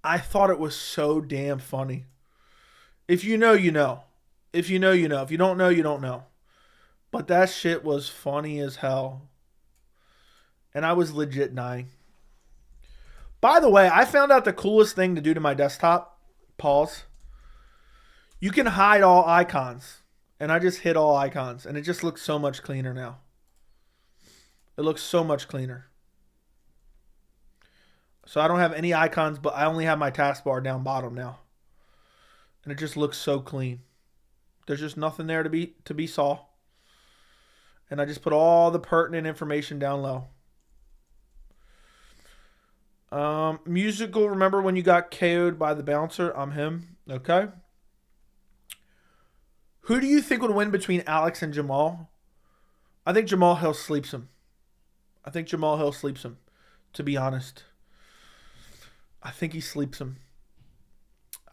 I thought it was so damn funny. If you know, you know. If you know, you know. If you don't know, you don't know. But that shit was funny as hell. And I was legit dying. By the way, I found out the coolest thing to do to my desktop. Pause. You can hide all icons. And I just hid all icons. And it just looks so much cleaner now. It looks so much cleaner. So I don't have any icons, but I only have my taskbar down bottom now. And it just looks so clean. There's just nothing there to be saw. And I just put all the pertinent information down low. Musical, remember when you got KO'd by the bouncer? I'm him. Okay. Who do you think would win between Alex and Jamal? I think Jamal Hill sleeps him. To be honest. I think he sleeps him.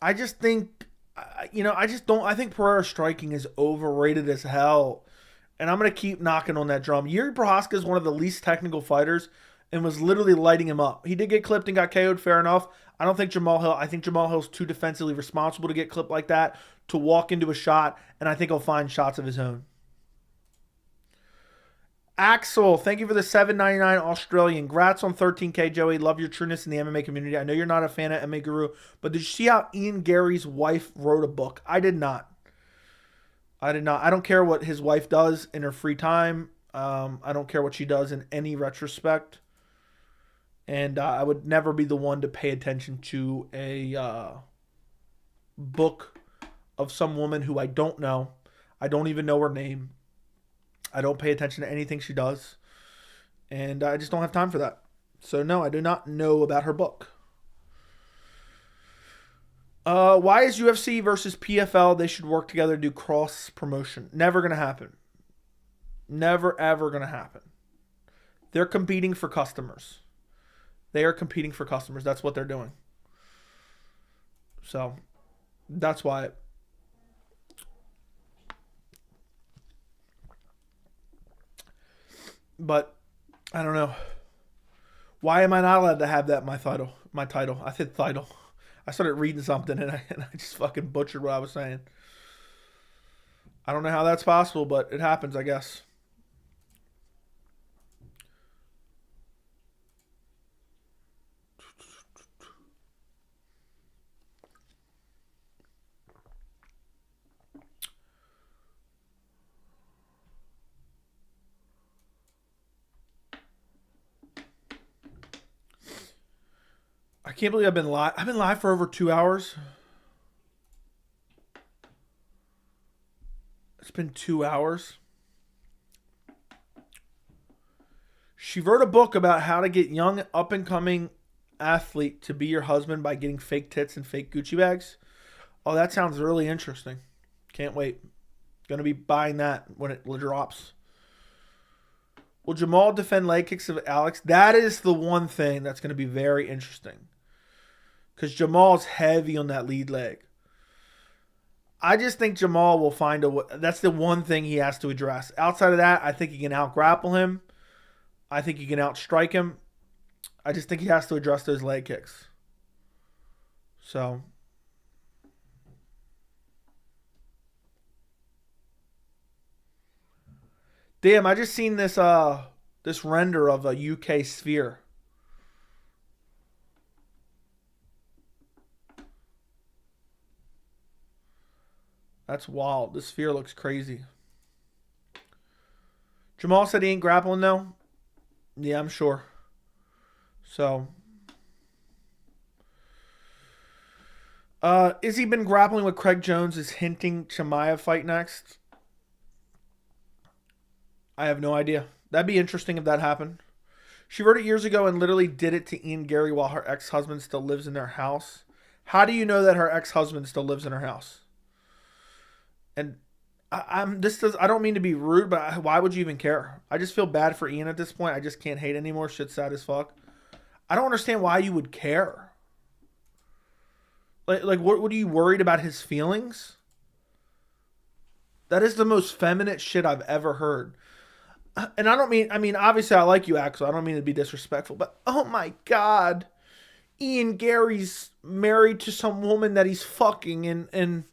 I just think, I think Pereira's striking is overrated as hell. And I'm going to keep knocking on that drum. Yuri Prohaska is one of the least technical fighters and was literally lighting him up. He did get clipped and got KO'd, fair enough. I think Jamal Hill's too defensively responsible to get clipped like that, to walk into a shot, and I think he'll find shots of his own. Axel, thank you for the $7.99 Australian. Congrats on 13K, Joey. Love your trueness in the MMA community. I know you're not a fan of MMA Guru, but did you see how Ian Gary's wife wrote a book? I did not. I don't care what his wife does in her free time. I don't care what she does in any retrospect. And I would never be the one to pay attention to a book of some woman who I don't know. I don't even know her name. I don't pay attention to anything she does. And I just don't have time for that. So no, I do not know about her book. Why is UFC versus PFL? They should work together to do cross promotion. Never going to happen. Never, ever going to happen. They're competing for customers. They are competing for customers. That's what they're doing. So, that's why. But, I don't know. Why am I not allowed to have that in my title? I said title. I started reading something and I just fucking butchered what I was saying. I don't know how that's possible, but it happens, I guess. I can't believe I've been live. I've been live for over 2 hours. It's been 2 hours. She wrote a book about how to get young up-and-coming athlete to be your husband by getting fake tits and fake Gucci bags. Oh, that sounds really interesting. Can't wait. Gonna be buying that when it drops. Will Jamal defend leg kicks of Alex? That is the one thing that's going to be very interesting. Because Jamal's heavy on that lead leg. I just think Jamal will find a way. That's the one thing he has to address. Outside of that, I think he can out-grapple him. I think he can out-strike him. I just think he has to address those leg kicks. So. Damn, I just seen this this render of a UK sphere. That's wild. This sphere looks crazy. Jamal said he ain't grappling though. Yeah, I'm sure. So, Izzy been grappling with Craig Jones is hinting Chimaev fight next. I have no idea. That'd be interesting if that happened. She wrote it years ago and literally did it to Ian Garry while her ex-husband still lives in their house. How do you know that her ex-husband still lives in her house? And I don't mean to be rude, but why would you even care? I just feel bad for Ian at this point. I just can't hate anymore. Shit's sad as fuck. I don't understand why you would care. Like what are you worried about his feelings? That is the most feminine shit I've ever heard. And I mean, obviously I like you, Axel. I don't mean to be disrespectful, but oh my God. Ian Garry's married to some woman that he's fucking and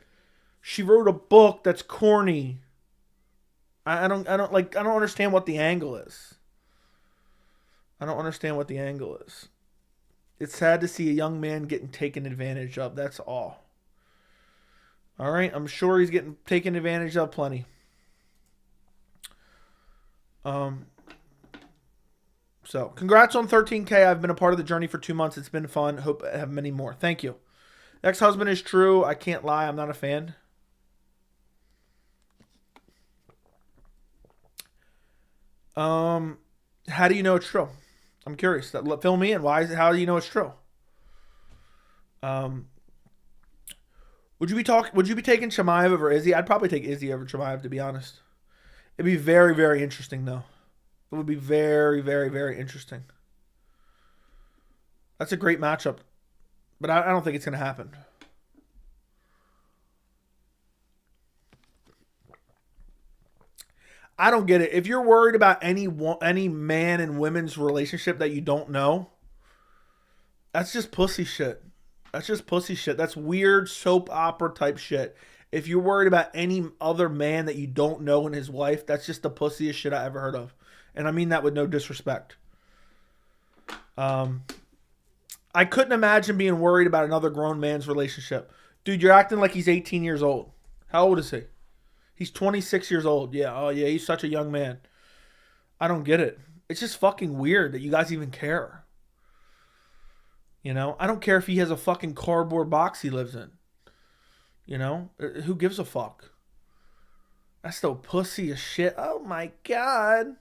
she wrote a book that's corny. I don't understand what the angle is. I don't understand what the angle is. It's sad to see a young man getting taken advantage of. That's all. All right, I'm sure he's getting taken advantage of plenty. So congrats on 13K. I've been a part of the journey for 2 months. It's been fun. Hope I have many more. Thank you. Ex-husband is true. I can't lie. I'm not a fan. How do you know it's true? I'm curious. Fill me in. How do you know it's true? Would you be taking Chimaev over Izzy? I'd probably take Izzy over Chimaev, to be honest. It'd be very, very interesting, though. It would be very, very, very interesting. That's a great matchup. But I don't think it's going to happen. I don't get it. If you're worried about any man and women's relationship that you don't know, that's just pussy shit. That's just pussy shit. That's weird soap opera type shit. If you're worried about any other man that you don't know and his wife, that's just the pussiest shit I ever heard of. And I mean that with no disrespect. I couldn't imagine being worried about another grown man's relationship. Dude, you're acting like he's 18 years old. How old is he? He's 26 years old. Yeah, oh yeah, he's such a young man. I don't get it. It's just fucking weird that you guys even care. You know? I don't care if he has a fucking cardboard box he lives in. You know? Who gives a fuck? That's the pussy as shit. Oh my God.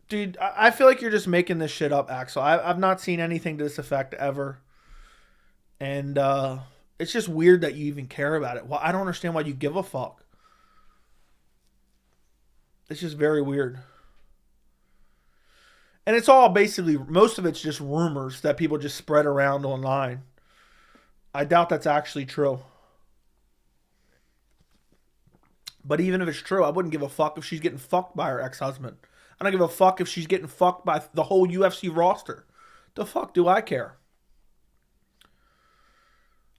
Dude, I feel like you're just making this shit up, Axel. I've not seen anything to this effect ever. And it's just weird that you even care about it. Well, I don't understand why you give a fuck. It's just very weird. And it's all basically, most of it's just rumors that people just spread around online. I doubt that's actually true. But even if it's true, I wouldn't give a fuck if she's getting fucked by her ex-husband. I don't give a fuck if she's getting fucked by the whole UFC roster. The fuck do I care?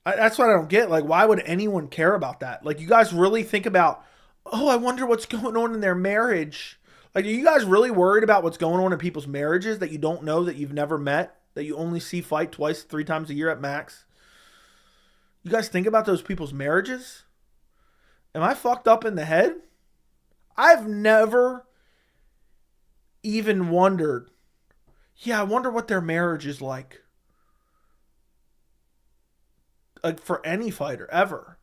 That's what I don't get. Like, why would anyone care about that? Like, you guys really think about, oh, I wonder what's going on in their marriage. Like, are you guys really worried about what's going on in people's marriages that you don't know, that you've never met, that you only see fight twice, 3 times a year at max? You guys think about those people's marriages? Am I fucked up in the head? I've never even wondered, yeah, I wonder what their marriage is like. Like, for any fighter, ever.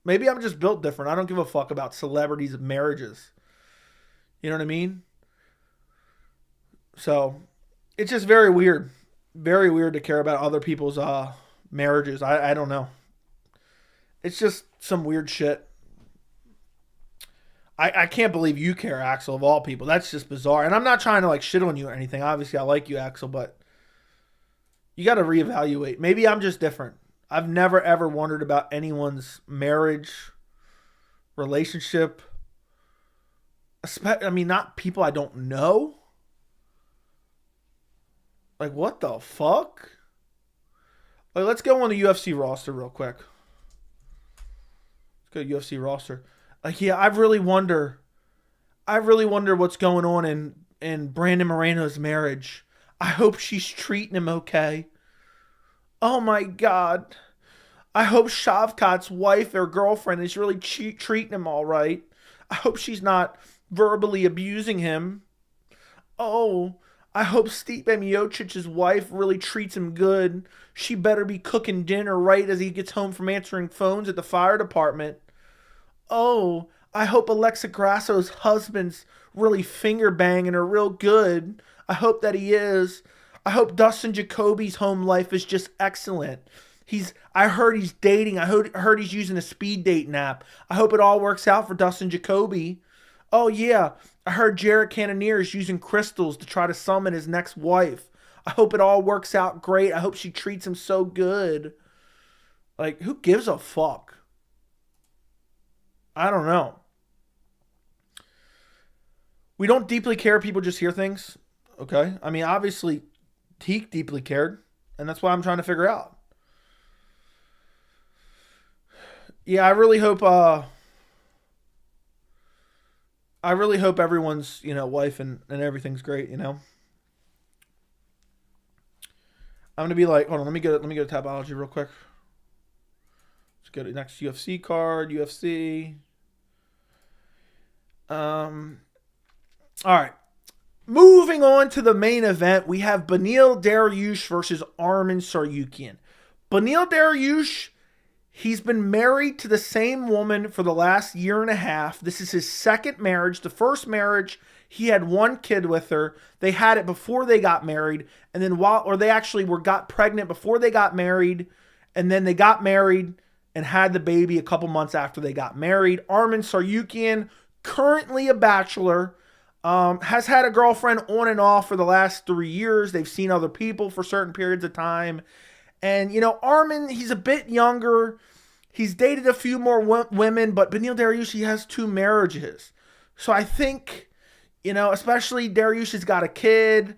Maybe I'm just built different. I don't give a fuck about celebrities' marriages. You know what I mean? So, it's just very weird. Very weird to care about other people's marriages. I don't know. It's just some weird shit. I can't believe you care, Axel, of all people. That's just bizarre. And I'm not trying to like shit on you or anything. Obviously, I like you, Axel, but you got to reevaluate. Maybe I'm just different. I've never, ever wondered about anyone's marriage, relationship. I mean, not people I don't know. Like, what the fuck? Like, let's go on the UFC roster real quick. Let's go to UFC roster. Like, yeah, I really wonder. I really wonder what's going on in Brandon Moreno's marriage. I hope she's treating him okay. Oh my God. I hope Shavkat's wife or girlfriend is really treating him all right. I hope she's not verbally abusing him. Oh, I hope Stipe Miocic's wife really treats him good. She better be cooking dinner right as he gets home from answering phones at the fire department. Oh, I hope Alexa Grasso's husband's really finger banging her real good. I hope that he is. I hope Dustin Jacoby's home life is just excellent. I heard he's dating. I heard he's using a speed dating app. I hope it all works out for Dustin Jacoby. Oh yeah, I heard Jared Cannonier is using crystals to try to summon his next wife. I hope it all works out great. I hope she treats him so good. Like, who gives a fuck? I don't know. We don't deeply care. People just hear things. Okay. I mean, obviously, Teak deeply cared. And that's why I'm trying to figure out. Yeah, I really hope everyone's, wife and everything's great, I'm gonna be like, hold on, let me go to Tapology real quick. Let's go to the next UFC card, UFC. All right. Moving on to the main event, we have Beniel Dariush versus Arman Tsarukyan. Beniel Dariush, he's been married to the same woman for the last year and a half. This is his second marriage. The first marriage, he had one kid with her. They had it before they got married, and then they actually got pregnant before they got married, and then they got married and had the baby a couple months after they got married. Arman Tsarukyan, currently a bachelor, has had a girlfriend on and off for the last 3 years. They've seen other people for certain periods of time. And, Arman, he's a bit younger. He's dated a few more women, but Beniel Dariush, he has 2 marriages. So I think, especially Dariush has got a kid.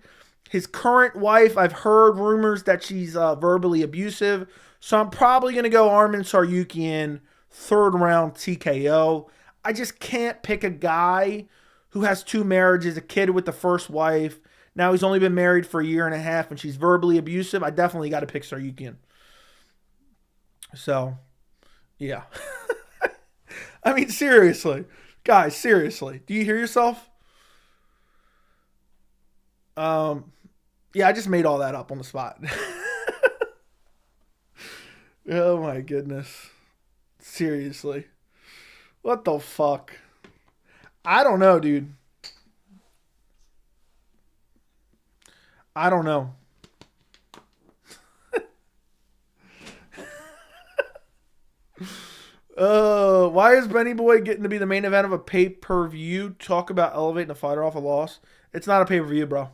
His current wife, I've heard rumors that she's verbally abusive. So I'm probably going to go Arman Tsarukyan, 3rd round TKO. I just can't pick a guy who has 2 marriages, a kid with the first wife. Now he's only been married for a year and a half and she's verbally abusive. I definitely got to pick Tsarukyan. So, yeah. I mean, seriously. Guys, seriously. Do you hear yourself? Yeah, I just made all that up on the spot. Oh my goodness. Seriously. What the fuck? I don't know, dude. I don't know. Why is Benny Boy getting to be the main event of a pay-per-view? Talk about elevating a fighter off a loss. It's not a pay-per-view, bro.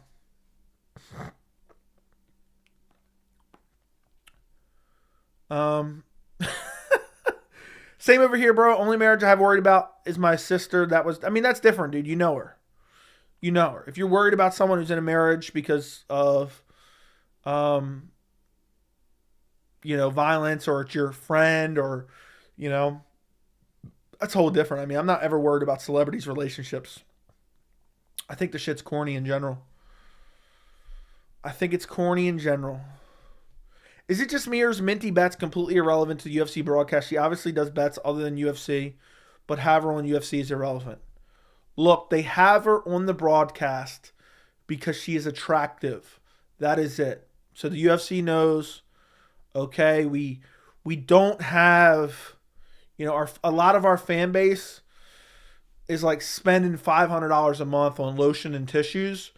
Same over here, bro. Only marriage I have worried about is my sister. That's different, dude. You know her. You know her. If you're worried about someone who's in a marriage because of, violence, or it's your friend, or, that's a whole different. I mean, I'm not ever worried about celebrities' relationships. I think the shit's corny in general. I think it's corny in general. Is it just me, or is Minty Bets completely irrelevant to the UFC broadcast? She obviously does bets other than UFC, but have her on UFC is irrelevant. Look, they have her on the broadcast because she is attractive. That is it. So the UFC knows, okay, we don't have, a lot of our fan base is like spending $500 a month on lotion and tissues.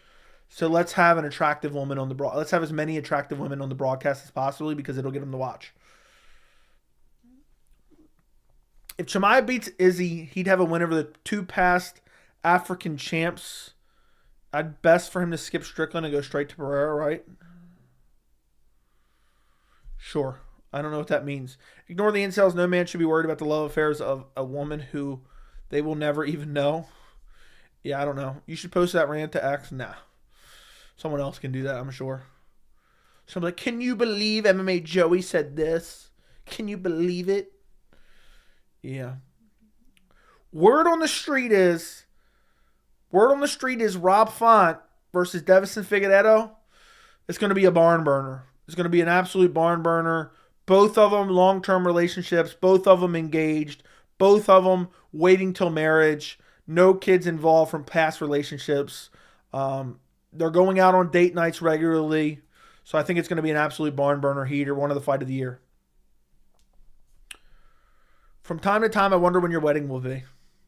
So let's have an attractive woman on the let's have as many attractive women on the broadcast as possible because it'll get them to watch. If Chimaev beats Izzy, he'd have a win over the 2 past African champs. I'd best for him to skip Strickland and go straight to Pereira, right? Sure. I don't know what that means. Ignore the incels. No man should be worried about the love affairs of a woman who they will never even know. Yeah, I don't know. You should post that rant to X. Nah. Someone else can do that, I'm sure. So I'm like, can you believe MMA Joey said this? Can you believe it? Yeah. Word on the street is Word on the street is Rob Font versus Davison Figueiredo. It's going to be a barn burner. It's going to be an absolute barn burner. Both of them long-term relationships. Both of them engaged. Both of them waiting till marriage. No kids involved from past relationships. They're going out on date nights regularly. So I think it's going to be an absolute barn burner heater, one of the fight of the year. From time to time, I wonder when your wedding will be.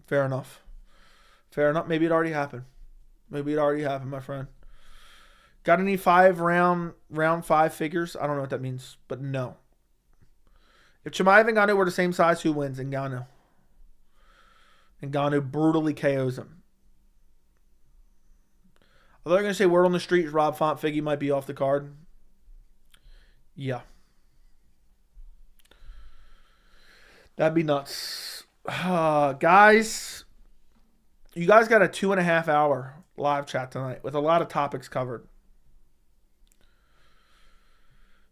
Fair enough. Fair enough. Maybe it already happened. Maybe it already happened, my friend. Got any round 5 figures? I don't know what that means, but no. If Chimaev and Ngannou were the same size, who wins? Ngannou. Ngannou brutally KOs him. Although they're going to say word on the street is Rob Font Figgy might be off the card. Yeah. That'd be nuts. Guys, you guys got a 2.5 hour live chat tonight with a lot of topics covered.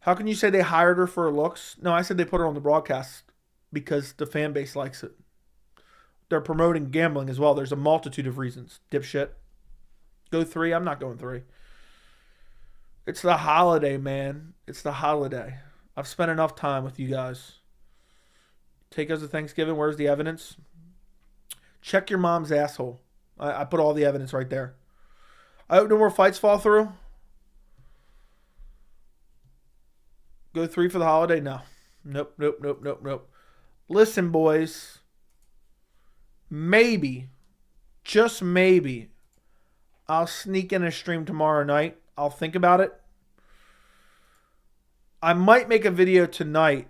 How can you say they hired her for her looks? No, I said they put her on the broadcast because the fan base likes it. They're promoting gambling as well. There's a multitude of reasons. Dipshit. Go 3. I'm not going 3. It's the holiday, man. It's the holiday. I've spent enough time with you guys. Take us to Thanksgiving. Where's the evidence? Check your mom's asshole. I put all the evidence right there. I hope no more fights fall through. Go 3 for the holiday? No. Nope. Listen, boys. Maybe, just maybe, I'll sneak in a stream tomorrow night. I'll think about it. I might make a video tonight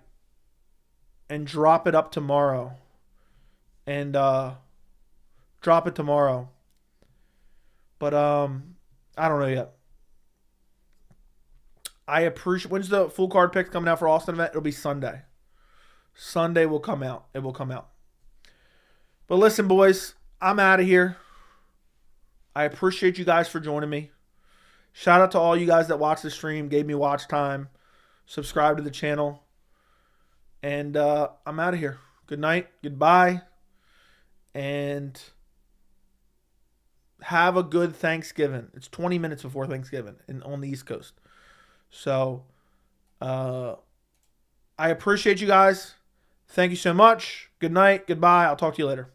and drop it up tomorrow. And drop it tomorrow. But I don't know yet. I appreciate. When's the full card picks coming out for Austin event? It'll be Sunday. Sunday will come out. It will come out. But listen, boys, I'm out of here. I appreciate you guys for joining me. Shout out to all you guys that watched the stream, gave me watch time, subscribe to the channel. And I'm out of here. Good night. Goodbye. And have a good Thanksgiving. It's 20 minutes before Thanksgiving on the East Coast. So I appreciate you guys. Thank you so much. Good night. Goodbye. I'll talk to you later.